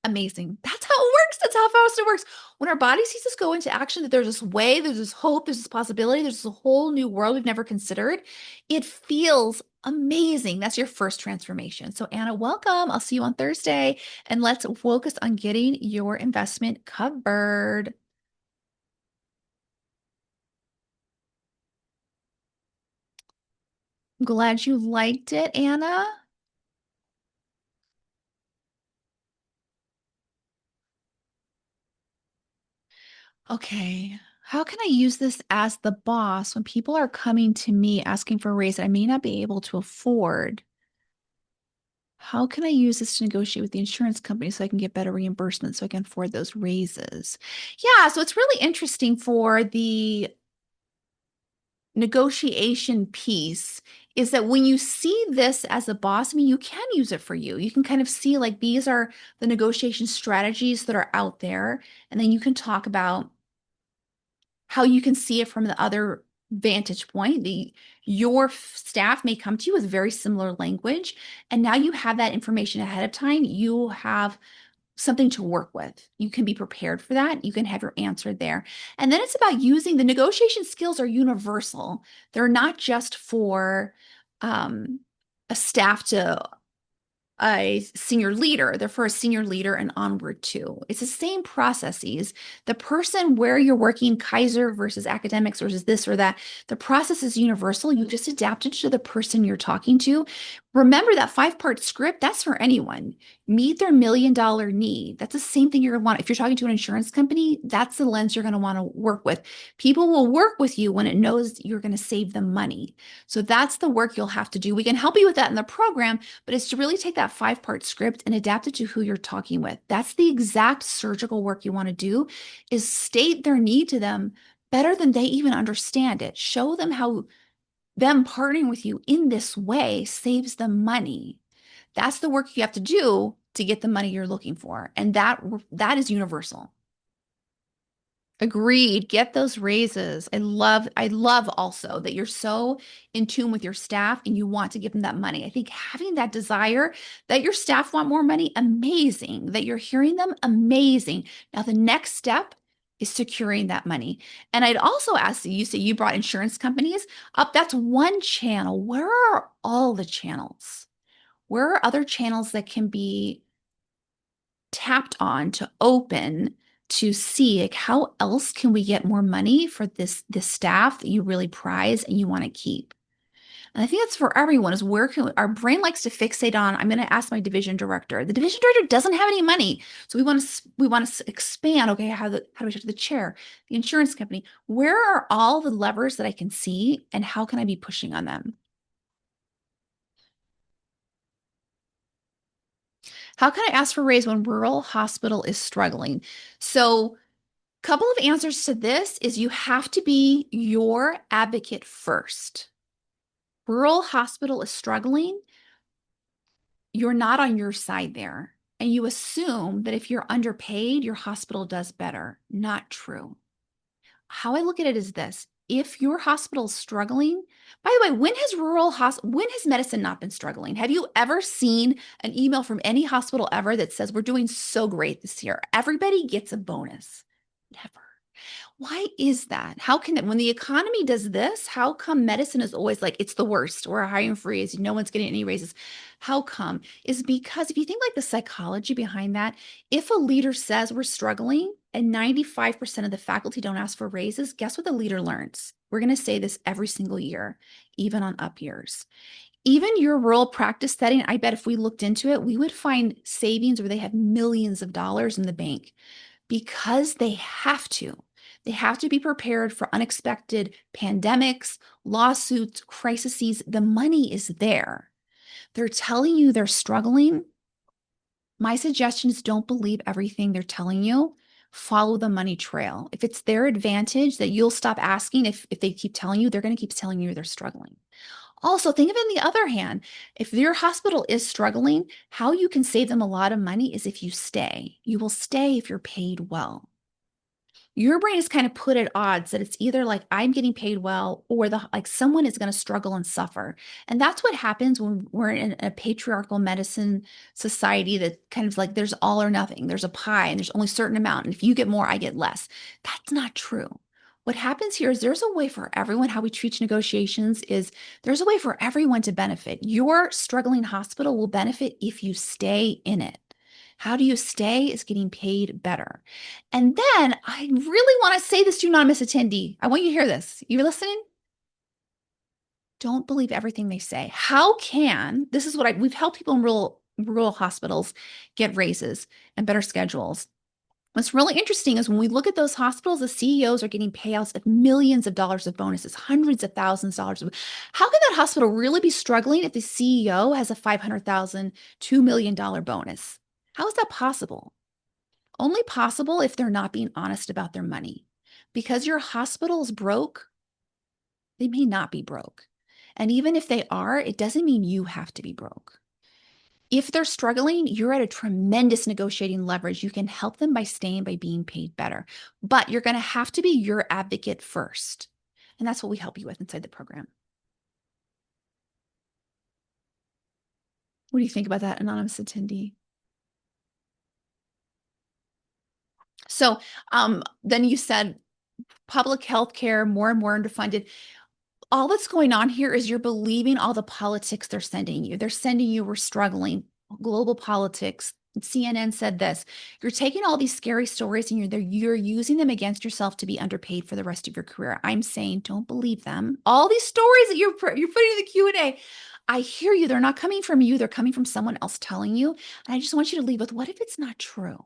Amazing. That's how it works. That's how fast it works. When our body sees us go into action, that there's this way, there's this hope, there's this possibility, there's this whole new world we've never considered. It feels amazing. That's your first transformation. So, Anna, welcome. I'll see you on Thursday, and let's focus on getting your investment covered. I'm glad you liked it, Anna. Okay. How can I use this as the boss when people are coming to me asking for a raise that I may not be able to afford? How can I use this to negotiate with the insurance company so I can get better reimbursement so I can afford those raises? Yeah, so it's really interesting for the negotiation piece is that when you see this as a boss, I mean, you can use it for you. You can kind of see like these are the negotiation strategies that are out there, and then you can talk about how you can see it from the other vantage point. Your staff may come to you with very similar language, and now you have that information ahead of time. You have something to work with. You can be prepared for that. You can have your answer there. And then it's about using the negotiation skills are universal. They're not just for um, a staff to a senior leader. They're for a senior leader and onward too. It's the same processes. The person where you're working, Kaiser versus academics versus this or that, the process is universal. You just adapt it to the person you're talking to. Remember that 5-part script, that's for anyone. Meet their $1 million need. That's the same thing you're going to want. If you're talking to an insurance company, that's the lens you're going to want to work with. People will work with you when it knows you're going to save them money. So that's the work you'll have to do. We can help you with that in the program, but it's to really take that 5-part script and adapt it to who you're talking with. That's the exact surgical work you want to do, is state their need to them better than they even understand it. Show them how them partnering with you in this way saves them money. That's the work you have to do to get the money you're looking for. And that is universal. Agreed. Get those raises. I love also that you're so in tune with your staff and you want to give them that money. I think having that desire that your staff want more money, amazing. That you're hearing them, amazing. Now the next step is securing that money. And I'd also ask you, say you brought insurance companies up. That's one channel. Where are all the channels? Where are other channels that can be tapped on to open to see like how else can we get more money for this staff that you really prize and you want to keep? And I think that's for everyone is where can our brain likes to fixate on, I'm going to ask my division director. The division director doesn't have any money. So we want to expand. Okay, how do we talk to the chair, the insurance company? Where are all the levers that I can see and how can I be pushing on them? How can I ask for raise when rural hospital is struggling? So couple of answers to this is you have to be your advocate first. Rural hospital is struggling, you're not on your side there. And you assume that if you're underpaid, your hospital does better. Not true. How I look at it is this. If your hospital is struggling, by the way, when has medicine not been struggling? Have you ever seen an email from any hospital ever that says we're doing so great this year? Everybody gets a bonus. Never. Why is that? How can it, when the economy does this, how come medicine is always like, it's the worst? We're a hiring freeze. No one's getting any raises. How come? Is because if you think like the psychology behind that, if a leader says we're struggling and 95% of the faculty don't ask for raises, guess what the leader learns? We're going to say this every single year, even on up years. Even your rural practice setting, I bet if we looked into it, we would find savings where they have millions of dollars in the bank because they have to. They have to be prepared for unexpected pandemics, lawsuits, crises. The money is there. They're telling you they're struggling. My suggestion is don't believe everything they're telling you. Follow the money trail. If it's their advantage that you'll stop asking, if they keep telling you, they're going to keep telling you they're struggling. Also, think of it on the other hand. If your hospital is struggling, how you can save them a lot of money is if you stay. You will stay if you're paid well. Your brain is kind of put at odds that it's either like I'm getting paid well or the like someone is going to struggle and suffer. And that's what happens when we're in a patriarchal medicine society that kind of like there's all or nothing. There's a pie and there's only a certain amount. And if you get more, I get less. That's not true. What happens here is there's a way for everyone. How we treat negotiations is there's a way for everyone to benefit. Your struggling hospital will benefit if you stay in it. How do you stay is getting paid better. And then I really want to say this to you, anonymous attendee. I want you to hear this. You listening? Don't believe everything they say. How can, this is what we've helped people in rural hospitals get raises and better schedules. What's really interesting is when we look at those hospitals, the CEOs are getting payouts of millions of dollars of bonuses, hundreds of thousands of dollars. How can that hospital really be struggling if the CEO has a $500,000, $2 million bonus? How is that possible? Only possible if they're not being honest about their money. Because your hospital is broke, they may not be broke. And even if they are, it doesn't mean you have to be broke. If they're struggling, you're at a tremendous negotiating leverage. You can help them by staying by being paid better. But you're going to have to be your advocate first. And that's what we help you with inside the program. What do you think about that, anonymous attendee? So then you said public health care more and more underfunded. All that's going on here is you're believing all the politics they're sending you. They're sending you, we're struggling, global politics. CNN said this. You're taking all these scary stories and you're using them against yourself to be underpaid for the rest of your career. I'm saying don't believe them. All these stories that you're putting in the Q&A, I hear you. They're not coming from you. They're coming from someone else telling you. And I just want you to leave with, what if it's not true?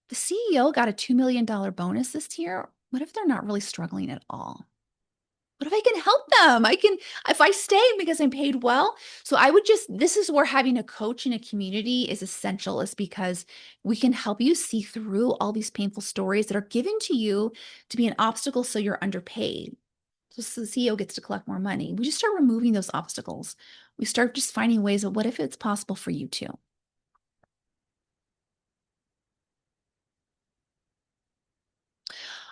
The CEO got a $2 million bonus this year. What if they're not really struggling at all? What if I can help them? If I stay because I'm paid well. So I would this is where having a coach in a community is essential, is because we can help you see through all these painful stories that are given to you to be an obstacle so you're underpaid. So the CEO gets to collect more money. We just start removing those obstacles. We start just finding ways of what if it's possible for you too.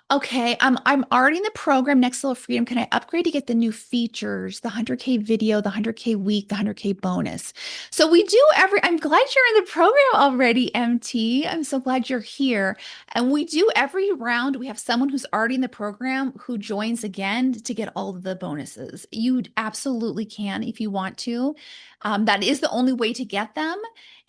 Okay, I'm already in the program Next Level Freedom. Can I upgrade to get the new features, the 100K video, the 100K week, the 100K bonus? So we do I'm glad you're in the program already, MT. I'm so glad you're here. And we do every round, we have someone who's already in the program who joins again to get all of the bonuses. You absolutely can if you want to. That is the only way to get them.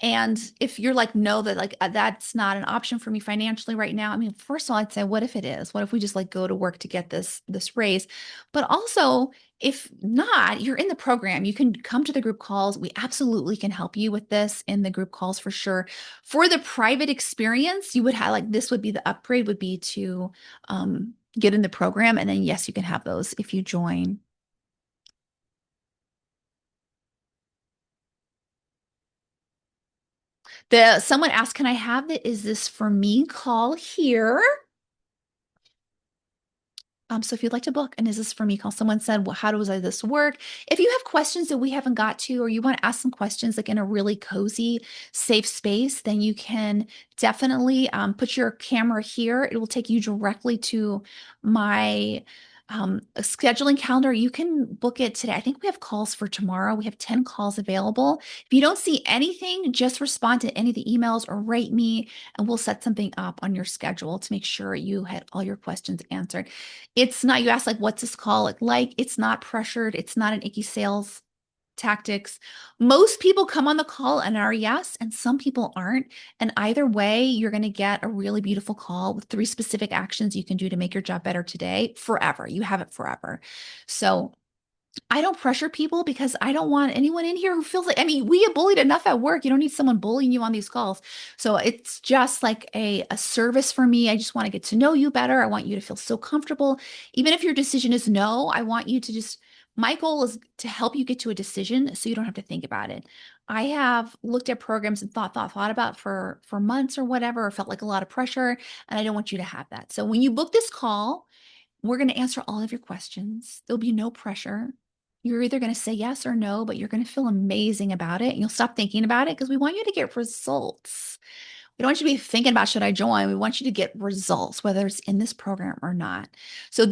And if you're like, no, that like that's not an option for me financially right now. I mean, first of all, I'd say, what if it is? What if we just like go to work to get this raise? But also, if not, you're in the program. You can come to the group calls. We absolutely can help you with this in the group calls for sure. For the private experience, you would have like this would be the upgrade would be to get in the program. And then yes, you can have those if you join. Someone asked, can I have the is this for me call here? So if you'd like to book an Is This For Me call, someone said, well, how does this work? If you have questions that we haven't got to, or you want to ask some questions like in a really cozy, safe space, then you can definitely put your camera here. It will take you directly to my scheduling calendar. You can book it today. I think we have calls for tomorrow. We have 10 calls available. If you don't see anything, just respond to any of the emails or write me, and we'll set something up on your schedule to make sure you had all your questions answered. It's not, you ask like, what's this call like? It's not pressured. It's not an icky sales tactics. Most people come on the call and are yes, and some people aren't. And either way, you're going to get a really beautiful call with 3 specific actions you can do to make your job better today, forever. You have it forever. So I don't pressure people because I don't want anyone in here who feels like, I mean, we get bullied enough at work. You don't need someone bullying you on these calls. So it's just like a service for me. I just want to get to know you better. I want you to feel so comfortable. Even if your decision is no, I want you to just, my goal is to help you get to a decision so you don't have to think about it. I have looked at programs and thought about for months or whatever, or felt like a lot of pressure, and I don't want you to have that. So when you book this call, we're going to answer all of your questions. There'll be no pressure. You're either going to say yes or no, but you're going to feel amazing about it. And you'll stop thinking about it because we want you to get results. We don't want you to be thinking about should I join? We want you to get results, whether it's in this program or not. So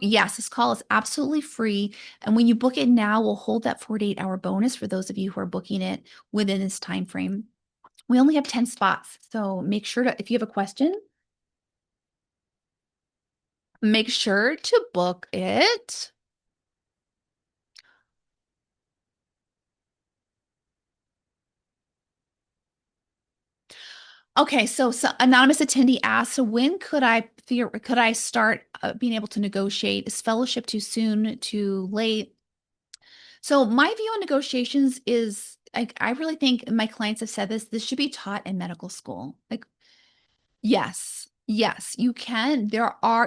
yes, this call is absolutely free. And when you book it now, we'll hold that 48-hour bonus for those of you who are booking it within this time frame. We only have 10 spots. So make sure to, if you have a question, make sure to book it. Okay, so anonymous attendee asked, so when could I start being able to negotiate? Is fellowship too soon, too late? So my view on negotiations is I really think my clients have said this should be taught in medical school. Like, yes, yes, you can.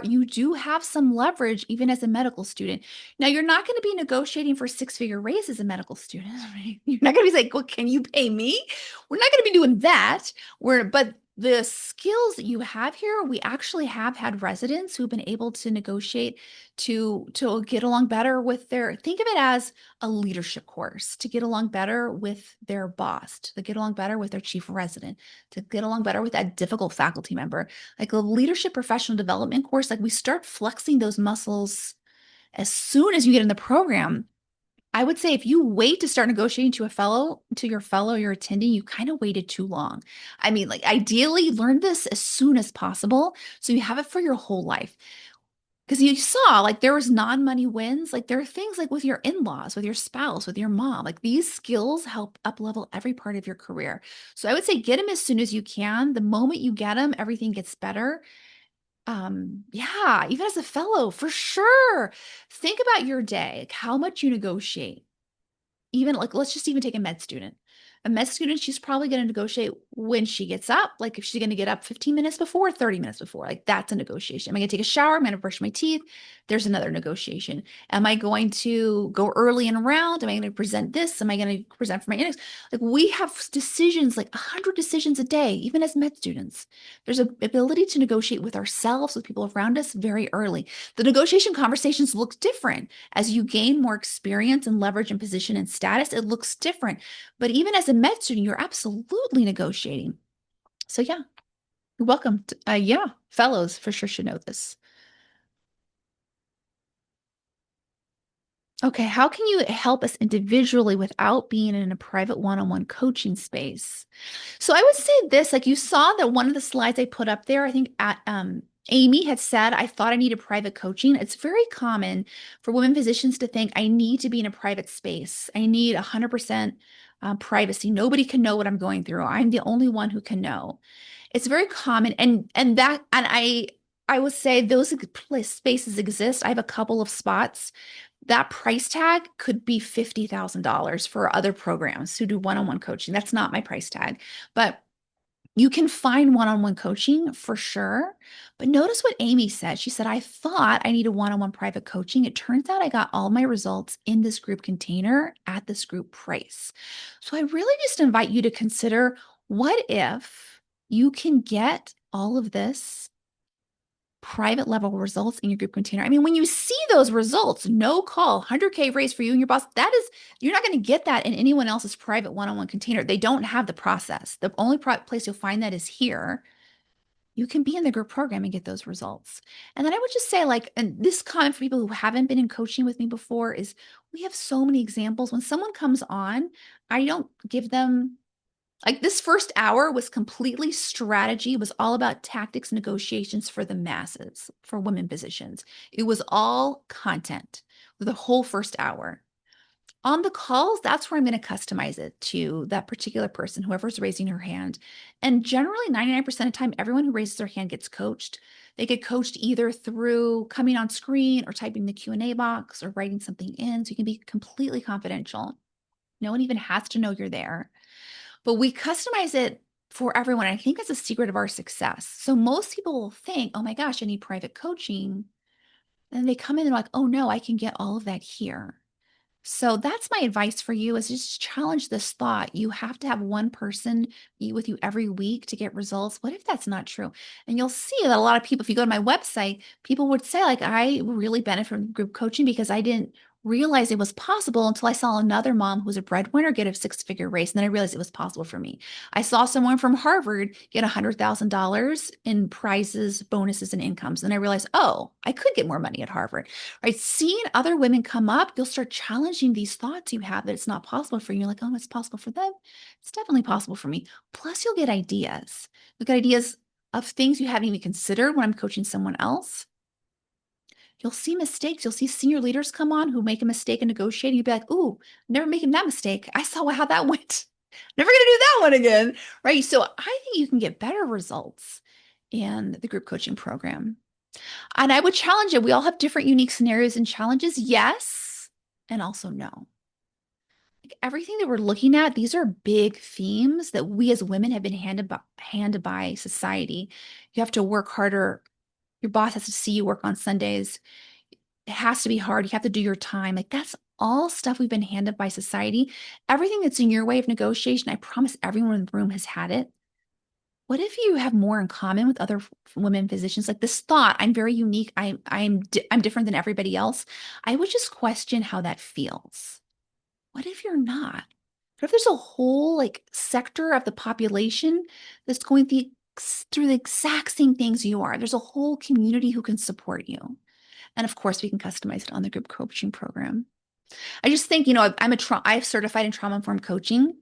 You do have some leverage even as a medical student. Now, you're not going to be negotiating for six-figure raise as a medical student, right? You're not going to be like, well, can you pay me? We're not going to be doing that. But the skills that you have here, we actually have had residents who've been able to negotiate to get along better with think of it as a leadership course to get along better with their boss, to get along better with their chief resident, to get along better with that difficult faculty member. Like a leadership professional development course, like we start flexing those muscles as soon as you get in the program. I would say if you wait to start negotiating to your fellow you're attending, you kind of waited too long. I mean, like ideally learn this as soon as possible so you have it for your whole life. Because you saw like there was non-money wins. Like there are things like with your in-laws, with your spouse, with your mom. Like these skills help up level every part of your career. So I would say get them as soon as you can. The moment you get them, everything gets better. Yeah, even as a fellow, for sure. Think about your day, like how much you negotiate. Even like let's just even take a med student. A med student, she's probably going to negotiate when she gets up. Like if she's going to get up 15 minutes before, 30 minutes before, like that's a negotiation. Am I going to take a shower? I'm going to brush my teeth. There's another negotiation. Am I going to go early in a round? Am I going to present this? Am I going to present for my index? Like we have decisions, like 100 decisions a day, even as med students. There's an ability to negotiate with ourselves, with people around us very early. The negotiation conversations look different as you gain more experience and leverage and position and status. It looks different. But even as a med student, you're absolutely negotiating. So yeah, you're welcome. Yeah, fellows for sure should know this. Okay, how can you help us individually without being in a private one-on-one coaching space? So I would say this, like you saw that one of the slides I put up there, I think Amy had said, I thought I needed private coaching. It's very common for women physicians to think I need to be in a private space. I need 100% privacy. Nobody can know what I'm going through. I'm the only one who can know. It's very common, and I would say those spaces exist. I have a couple of spots. That price tag could be $50,000 for other programs who do one-on-one coaching. That's not my price tag, but you can find one-on-one coaching for sure. But notice what Amy said. She said, I thought I needed one-on-one private coaching. It turns out I got all my results in this group container at this group price. So I really just invite you to consider what if you can get all of this private level results in your group container. I mean, when you see those results, no call, 100K raise for you and your boss, you're not going to get that in anyone else's private one-on-one container. They don't have the process. The only place you'll find that is here. You can be in the group program and get those results. And then I would just say, like, and this comment for people who haven't been in coaching with me before is we have so many examples. When someone comes on, I don't give them like this first hour was completely strategy. It was all about tactics, negotiations for the masses, for women physicians. It was all content the whole first hour. On the calls, that's where I'm going to customize it to that particular person, whoever's raising her hand. And generally, 99% of the time, everyone who raises their hand gets coached. They get coached either through coming on screen or typing the Q&A box or writing something in. So you can be completely confidential. No one even has to know you're there. But we customize it for everyone. I think that's a secret of our success. So most people will think, oh my gosh, I need private coaching. And they come in and they're like, oh no, I can get all of that here. So that's my advice for you is just challenge this thought. You have to have one person meet with you every week to get results. What if that's not true? And you'll see that a lot of people, if you go to my website, people would say like, I really benefit from group coaching because I didn't realize it was possible until I saw another mom who was a breadwinner get a six-figure raise. And then I realized it was possible for me. I saw someone from Harvard get $100,000 in prizes, bonuses, and incomes. And I realized, oh, I could get more money at Harvard. Right? Seeing other women come up, you'll start challenging these thoughts you have that it's not possible for you. You're like, oh, it's possible for them. It's definitely possible for me. Plus, you'll get ideas. You'll get ideas of things you haven't even considered when I'm coaching someone else. You'll see mistakes. You'll see senior leaders come on who make a mistake in negotiating. You'll be like, ooh, never making that mistake. I saw how that went. Never going to do that one again. Right. So I think you can get better results in the group coaching program. And I would challenge it. We all have different unique scenarios and challenges. Yes. And also no. Like everything that we're looking at, these are big themes that we as women have been handed by society. You have to work harder. Your boss has to see you work on Sundays. It has to be hard. You have to do your time. Like that's all stuff we've been handed by society. Everything that's in your way of negotiation, I promise everyone in the room has had it. What if you have more in common with other women physicians? Like this thought, I'm very unique. I'm different than everybody else. I would just question how that feels. What if you're not? What if there's a whole like sector of the population that's going through the exact same things you are? There's a whole community who can support you. And of course, we can customize it on the group coaching program. I just think, I'm certified in trauma-informed coaching.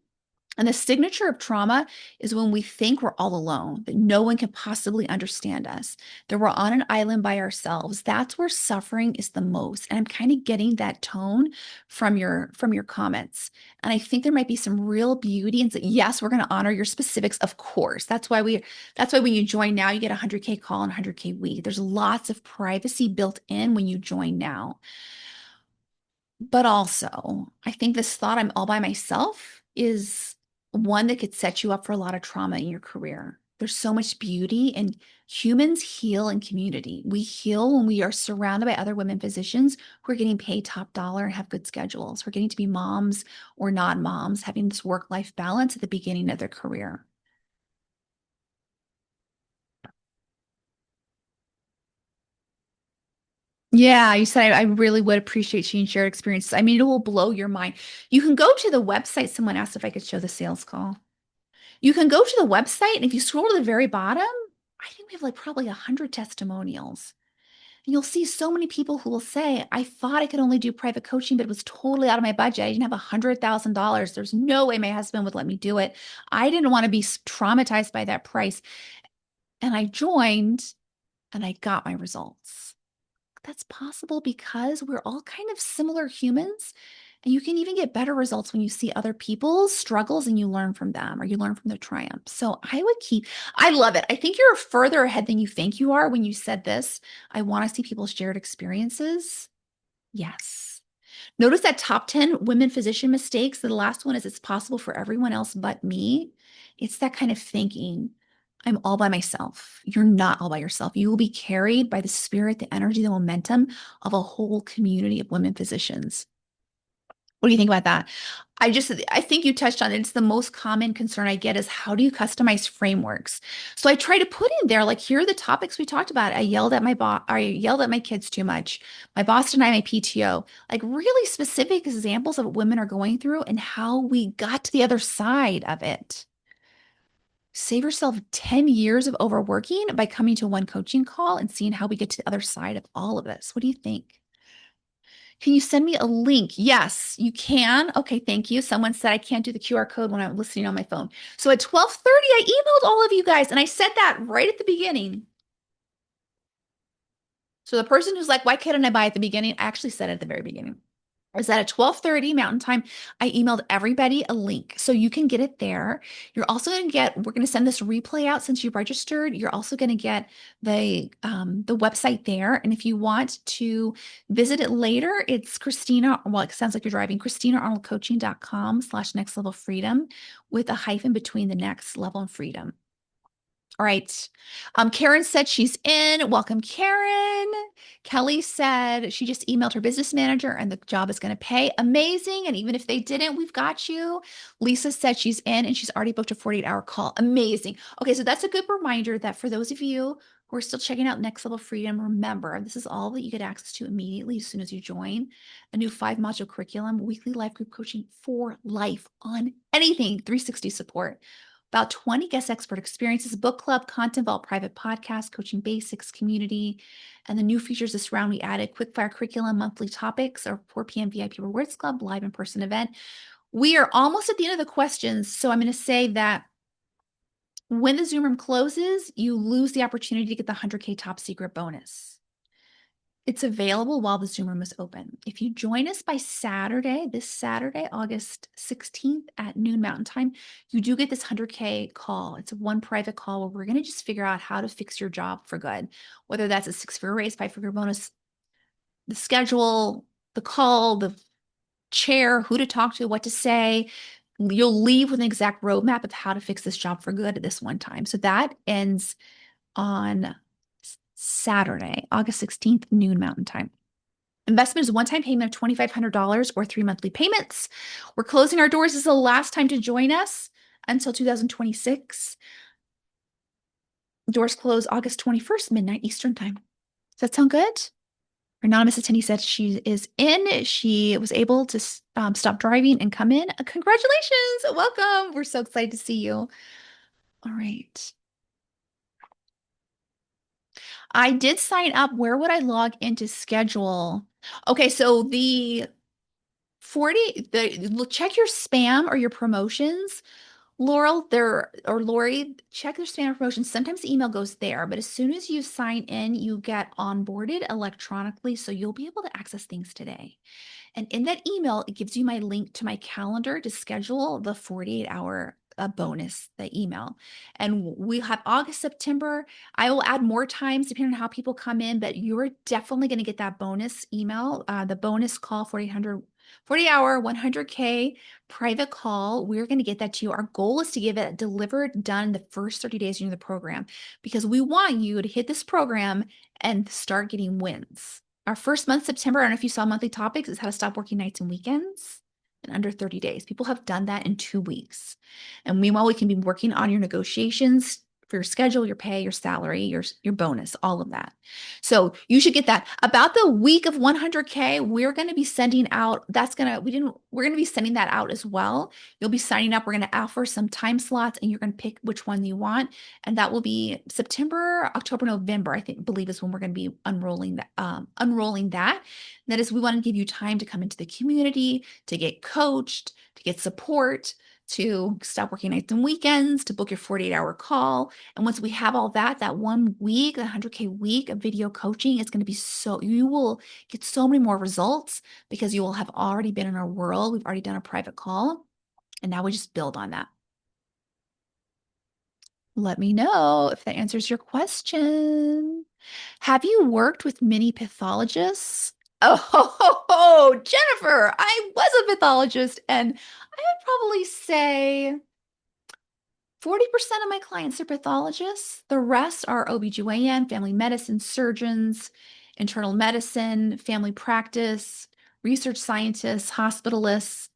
And the signature of trauma is when we think we're all alone, that no one can possibly understand us, that we're on an island by ourselves. That's where suffering is the most. And I'm kind of getting that tone from your comments. And I think there might be some real beauty in saying, yes, we're going to honor your specifics, of course. That's why when you join now, you get a 100K call and 100K week. There's lots of privacy built in when you join now. But also, I think this thought I'm all by myself is one that could set you up for a lot of trauma in your career. There's so much beauty, and humans heal in community. We heal when we are surrounded by other women physicians who are getting paid top dollar and have good schedules. We're getting to be moms or non-moms, having this work-life balance at the beginning of their career. Yeah, you said I really would appreciate seeing shared experiences. I mean, it will blow your mind. You can go to the website. Someone asked if I could show the sales call. You can go to the website, and if you scroll to the very bottom, I think we have like probably 100 testimonials. And you'll see so many people who will say, I thought I could only do private coaching, but it was totally out of my budget. I didn't have $100,000. There's no way my husband would let me do it. I didn't want to be traumatized by that price. And I joined and I got my results. That's possible because we're all kind of similar humans. And you can even get better results when you see other people's struggles and you learn from them or you learn from their triumphs. So I love it. I think you're further ahead than you think you are when you said this. I want to see people's shared experiences. Yes. Notice that top 10 women physician mistakes. The last one is it's possible for everyone else but me. It's that kind of thinking. I'm all by myself. You're not all by yourself. You will be carried by the spirit, the energy, the momentum of a whole community of women physicians. What do you think about that? I think you touched on it. It's the most common concern I get is how do you customize frameworks? So I try to put in there, like, here are the topics we talked about. I yelled at my kids too much. My boss denied my PTO, like really specific examples of what women are going through and how we got to the other side of it. Save yourself 10 years of overworking by coming to one coaching call and seeing how we get to the other side of all of this. What do you think? Can you send me a link? Yes, you can. Okay, thank you. Someone said I can't do the QR code when I'm listening on my phone. So at 12:30, I emailed all of you guys, and I said that right at the beginning. So the person who's like, why couldn't I buy at the beginning? I actually said it at the very beginning. Is that at 12:30 Mountain Time? I emailed everybody a link so you can get it there. We're going to send this replay out since you registered. You're also going to get the website there. And if you want to visit it later, it's it sounds like you're driving, ChristinaArnoldCoaching.com/next level freedom with a hyphen between the next level and freedom. All right. Karen said she's in. Welcome, Karen. Kelly said she just emailed her business manager and the job is going to pay. Amazing. And even if they didn't, we've got you. Lisa said she's in and she's already booked a 48-hour call. Amazing. Okay, so that's a good reminder that for those of you who are still checking out Next Level Freedom, remember, this is all that you get access to immediately as soon as you join. A new 5-module curriculum, weekly life group coaching for life on anything, 360 support. About 20 guest expert experiences, book club, content vault, private podcast, coaching basics, community, and the new features this round we added quickfire curriculum, monthly topics, our 4 p.m. VIP rewards club, live in-person event. We are almost at the end of the questions, so I'm going to say that when the Zoom room closes, you lose the opportunity to get the 100K top secret bonus. It's available while the Zoom room is open. If you join us by Saturday, this Saturday, August 16th at noon Mountain Time, you do get this 100K call. It's one private call where we're going to just figure out how to fix your job for good, whether that's a 6-figure raise, 5-figure bonus, the schedule, the call, the chair, who to talk to, what to say. You'll leave with an exact roadmap of how to fix this job for good at this one time. So that ends on Saturday, August 16th, noon Mountain Time. Investment is a one-time payment of $2,500 or 3 monthly payments. We're closing our doors. This is the last time to join us until 2026. Doors close August 21st, midnight Eastern time. Does that sound good? Anonymous attendee said she is in. She was able to stop driving and come in. Congratulations. Welcome. We're so excited to see you. All right. I did sign up. Where would I log into schedule? Okay, so the 40, check your spam or your promotions. Laurel, there or Lori, check their spam or promotions. Sometimes the email goes there, but as soon as you sign in, you get onboarded electronically, so you'll be able to access things today. And in that email, it gives you my link to my calendar to schedule the 48-hour bonus, the email. And we have August, September. I will add more times depending on how people come in, but you're definitely going to get that bonus email, the bonus call, 40-hour, 100K private call. We're going to get that to you. Our goal is to give it delivered, done the first 30 days during the program, because we want you to hit this program and start getting wins. Our first month, September, I don't know if you saw monthly topics, is how to stop working nights and weekends in under 30 days. People have done that in 2 weeks. And meanwhile, we can be working on your negotiations for your schedule, your pay, your salary, your bonus, all of that. So you should get that. About the week of 100K, we're going to be sending out, we're going to be sending that out as well. You'll be signing up. We're going to offer some time slots and you're going to pick which one you want. And that will be September, October, November, believe is when we're going to be unrolling that. That is, we want to give you time to come into the community, to get coached, to get support, to stop working nights and weekends, to book your 48-hour call. And once we have all that 1 week, the 100K week of video coaching is going to be you will get so many more results because you will have already been in our world. We've already done a private call. And now we just build on that. Let me know if that answers your question. Have you worked with many pathologists? Oh, Jennifer, I was a pathologist, and I would probably say 40% of my clients are pathologists. The rest are OBGYN, family medicine, surgeons, internal medicine, family practice, research scientists, hospitalists.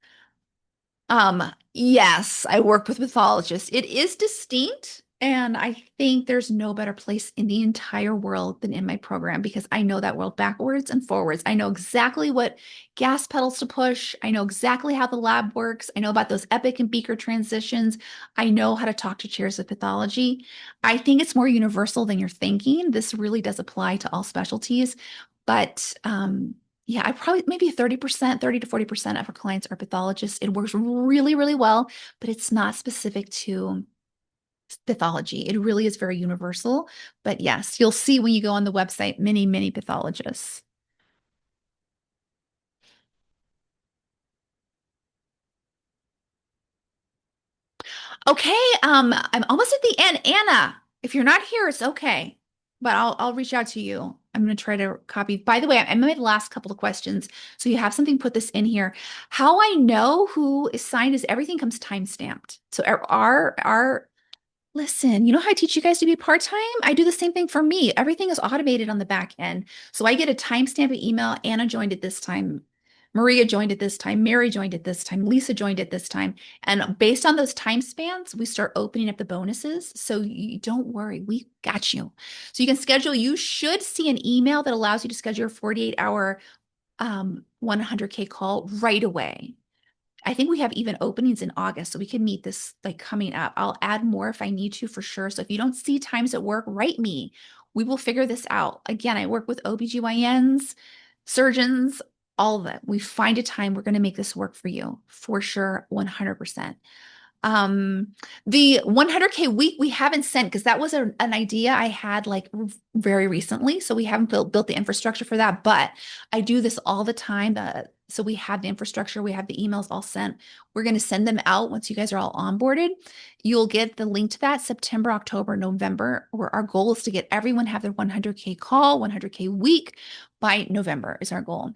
Yes, I work with pathologists. It is distinct, and I think there's no better place in the entire world than in my program because I know that world backwards and forwards. I know exactly what gas pedals to push. I know exactly how the lab works. I know about those epic and beaker transitions. I know how to talk to chairs of pathology. I think it's more universal than you're thinking. This really does apply to all specialties, but yeah, I probably maybe 30%, 30 to 40% of our clients are pathologists. It works really, really well, but it's not specific to pathology. It really is very universal. But yes, you'll see when you go on the website, many, many pathologists. Okay, I'm almost at the end. Anna, if you're not here, it's okay. But I'll reach out to you. I'm going to try to copy. By the way, I made the last couple of questions. So you have something, put this in here. How I know who is signed is everything comes time-stamped. So listen, you know how I teach you guys to be part-time? I do the same thing for me. Everything is automated on the back end. So I get a timestamp email. Anna joined at this time. Maria joined at this time. Mary joined at this time. Lisa joined at this time. And based on those time spans, we start opening up the bonuses. So you don't worry, we got you. So you can schedule, you should see an email that allows you to schedule your 48-hour 100K call right away. I think we have even openings in August, so we can meet this like coming up. I'll add more if I need to for sure. So if you don't see times at work, write me. We will figure this out. Again, I work with OBGYNs, surgeons, all of it. We find a time, we're going to make this work for you for sure, 100%. Um, the 100K week we haven't sent because that was an idea I had like very recently. So we haven't built the infrastructure for that, but I do this all the time. So we have the infrastructure, we have the emails all sent. We're going to send them out once you guys are all onboarded. You'll get the link to that September, October, November, where our goal is to get everyone have their 100K call, 100K week by November is our goal.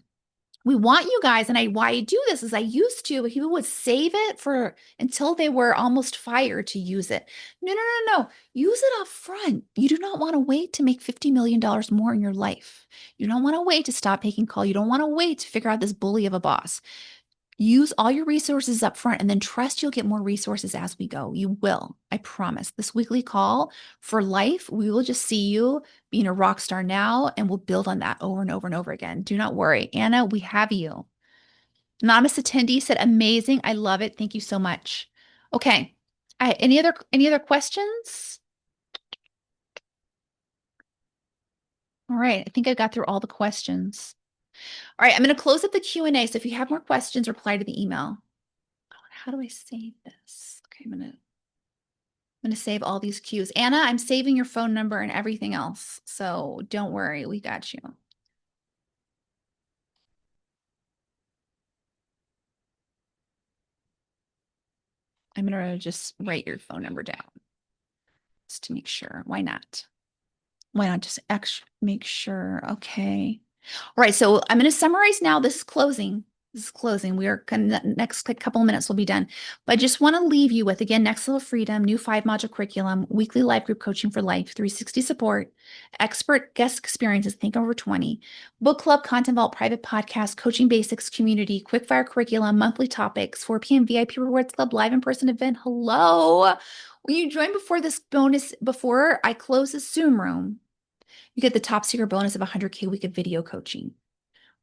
We want you guys, and why I do this is I used to, but people would save it for until they were almost fired to use it. No, no, no, no. Use it up front. You do not want to wait to make $50 million more in your life. You don't want to wait to stop taking call. You don't want to wait to figure out this bully of a boss. Use all your resources up front and then trust you'll get more resources as we go. You will, I promise. This weekly call for life, we will just see you being a rock star now and we'll build on that over and over and over again. Do not worry. Anna, we have you. Anonymous attendee said, amazing. I love it. Thank you so much. Okay. Any other questions? All right. I think I got through all the questions. All right. I'm going to close up the Q&A. So if you have more questions, reply to the email. How do I save this? Okay, I'm gonna save all these cues. Anna, I'm saving your phone number and everything else. So don't worry, we got you. I'm gonna just write your phone number down just to make sure. Why not? Why not just make sure? Okay. All right, so I'm going to summarize now. This is closing. This is closing. We are going to, next couple of minutes will be done. But I just want to leave you with, again, Next Level Freedom, new 5-module curriculum, weekly live group coaching for life, 360 support, expert guest experiences, think over 20, book club, content vault, private podcast, coaching basics, community, quickfire curriculum, monthly topics, 4 p.m. VIP rewards club, live in-person event. Hello. When you join before this bonus, before I close the Zoom room, you get the top secret bonus of 100K week of video coaching.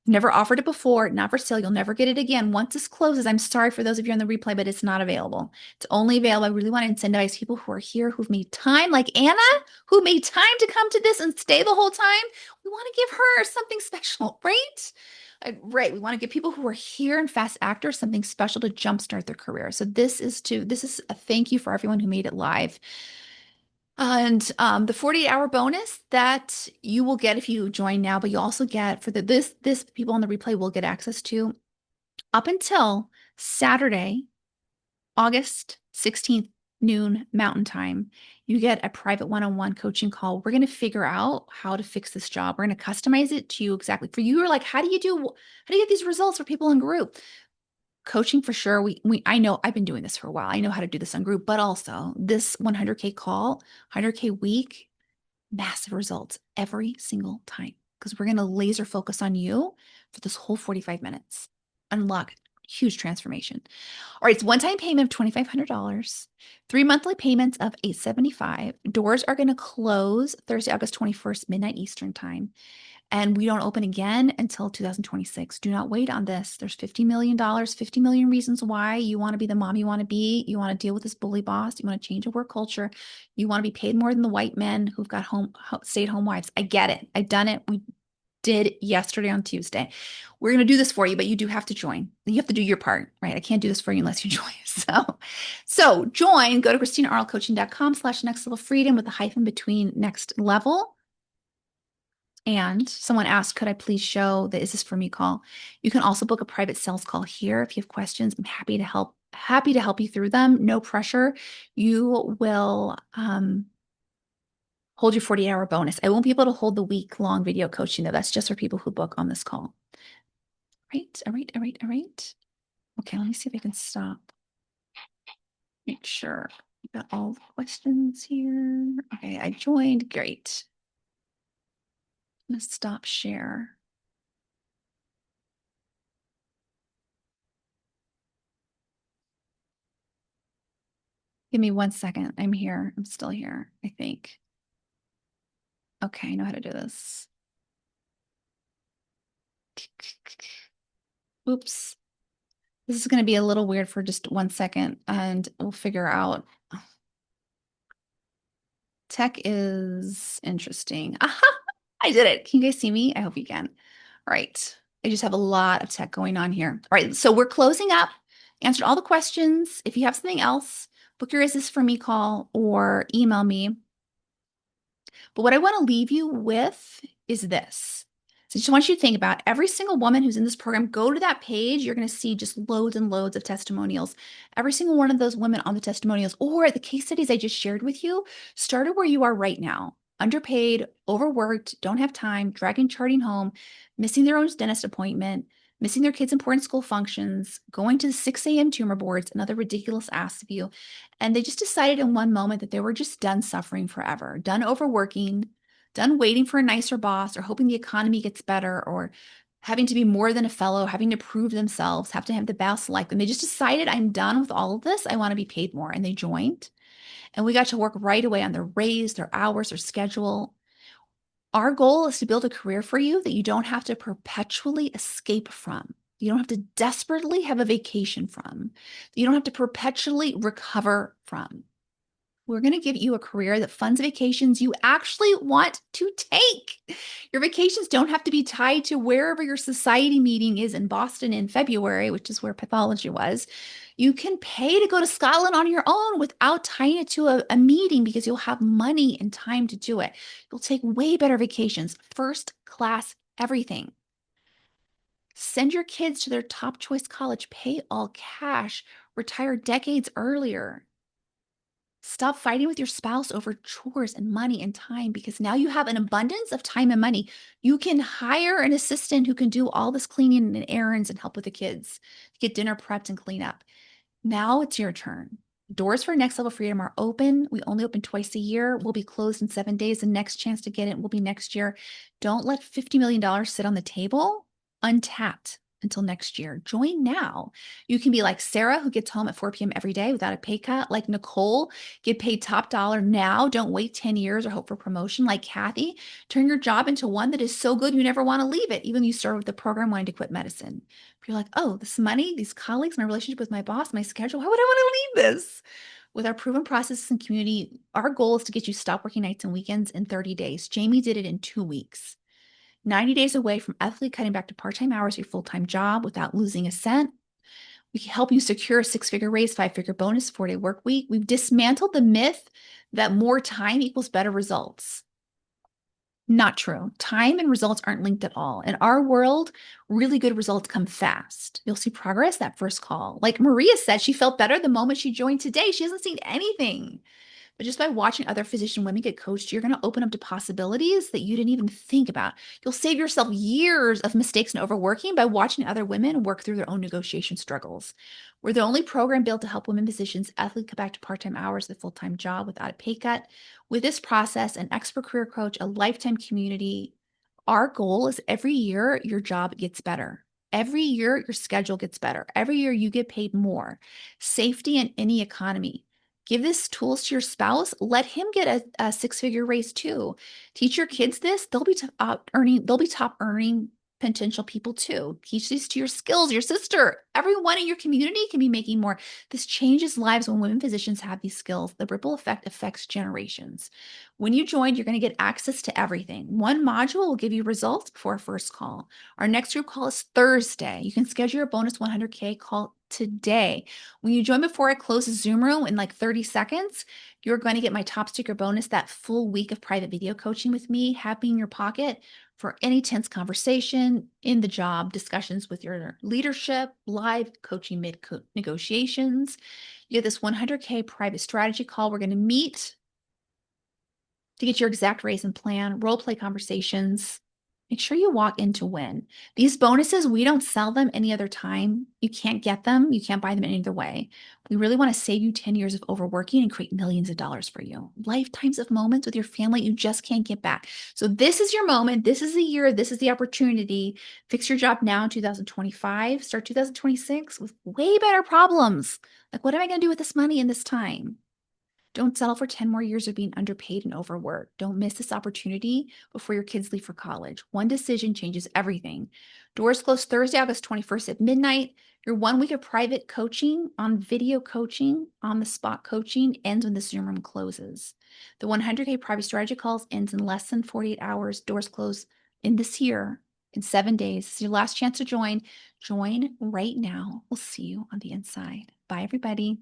Never offered it before, not for sale. You'll never get it again. Once this closes, I'm sorry for those of you on the replay, but it's not available. It's only available. I really want to incentivize people who are here, who've made time, like Anna, who made time to come to this and stay the whole time. We want to give her something special, right? Right. We want to give people who are here and fast actors something special to jumpstart their career. So this is a thank you for everyone who made it live. And the 48-hour bonus that you will get if you join now, but you also get for this people on the replay will get access to up until Saturday, August 16th, noon Mountain Time. You get a private one-on-one coaching call. We're going to figure out how to fix this job. We're going to customize it to you exactly. For you, you're like, how do you get these results for people in group? Coaching for sure. I know I've been doing this for a while. I know how to do this on group, but also this 100K call, 100K week, massive results every single time because we're going to laser focus on you for this whole 45 minutes. Unlock huge transformation. All right, it's one-time payment of $2,500, 3 monthly payments of $875. Doors are going to close Thursday, August 21st, midnight Eastern time. And we don't open again until 2026. Do not wait on this. There's $50 million, 50 million reasons why you want to be the mom you want to be. You want to deal with this bully boss. You want to change the work culture. You want to be paid more than the white men who've got stay-at-home wives. I get it. I've done it. We did yesterday on Tuesday. We're going to do this for you, but you do have to join. You have to do your part, right? I can't do this for you unless you join. So join, go to ChristinaArlcoaching.com/next level freedom with the hyphen between next level. And someone asked, could I please show the Is This For Me call? You can also book a private sales call here. If you have questions, I'm happy to help you through them. No pressure. You will hold your 48-hour bonus. I won't be able to hold the week-long video coaching, though. That's just for people who book on this call. All right. Okay, let me see if I can stop. Make sure you got all the questions here. Okay, I joined. Great. I'm going to stop share. Give me 1 second. I'm here. I'm still here, I think. Okay, I know how to do this. Oops. This is going to be a little weird for just 1 second, and we'll figure out. Tech is interesting. Aha! I did it. Can you guys see me? I hope you can. All right. I just have a lot of tech going on here. All right. So we're closing up. Answered all the questions. If you have something else, book your Is This For Me call or email me. But what I want to leave you with is this. So I just want you to think about every single woman who's in this program. Go to that page. You're going to see just loads and loads of testimonials. Every single one of those women on the testimonials or the case studies I just shared with you started where you are right now. Underpaid, overworked, don't have time, dragging charting home, missing their own dentist appointment, missing their kids' important school functions, going to the 6 a.m. tumor boards, and other ridiculous asks of you. And they just decided in one moment that they were just done suffering forever, done overworking, done waiting for a nicer boss or hoping the economy gets better or having to be more than a fellow, having to prove themselves, have to have the boss like them. They just decided, I'm done with all of this. I want to be paid more. And they joined. And we got to work right away on their raise, their hours, their schedule. Our goal is to build a career for you that you don't have to perpetually escape from. You don't have to desperately have a vacation from. You don't have to perpetually recover from. We're going to give you a career that funds vacations you actually want to take. Your vacations don't have to be tied to wherever your society meeting is in Boston in February, which is where pathology was. You can pay to go to Scotland on your own without tying it to a meeting because you'll have money and time to do it. You'll take way better vacations, first class, everything. Send your kids to their top choice college, pay all cash, retire decades earlier. Stop fighting with your spouse over chores and money and time because now you have an abundance of time and money. You can hire an assistant who can do all this cleaning and errands and help with the kids, get dinner prepped and clean up. Now it's your turn. Doors for Next Level Freedom are open. We only open twice a year. We'll be closed in 7 days. The next chance to get it will be next year. Don't let $50 million sit on the table untapped until next year. Join now. You can be like Sarah, who gets home at 4 p.m. every day without a pay cut. Like Nicole, get paid top dollar now. Don't wait 10 years or hope for promotion. Like Kathy, turn your job into one that is so good you never want to leave it, even though you started with the program wanting to quit medicine. If you're like, oh, this money, these colleagues, my relationship with my boss, my schedule, why would I want to leave this? With our proven processes and community, our goal is to get you stop working nights and weekends in 30 days. Jamie did it in 2 weeks. 90 days away from ethically cutting back to part-time hours of your full-time job without losing a cent. We can help you secure a 6-figure raise, 5-figure bonus, 4-day work week. We've dismantled the myth that more time equals better results. Not true. Time and results aren't linked at all. In our world, really good results come fast. You'll see progress that first call. Like Maria said, she felt better the moment she joined today. She hasn't seen anything. But just by watching other physician women get coached, you're going to open up to possibilities that you didn't even think about. You'll save yourself years of mistakes and overworking by watching other women work through their own negotiation struggles. We're the only program built to help women physicians ethically come back to part-time hours with a full-time job without a pay cut. With this process, an expert career coach, a lifetime community, our goal is every year your job gets better. Every year your schedule gets better. Every year you get paid more. Safety in any economy. Give this tools to your spouse. Let him get a 6-figure raise too. Teach your kids this. They'll be top earning. They'll be top earning potential people too. Teach these to your skills, your sister. Everyone in your community can be making more. This changes lives when women physicians have these skills. The ripple effect affects generations. When you join, you're going to get access to everything. One module will give you results before our first call. Our next group call is Thursday. You can schedule your bonus 100K call today. When you join before I close the Zoom room in like 30 seconds, you're going to get my top sticker bonus, that full week of private video coaching with me, happy in your pocket for any tense conversation in the job, discussions with your leadership, live coaching mid negotiations. You get this 100K private strategy call. We're going to meet to get your exact raise and plan, role play conversations. Make sure you walk in to win. These bonuses, we don't sell them any other time. You can't get them. You can't buy them any other way. We really want to save you 10 years of overworking and create millions of dollars for you. Lifetimes of moments with your family you just can't get back. So this is your moment. This is the year. This is the opportunity. Fix your job now in 2025. Start 2026 with way better problems. Like, what am I going to do with this money in this time? Don't settle for 10 more years of being underpaid and overworked. Don't miss this opportunity before your kids leave for college. One decision changes everything. Doors close Thursday, August 21st at midnight. Your 1 week of private coaching on video coaching, on the spot coaching ends when the Zoom room closes. The 100K private strategy calls ends in less than 48 hours. Doors close in this year in 7 days. It's your last chance to join. Join right now. We'll see you on the inside. Bye, everybody.